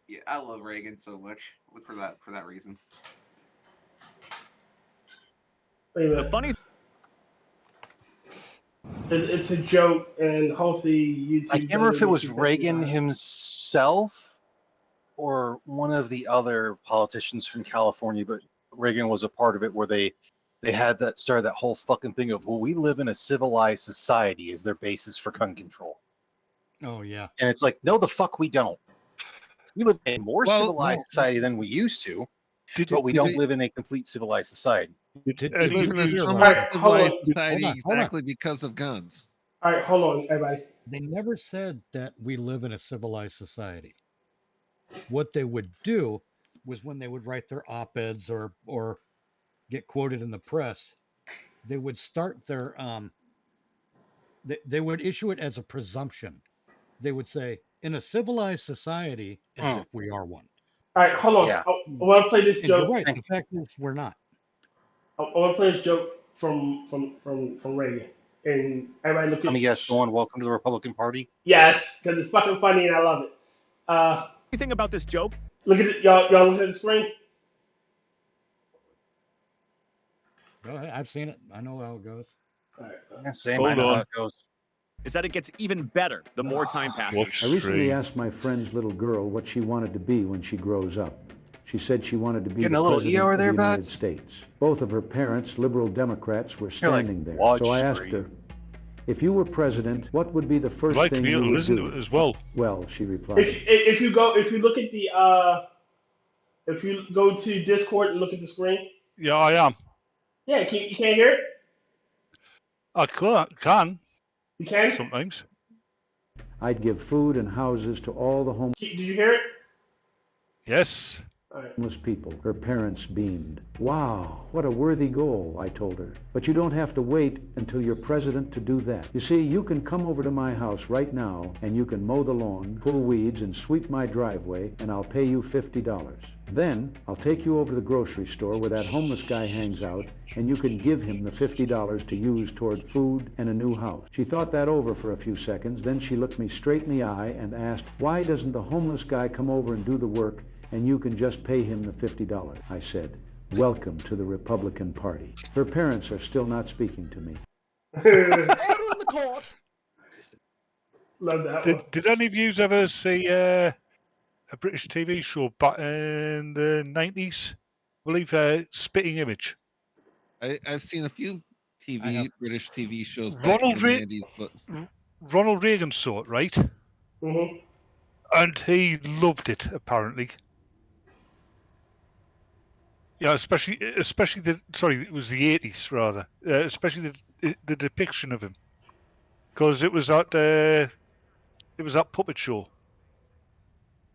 Yeah, I love Reagan so much for that reason. The funny. It's a joke, and hopefully YouTube. I can't remember if it was Reagan himself or one of the other politicians from California, but Reagan was a part of it where they had started that whole fucking thing of, well, we live in a civilized society as their basis for gun control. Oh yeah. And it's like, no, the fuck we don't. We live in a more civilized society than we used to, but we don't live in a complete civilized society. We live in a somewhat civilized society exactly because of guns. All right, hold on, everybody. They never said that we live in a civilized society. What they would do was when they would write their op-eds or get quoted in the press, they would start their they would issue it as a presumption. They would say, in a civilized society, as if we are one. All right, hold on. Yeah. I want to play this And joke. you're right. The fact is, we're not. I want to play this joke from Reagan, and everybody look at. Let me guess, going, welcome to the Republican Party. Yes, because it's fucking funny and I love it. Anything about this joke? Look at it, y'all look at the screen. Go ahead. I've seen it. I know how it goes. Yeah, same. I know how it goes. Is that it gets even better the more time passes. I recently asked my friend's little girl what she wanted to be when she grows up. She said she wanted to be Getting the a little president over of the there, United Bats? States. Both of her parents, liberal Democrats, were You're like, standing there. watch So I asked screen. her, if you were president, what would be the first Like to thing be you able to would listen do? to it as well. Well, she replied. If you look at the if you go to Discord and look at the screen. Yeah, I am. Yeah, you can't hear it. I can. You can. Sometimes. I'd give food and houses to all the Did you hear it? Yes. homeless people. Her parents beamed. Wow, what a worthy goal, I told her. But you don't have to wait until you're president to do that. You see, you can come over to my house right now and you can mow the lawn, pull weeds, and sweep my driveway, and I'll pay you $50. Then I'll take you over to the grocery store where that homeless guy hangs out, and you can give him the $50 to use toward food and a new house. She thought that over for a few seconds, then she looked me straight in the eye and asked, why doesn't the homeless guy come over and do the work and you can just pay him the $50? I said, welcome to the Republican Party. Her parents are still not speaking to me. Love that. Did any of you ever see a British TV show back in the 90s? I believe Spitting Image. I've seen a few British TV shows back Ronald in the 90s, but Ronald Reagan saw it, right? Mm-hmm. And he loved it, apparently. Yeah, especially the it was the 80s rather, especially the depiction of him, because it was that puppet show.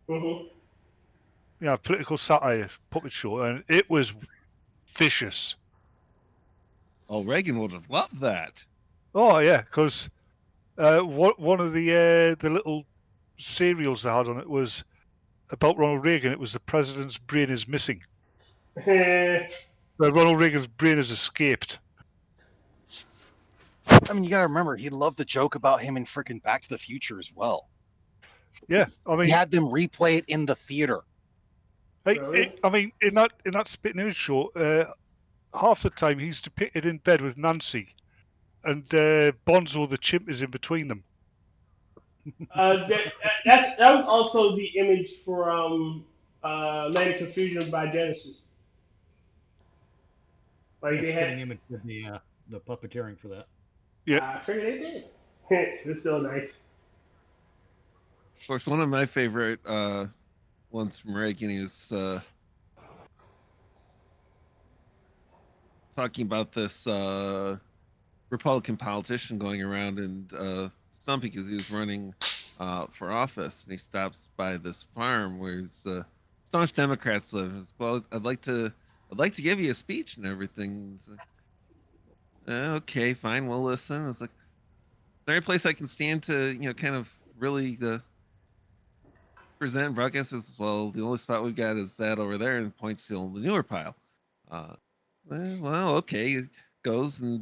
Mm-hmm. Yeah, political satire puppet show, and it was vicious. Oh, Reagan would have loved that. Oh yeah, because one of the little serials they had on it was about Ronald Reagan. It was the president's brain is missing. Where Ronald Reagan's brain has escaped. I mean, you gotta remember, he loved the joke about him in freaking Back to the Future as well. Yeah, I mean, he had them replay it in the theater. Really? I mean, in that spitting image show, half the time he's depicted in bed with Nancy, and Bonzo the chimp is in between them. That was also the image for Land of Confusion by Genesis. Like Yeah, they spitting had image with the puppeteering for that. Yeah, I figured they did. It's still nice. Of course, one of my favorite ones from Reagan is talking about this Republican politician going around and stumping because he was running for office, and he stops by this farm where his staunch Democrats live. He's, well, I'd like to give you a speech and everything. It's like, okay, fine, we'll listen. It's like, is there any place I can stand to, kind of really present broadcast? As well, the only spot we've got is that over there, and points to the manure pile. Well, okay, it goes and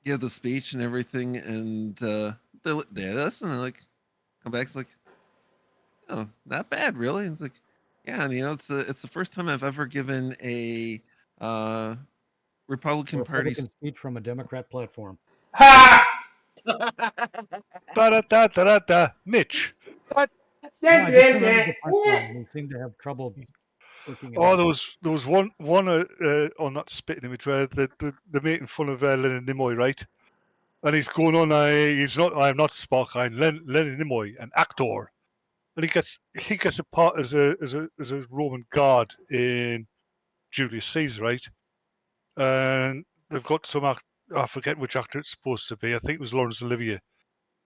give the speech and everything, and they listen and like come back. It's like, oh, not bad, really. It's like, yeah, and it's the first time I've ever given a Republican Party speech from a Democrat platform. Ha! Da-da-da-da-da-da. Mitch. What? No, I just remembered the punchline. We seem to have trouble working it out. There was one on that spitting image where they're making fun of Leonard Nimoy, right? And he's going on, I'm not Spock, I'm Leonard Nimoy, an actor. And he gets a part as a Roman guard in Julius Caesar, right? And they've got some I forget which actor it's supposed to be. I think it was Laurence Olivier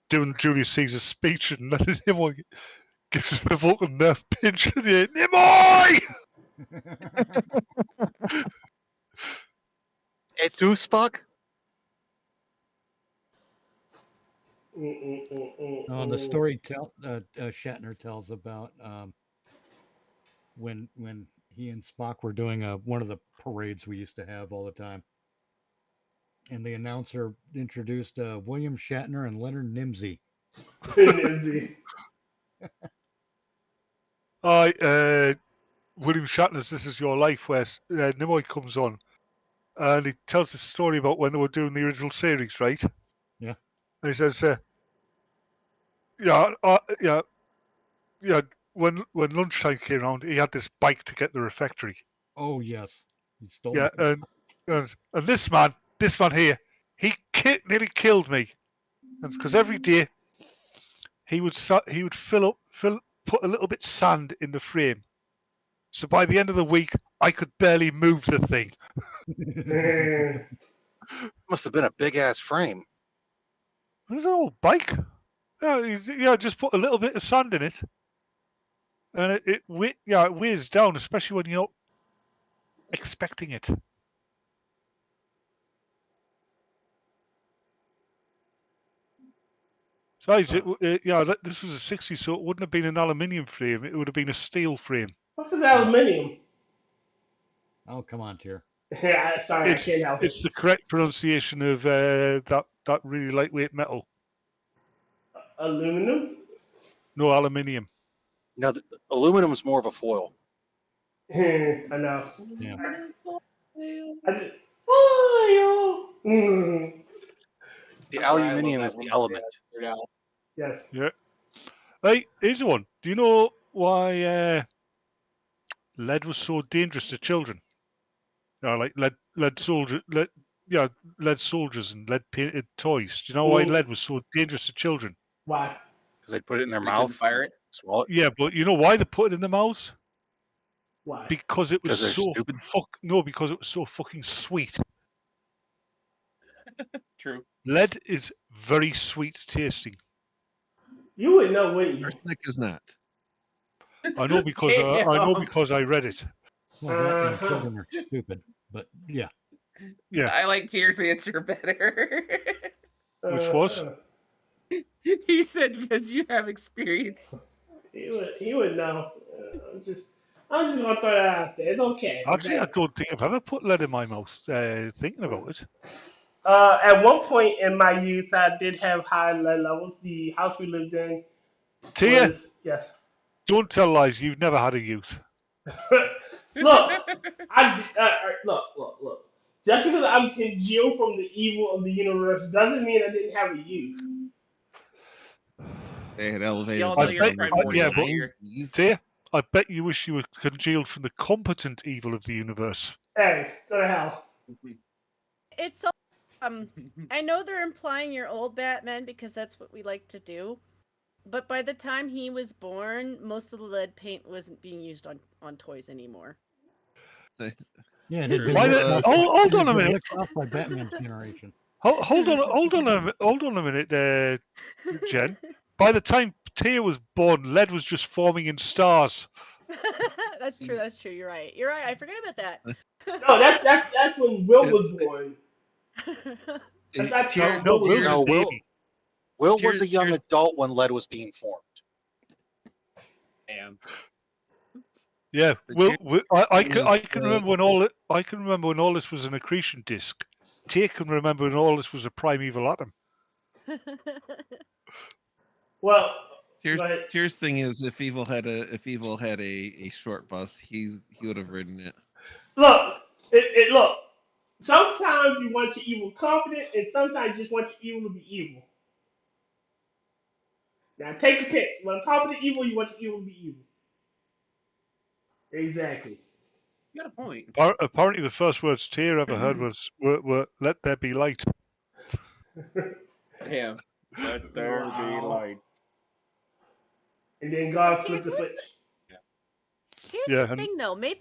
doing Julius Caesar's speech, and Leonard Nimoy gives him a vocal nerve pinch at the end. Nimoy! Et tu, Spock? The story Shatner tells about when he and Spock were doing one of the parades we used to have all the time, and the announcer introduced William Shatner and Leonard Nimoy. William Shatner's This Is Your Life, where Nimoy comes on, and he tells the story about when they were doing the original series, right? Yeah. And he says, when lunchtime came around, he had this bike to get to the refectory. Oh yes, he stole. Yeah, and this man here, he nearly killed me. And because every day he would put a little bit of sand in the frame. So by the end of the week, I could barely move the thing. Must have been a big ass frame. It was an old bike. Yeah, just put a little bit of sand in it, and it weighs down, especially when you're not expecting it. Besides, this was a 60, so it wouldn't have been an aluminium frame. It would have been a steel frame. What's an aluminium? Oh, come on, Tyr. Sorry, I can't help it. It's the correct pronunciation of that really lightweight metal. Aluminum? No, aluminium. No, aluminum is more of a foil. I know. Yeah. Foil. The aluminium is the element. Yes. Yeah. Hey, here's the one. Do you know why lead was so dangerous to children? Like lead soldiers and lead painted toys. Do you know why lead was so dangerous to children? Why? Because they put it in their mouth. Fire it. Swallow it. Yeah, but you know why they put it in their mouths? Why? Because it was because it was so fucking sweet. True. Lead is very sweet tasting. You would know, wouldn't you? Arsenic is not. I know because I read it. Well, that children are stupid, but yeah. Yeah. I like Tyr's answer better. Which was? He said because you have experience. He would know. I'm just gonna throw that out there. It's okay. Actually, I don't think I've ever put lead in my mouth. Thinking about it. At one point in my youth, I did have high lead levels. The house we lived in Tyr, was, yes. Don't tell lies. You've never had a youth. Look, look. Just because I'm congealed from the evil of the universe doesn't mean I didn't have a youth. They had elevated. Y'all know your primordial but here. Tyr, I bet you wish you were congealed from the competent evil of the universe. Hey, go to hell. It's I know they're implying you're old, Batman, because that's what we like to do. But by the time he was born, most of the lead paint wasn't being used on toys anymore. Yeah, it had been hold on a minute. licked off by Batman's generation. Hold on a minute there, Jen. By the time Tyr was born, lead was just forming in stars. That's true. You're right. I forget about that. No, that's when Will was born. Will was a young adult when lead was being formed. Damn. Yeah, I can remember when all this was an accretion disk. Tyr can remember when all this was a primeval atom. Well, Tyr's thing is, if evil had a short bus, he would have ridden it. Look, look. Sometimes you want your evil confident, and sometimes you just want your evil to be evil. Now take a pick. You want confident evil, you want your evil to be evil. Exactly. You got a point. Apparently, the first words Tyr ever heard were "Let there be light." Damn. Let there be light. And then God flipped the switch. Here's the thing, though. Maybe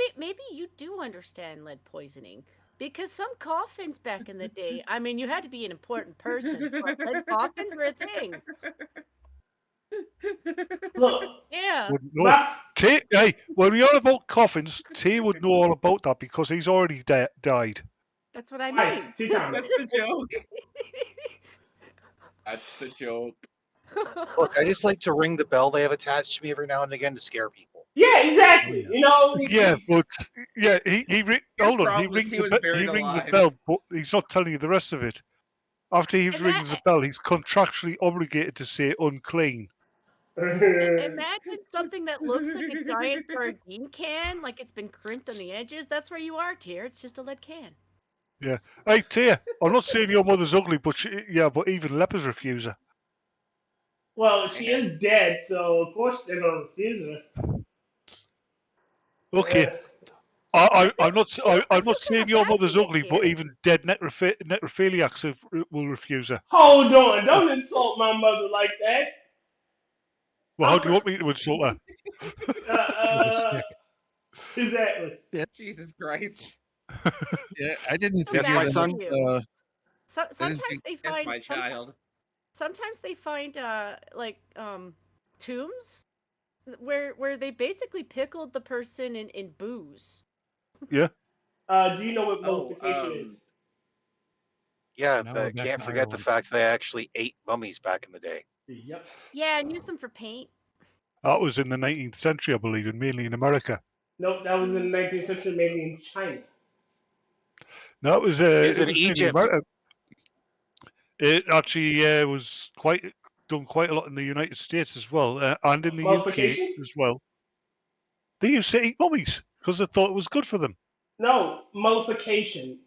you do understand lead poisoning. Because some coffins back in the day, I mean, you had to be an important person, but lead coffins were a thing. Look. Yeah. Tyr, hey, when we're on about coffins, Tyr would know all about that because he's already died. That's what I mean. That's the joke. That's the joke. Look, I just like to ring the bell they have attached to me every now and again to scare people. Yeah, exactly. You know. Yeah, but he hold on. He rings a bell, but he's not telling you the rest of it. After he rings the bell, he's contractually obligated to say unclean. Imagine something that looks like a giant sardine can, like it's been crimped on the edges. That's where you are, Tyr. It's just a lead can. Yeah. Hey, Tyr, I'm not saying your mother's ugly, but but even lepers refuse her. Well, she is dead, so of course they're gonna refuse her. Okay. I'm not saying your mother's ugly, but even dead necrophiliacs will refuse her. Hold on, don't insult my mother like that. Well, how do you want me to insult her? Exactly. Yeah. Jesus Christ. Yeah, I didn't. That's my son. Sometimes they find. That's my child. Sometimes they find tombs where they basically pickled the person in booze. Yeah. Do you know what mummification is? Yeah, can't forget the fact they actually ate mummies back in the day. Yep. Yeah, and used them for paint. That was in the 19th century, I believe, and mainly in America. Nope, that was in the 19th century, mainly in China. No, it was in Egypt. It actually was done quite a lot in the United States as well, and in the UK as well. They used to eat mummies because they thought it was good for them. No, mummification.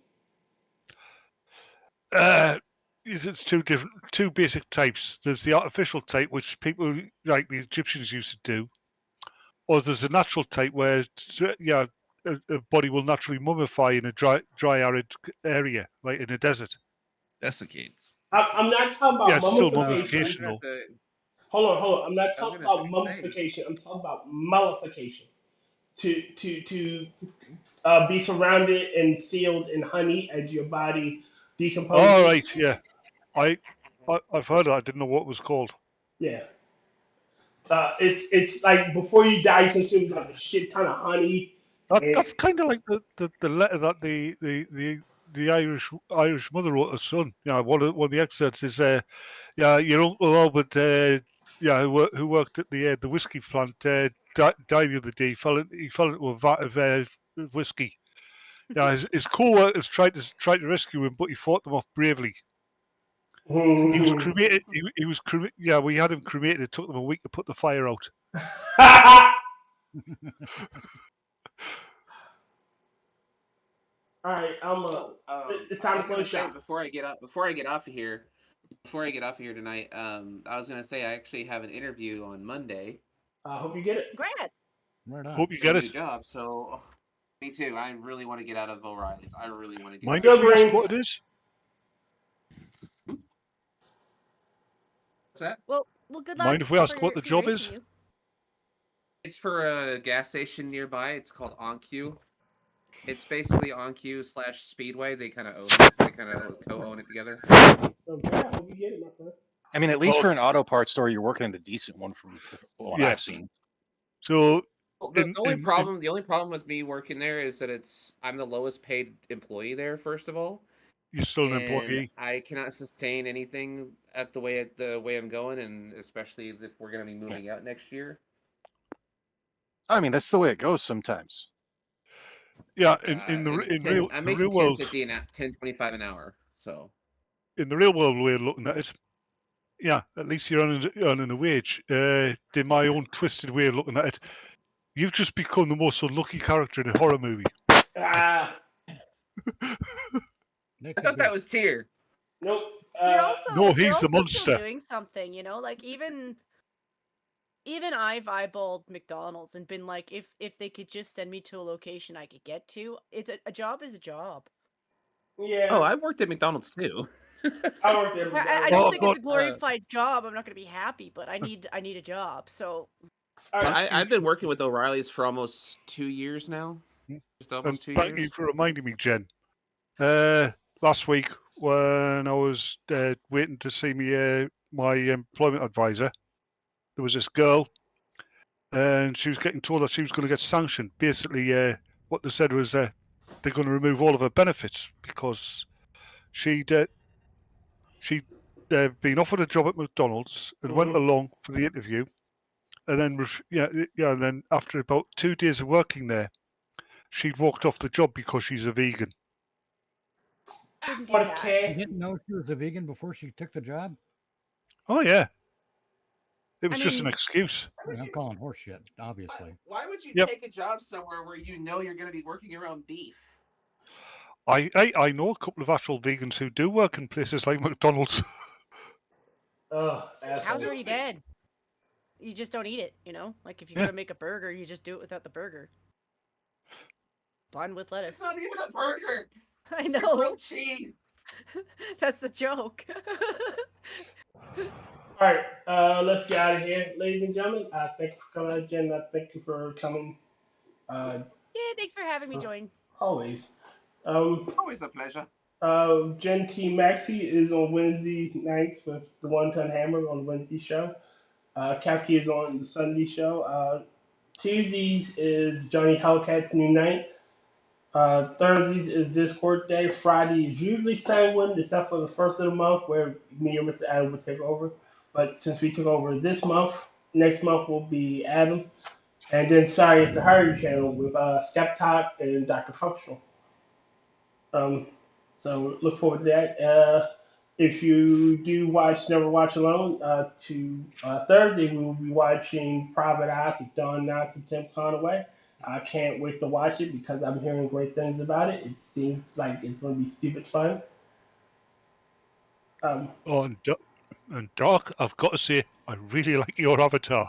It's two basic types. There's the artificial type, which people like the Egyptians used to do, or there's a natural type where a body will naturally mummify in a dry arid area, like in a desert. Desiccates. I'm not talking about it's still mummification. mummification. Hold on. I'm not talking about mummification. I'm talking about mollification. To be surrounded and sealed in honey as your body decomposes. All right, yeah. I've heard that. I didn't know what it was called. Yeah. It's like before you die, you consume like a shit ton of honey. That's kind of like the letter that the Irish mother wrote her son. One of the excerpts is your Uncle Albert, who worked at the whiskey plant, died the other day. He fell into a vat of whiskey. His co-workers tried to rescue him, but he fought them off bravely. He was cremated. We had him cremated. It took them a week to put the fire out. All right, it's time to close shop. Before I get off of here tonight, I was gonna say I actually have an interview on Monday. I hope you get it. Congrats. Right on. Hope you get it. Good job. So, me too. I really want to get out of O'Reilly's. I really want to get. Mind if we ask what it is? What's that? Well, good luck. Mind if we ask what the job is? It's for a gas station nearby. It's called OnQ. It's basically OnQ / Speedway. They kind of own it. They kind of co-own it together. So, yeah, hope you get it, my friend. I mean, at least for an auto parts store, you're working in a decent one from what I've seen. So the only problem with me working there is that I'm the lowest paid employee there. First of all, you're still an employee. I cannot sustain anything at the way I'm going, and especially if we're going to be moving out next year. I mean, that's the way it goes sometimes. Yeah, in the real world, $10.25 an hour. So in the real world, we're looking at it. Yeah, at least you're earning a wage. In my own twisted way of looking at it, you've just become the most unlucky character in a horror movie. I thought that was Tyr. Nope. No, he's the monster. Still doing something, like even I've eyeballed McDonald's and been like, if they could just send me to a location I could get to, a job is a job. Yeah. Oh, I've worked at McDonald's too. I worked there. I don't think it's a glorified job. I'm not going to be happy, but I need a job. So I've been working with O'Reilly's for almost 2 years now. Just almost 2 years. Thank you for reminding me, Jen. Last week when I was waiting to see my employment advisor, there was this girl, and she was getting told that she was going to get sanctioned. Basically, what they said was they're going to remove all of her benefits because she'd been offered a job at McDonald's and went along for the interview, and then and then after about 2 days of working there, she'd walked off the job because she's a vegan. You didn't know she was a vegan before she took the job? Oh yeah, it was just an excuse. I'm calling horse shit, obviously. Why would you take a job somewhere where you know you're going to be working around beef? I know a couple of actual vegans who do work in places like McDonald's. Oh, cows are already dead. You just don't eat it, Like if you're gonna make a burger, you just do it without the burger. Bun with lettuce. It's not even a burger. I know. Grilled cheese. That's the joke. All right, let's get out of here, ladies and gentlemen. Thank you for coming out, Jen. Thank you for coming. Yeah, thanks for having me join. Always. Always a pleasure. Gen T Maxi is on Wednesday nights with the One Ton Hammer on Wednesday show. Kefki is on the Sunday show. Tuesdays is Johnny Hellcat's new night. Thursdays is Discord day. Friday is usually Sanguine, except for the first of the month where me or Mr. Adam would take over. But since we took over this month, next month will be Adam. And then Sorry is the Hurry channel with Skeptok and Dr. Functional. So look forward to that. If you do watch Never Watch Alone, Thursday we will be watching Private Eyes with Don Knotts and Tim Conaway. I can't wait to watch it because I'm hearing great things about it. It seems like it's going to be stupid fun. And Doc, I've got to say, I really like your avatar.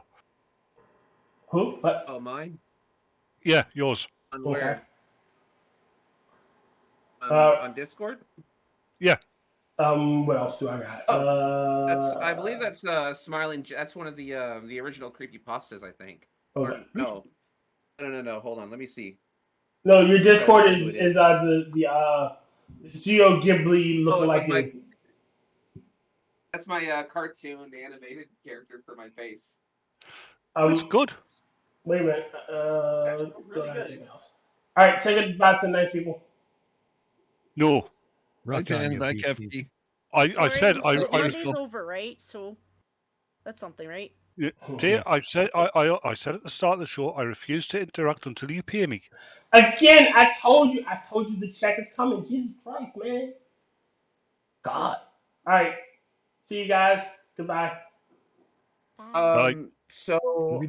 Who? What? Oh, mine? Yeah, yours. On where? On Discord? Yeah. What else do I got? I believe that's Smiling. That's one of the original creepypastas, I think. Okay. No. Hold on. Let me see. No, your Discord is the Studio Ghibli looking like. That's my cartoon animated character for my face. That's good. Wait a minute. Really good. All right, say goodbye to the nice people. No. Kefki. I said I was over, right? So that's something, right? Yeah, Tyr, I said at the start of the show I refuse to interact until you pay me. Again, I told you the check is coming. Jesus Christ, man. God. All right. See you guys. Goodbye. Bye. So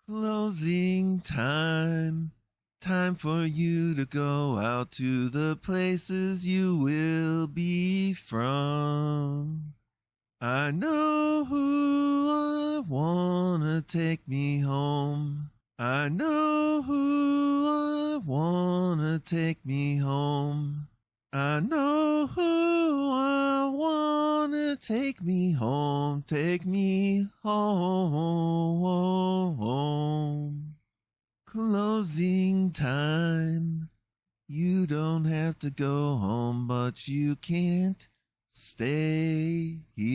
Closing time. Time for you to go out to the places you will be from. I know who I wanna take me home. I know who I wanna take me home. I know who I wanna take me home. Take me home. Closing time. You don't have to go home, but you can't stay here.